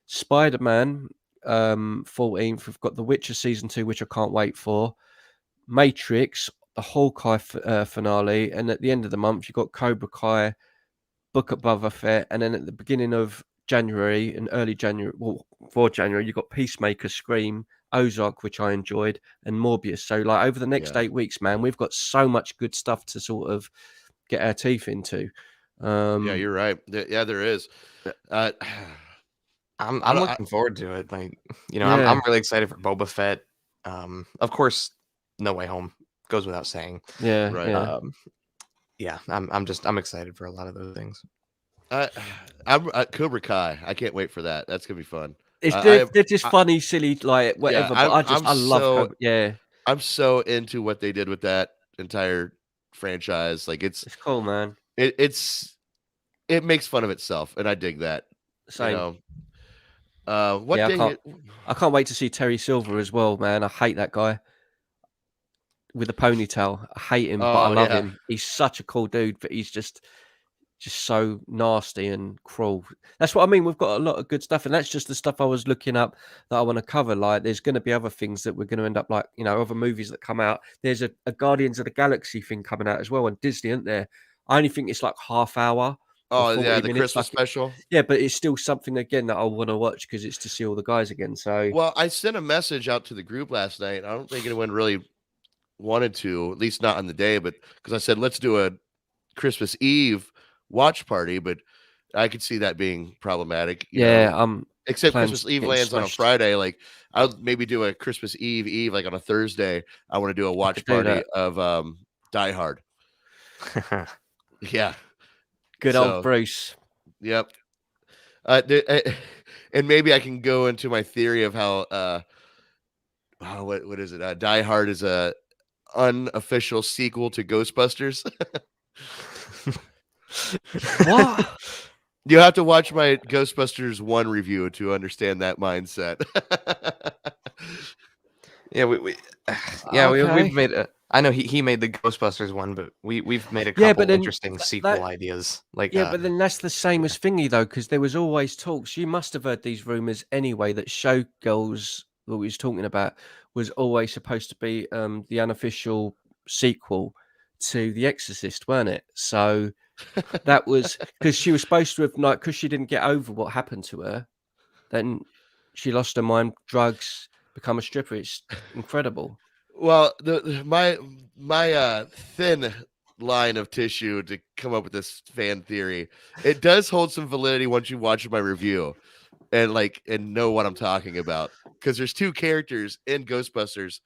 Spider-Man 14th, we've got The Witcher season 2, which I can't wait for, Matrix, the Hawkeye finale, and at the end of the month you've got Cobra Kai, Book of Boba Fett, and then at the beginning of January and early January, for January, you've got Peacemaker, Scream, Ozark, which I enjoyed, and Morbius. So like over the next 8 weeks, man, we've got so much good stuff to sort of get our teeth into. Yeah, you're right. Yeah, there is. I'm looking forward to it. Like, I'm really excited for Boba Fett. Of course, No Way Home goes without saying. Yeah, right. I'm excited for a lot of those things. I'm Cobra Kai. I can't wait for that. That's gonna be fun. They're just funny, silly, like whatever. Yeah, but I love. I'm so into what they did with that entire franchise. Like It's cool, man. it makes fun of itself, and I dig that. Same. What I can't wait to see Terry Silver as well, man. I hate that guy with the ponytail. I hate him, but I love him. He's such a cool dude, but he's just so nasty and cruel. That's what I mean. We've got a lot of good stuff, and that's just the stuff I was looking up that I want to cover. Like, there's going to be other things that we're going to end up like, other movies that come out. There's a Guardians of the Galaxy thing coming out as well on Disney, isn't there? I only think it's like half hour. Oh yeah, the Christmas special. Yeah, but it's still something again that I want to watch because it's to see all the guys again. So, well, I sent a message out to the group last night. I don't think anyone really wanted to, at least not on the day, but because I said let's do a Christmas Eve watch party, but I could see that being problematic. Except Christmas Eve lands on a Friday. Like, I'll maybe do a Christmas Eve like on a Thursday. I want to do a watch party of Die Hard. Yeah. Good old Bruce. Yep. And maybe I can go into my theory of how what is it? Die Hard is a unofficial sequel to Ghostbusters. What? You have to watch my Ghostbusters 1 review to understand that mindset. Yeah, we've made a. I know he made the Ghostbusters one, but we've made a couple interesting sequel ideas. Like, but then that's the same as Thingy though, because there was always talks. You must have heard these rumors anyway that Showgirls, what we was talking about, was always supposed to be the unofficial sequel to The Exorcist, weren't it? So that was because she was supposed to have because she didn't get over what happened to her. Then she lost her mind, drugs, become a stripper. It's incredible. Well, my thin line of tissue to come up with this fan theory, it does hold some validity once you watch my review and know what I'm talking about. Because there's two characters in Ghostbusters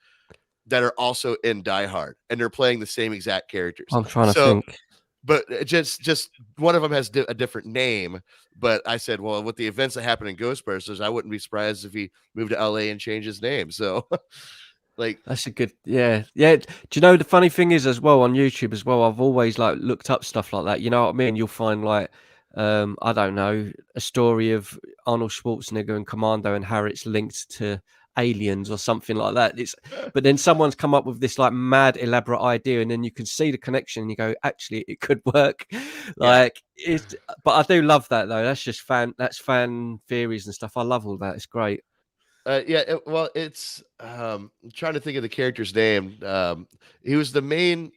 that are also in Die Hard, and they're playing the same exact characters. I'm trying to think. But just one of them has a different name. But I said, well, with the events that happened in Ghostbusters, I wouldn't be surprised if he moved to LA and changed his name. So. That's a good, yeah. Do you know the funny thing is as well on YouTube as well? I've always looked up stuff like that. You know what I mean? You'll find I don't know, a story of Arnold Schwarzenegger and Commando and how it's linked to aliens or something like that. But then someone's come up with this mad elaborate idea, and then you can see the connection, and you go, actually, it could work. But I do love that though. That's just fan theories and stuff. I love all that. It's great. It's I'm trying to think of the character's name. He was the main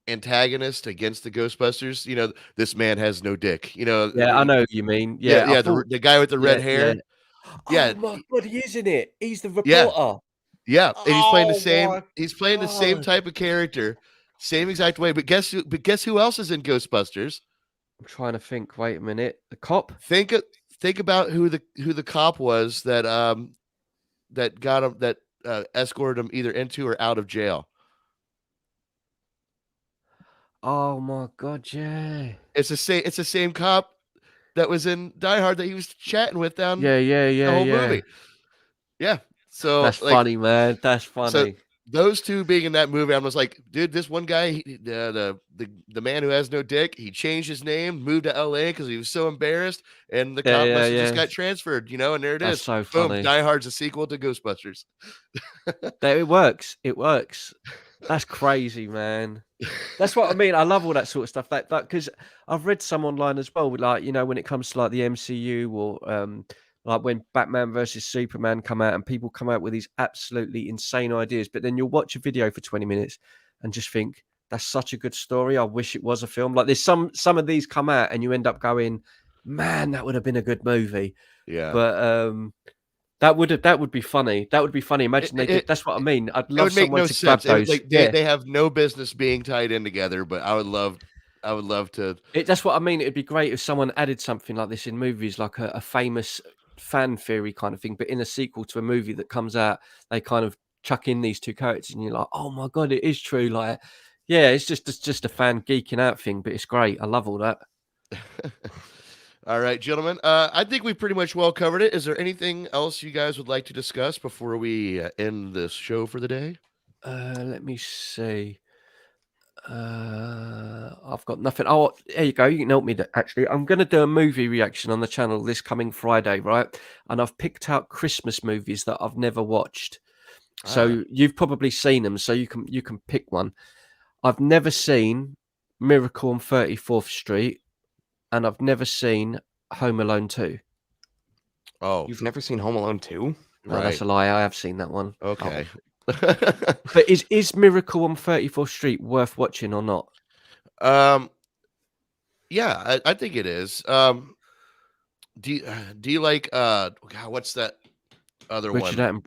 antagonist against the Ghostbusters. This man has no dick. I know what you mean. The guy with the red hair. Yeah. Oh my God, he is in it. He's the reporter. Yeah, and he's playing the same. He's playing the same type of character, same exact way. But guess who else is in Ghostbusters? I'm trying to think. Wait a minute. The cop. Think about who the cop was that got him, that escorted him either into or out of jail. Oh my God, yeah. It's the same cop that was in Die Hard that he was chatting with down the whole movie. Yeah. So that's funny, man. That's funny. So those two being in that movie, I was like, dude, this one guy, the man who has no dick, he changed his name, moved to LA because he was so embarrassed, and the cop must have just got transferred, and there it is. So boom, funny. Die Hard's a sequel to Ghostbusters. It works. That's crazy, man. That's what I mean. I love all that sort of stuff. That because I've read some online as well. When it comes to the MCU or when Batman versus Superman come out and people come out with these absolutely insane ideas, but then you'll watch a video for 20 minutes and just think that's such a good story. I wish it was a film. There's some of these come out and you end up going, man, that would have been a good movie. Yeah. But that would be funny. That would be funny. Imagine they did. That's what I mean. I'd love someone to grab those. They have no business being tied in together, but I would love to. That's what I mean. It'd be great if someone added something like this in movies, like a famous fan theory kind of thing, but in a sequel to a movie that comes out, they kind of chuck in these two characters, and you're like, oh my God, it is true. It's just a fan geeking out thing, but it's great. I love all that. All right, gentlemen. I think we pretty much well covered it. Is there anything else you guys would like to discuss before we end this show for the day? Let me see. I've got nothing. Oh, there you go. You can help me. Actually, I'm going to do a movie reaction on the channel this coming Friday, right? And I've picked out Christmas movies that I've never watched. So you've probably seen them. So you can pick one. I've never seen Miracle on 34th Street, and I've never seen Home Alone 2. Oh, You've never seen Home Alone 2? No, that's a lie. I have seen that one. Okay. But is Miracle on 34th Street worth watching or not? Yeah, I think it is. Do you like God, what's that other Richard one?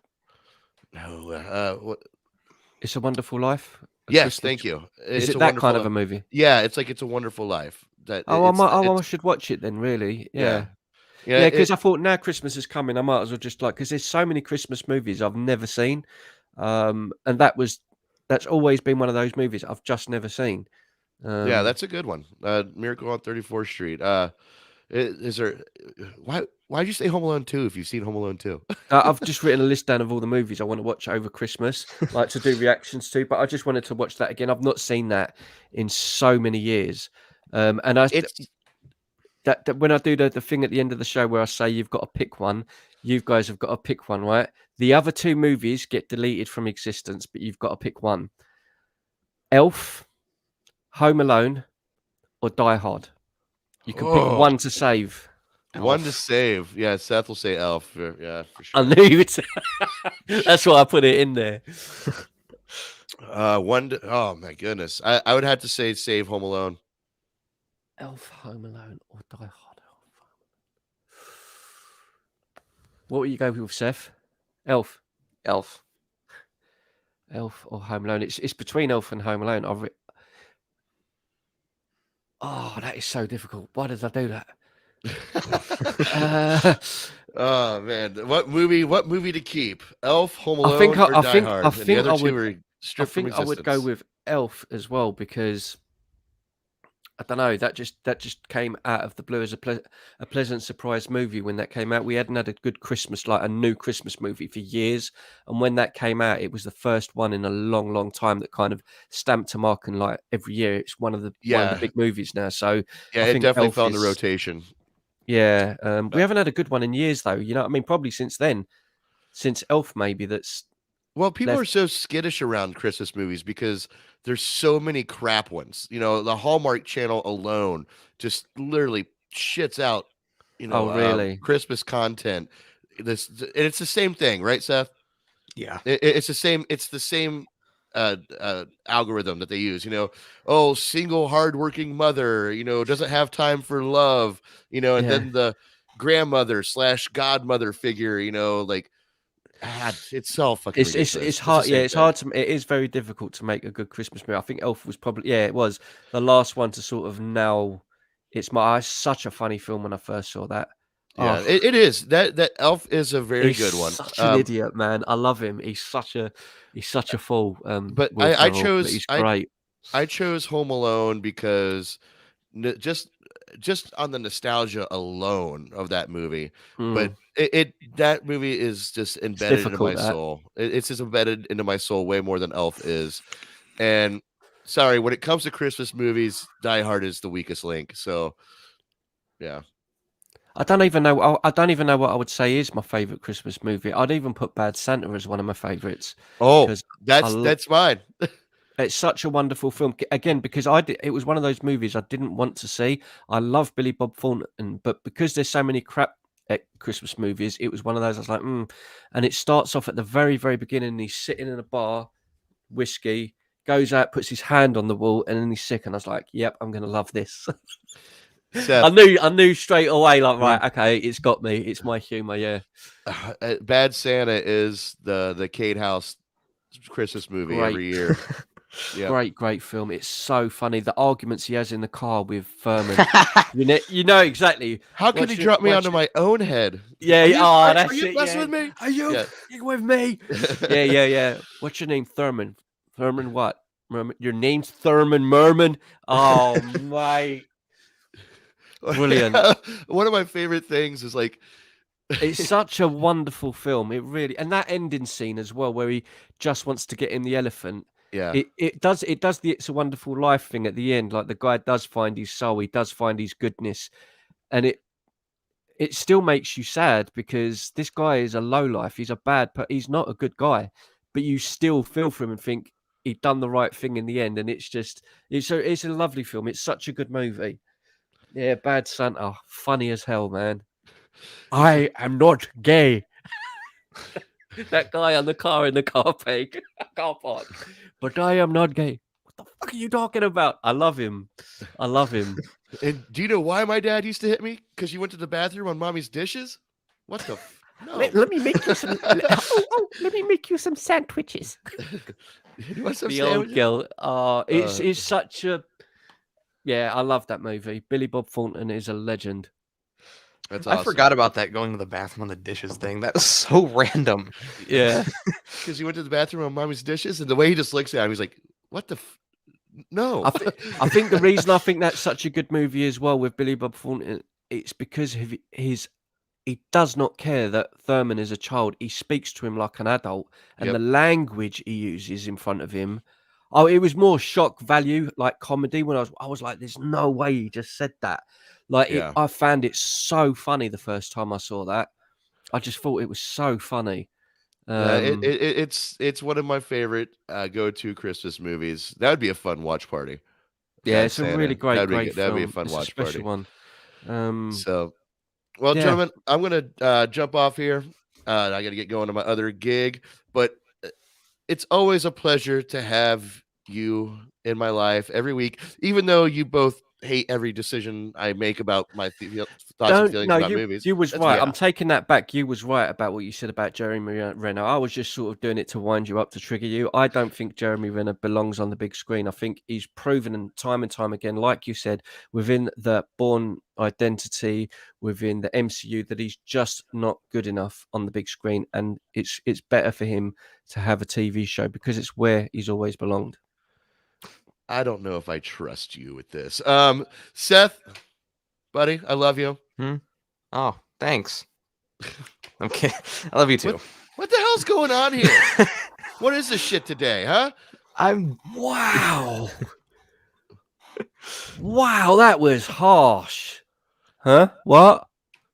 Attenborough. What? It's a Wonderful Life. Yes, thank you. Is It's it that kind of a Life. movie? Yeah, it's like It's a Wonderful Life. That I should watch it then. Really, yeah. Because I thought now Christmas is coming, I might as well just because there's so many Christmas movies I've never seen, and that's always been one of those movies I've just never seen. Yeah, that's a good one. Miracle on 34th Street. Is there why'd you say Home Alone 2 if you've seen Home Alone 2? I've just written a list down of all the movies I want to watch over Christmas, like to do reactions to, but I just wanted to watch that again. I've not seen that in so many years. And that when I do the thing at the end of the show where I say you've got to pick one, you guys have got to pick one, right? The other two movies get deleted from existence, but you've got to pick one. Elf, Home Alone, or Die Hard. You can pick one to save. One to save. Yeah, Seth will say Elf. Yeah, for sure. I knew you would say that's why I put it in there. Oh my goodness. I would have to say save Home Alone. Elf, Home Alone, or Die Hard. What would you go with, Seth? Elf. Elf or Home Alone. It's between Elf and Home Alone. That is so difficult. Why did I do that? Oh man, what movie to keep? Elf, Home Alone, or Die Hard? I think I would go with Elf as well because I don't know. That just came out of the blue as a pleasant surprise movie when that came out. We hadn't had a good Christmas, like a new Christmas movie for years, and when that came out, it was the first one in a long, long time that kind of stamped a mark. And like every year, it's one of the big movies now. So yeah, it definitely fell in the rotation. Yeah, we haven't had a good one in years, though. You know what I mean? Probably since then, since Elf, maybe. Well, people are so skittish around Christmas movies because there's so many crap ones. You know, the Hallmark Channel alone just literally shits out, really? Christmas content. And it's the same thing, right, Seth? Yeah, it's the same. It's the same algorithm that they use. Single hardworking mother. Doesn't have time for love. And then the grandmother / godmother figure. It's so fucking ridiculous. It's hard. Yeah, it's hard to. It is very difficult to make a good Christmas movie. I think Elf was probably it was the last one to sort of nail. It's such a funny film when I first saw that. Yeah, it is. That Elf is a very good one. Such an idiot, man. I love him. He's such a fool. But I chose. But he's great. I chose Home Alone because just on the nostalgia alone of that movie. But that movie is just embedded into my soul. It's just embedded into my soul way more than Elf is. And sorry, when it comes to Christmas movies, Die Hard is the weakest link. So yeah. I don't even know what I would say is my favorite Christmas movie. I'd even put Bad Santa as one of my favorites. Oh, that's mine. It's such a wonderful film. Again, because it was one of those movies I didn't want to see. I love Billy Bob Thornton, but because there's so many crap Christmas movies, it was one of those I was like, And it starts off at the very, very beginning. He's sitting in a bar, whiskey, goes out, puts his hand on the wall, and then he's sick. And I was like, yep, I'm going to love this. Seth, I knew straight away, like, right, okay, it's got me. It's my humor, yeah. Bad Santa is the Kate House Christmas movie every year. Yep. Great film. It's so funny. The arguments he has in the car with Furman. you know exactly. How could he drop me onto my own head? Yeah. Are you messing with me? Are you with me? Yeah. What's your name? Thurman. Thurman what? Your name's Thurman Merman. Oh, mate. Brilliant. One of my favorite things is like it's such a wonderful film. It really, and that ending scene as well, where he just wants to get in the elephant. yeah, It does the It's a Wonderful Life thing at the end. Like the guy does find his soul, he does find his goodness, and it still makes you sad because this guy is a lowlife. He's a bad, but he's not a good guy. But you still feel for him and think he'd done the right thing in the end. And it's a lovely film. It's such a good movie. Yeah, Bad Santa, funny as hell, man. I am not gay. That guy on the car in the car park. But I am not gay. What the fuck are you talking about? I love him. And do you know why my dad used to hit me? Because you went to the bathroom on mommy's dishes? What the? No. Let me make you some. Let me make you some sandwiches. You want some The old sandwiches? girl. It's such a. Yeah, I love that movie. Billy Bob Thornton is a legend. That's awesome. I forgot about that going to the bathroom on the dishes thing. That was so random. Yeah. Because he went to the bathroom on mommy's dishes, and the way he just looks at him, he's like, "What the? No." I think the reason I think that's such a good movie as well with Billy Bob Thornton, it's because of he does not care that Thurman is a child. He speaks to him like an adult, and the language he uses in front of him. Oh, it was more shock value, like comedy. When I was like, "There's no way he just said that." Like, I found it so funny the first time I saw that. I just thought it was so funny. It's one of my favorite go-to Christmas movies. That would be a fun watch party. Yeah, it's a really great that'd film. That'd be a fun It's watch a special party. one. So, well, gentlemen, I'm gonna jump off here. I got to get going to my other gig, but it's always a pleasure to have you in my life every week, even though you both hate every decision I make about my thoughts and feelings about movies. You was right. I'm taking that back. You was right about what you said about Jeremy Renner. I was just sort of doing it to wind you up, to trigger you. I don't think Jeremy Renner belongs on the big screen. I think he's proven and time again, like you said, within the Bourne identity, within the MCU, that he's just not good enough on the big screen. And it's better for him to have a TV show because it's where he's always belonged. I don't know if I trust you with this. Seth, buddy, I love you. Oh, thanks. Okay, I love you too. What the hell's going on here? What is this shit today, huh? Wow. Wow, that was harsh. Huh? What?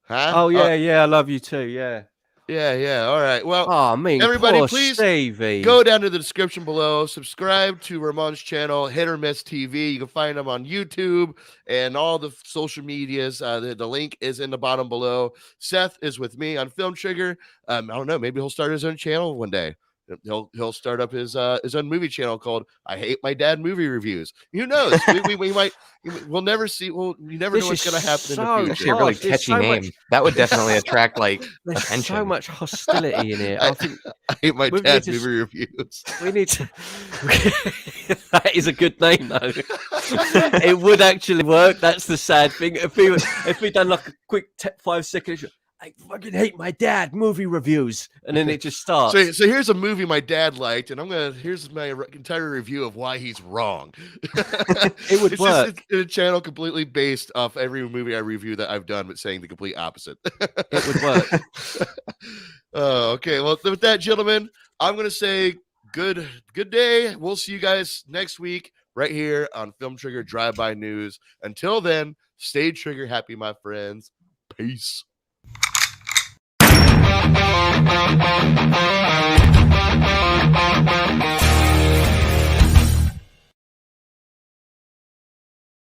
Huh? Oh yeah, I love you too. Yeah. Yeah. All right. Well, everybody, please Stevie. go down to the description below. Subscribe to Ramon's channel, Hit or Miss TV. You can find him on YouTube and all the social medias. The link is in the bottom below. Seth is with me on Film Trigger. I don't know. Maybe he'll start his own channel one day. He'll start up his own movie channel called "I Hate My Dad Movie Reviews." Who knows? We'll never see. You never know what's going to happen in the future. Actually, a really catchy name. That would definitely attract attention. So much hostility in it. I hate my dad's movie reviews. We need to. That is a good name, though. It would actually work. That's the sad thing. If we done like a quick 5 seconds. I fucking hate my dad movie reviews, and then it just starts. So here's a movie my dad liked, and here's my entire review of why he's wrong. It would work. It's a channel completely based off every movie I review that I've done, but saying the complete opposite. It would work. Okay. Well, with that, gentlemen, I'm gonna say good day. We'll see you guys next week right here on Film Trigger Drive-By News. Until then, stay trigger happy, my friends. Peace.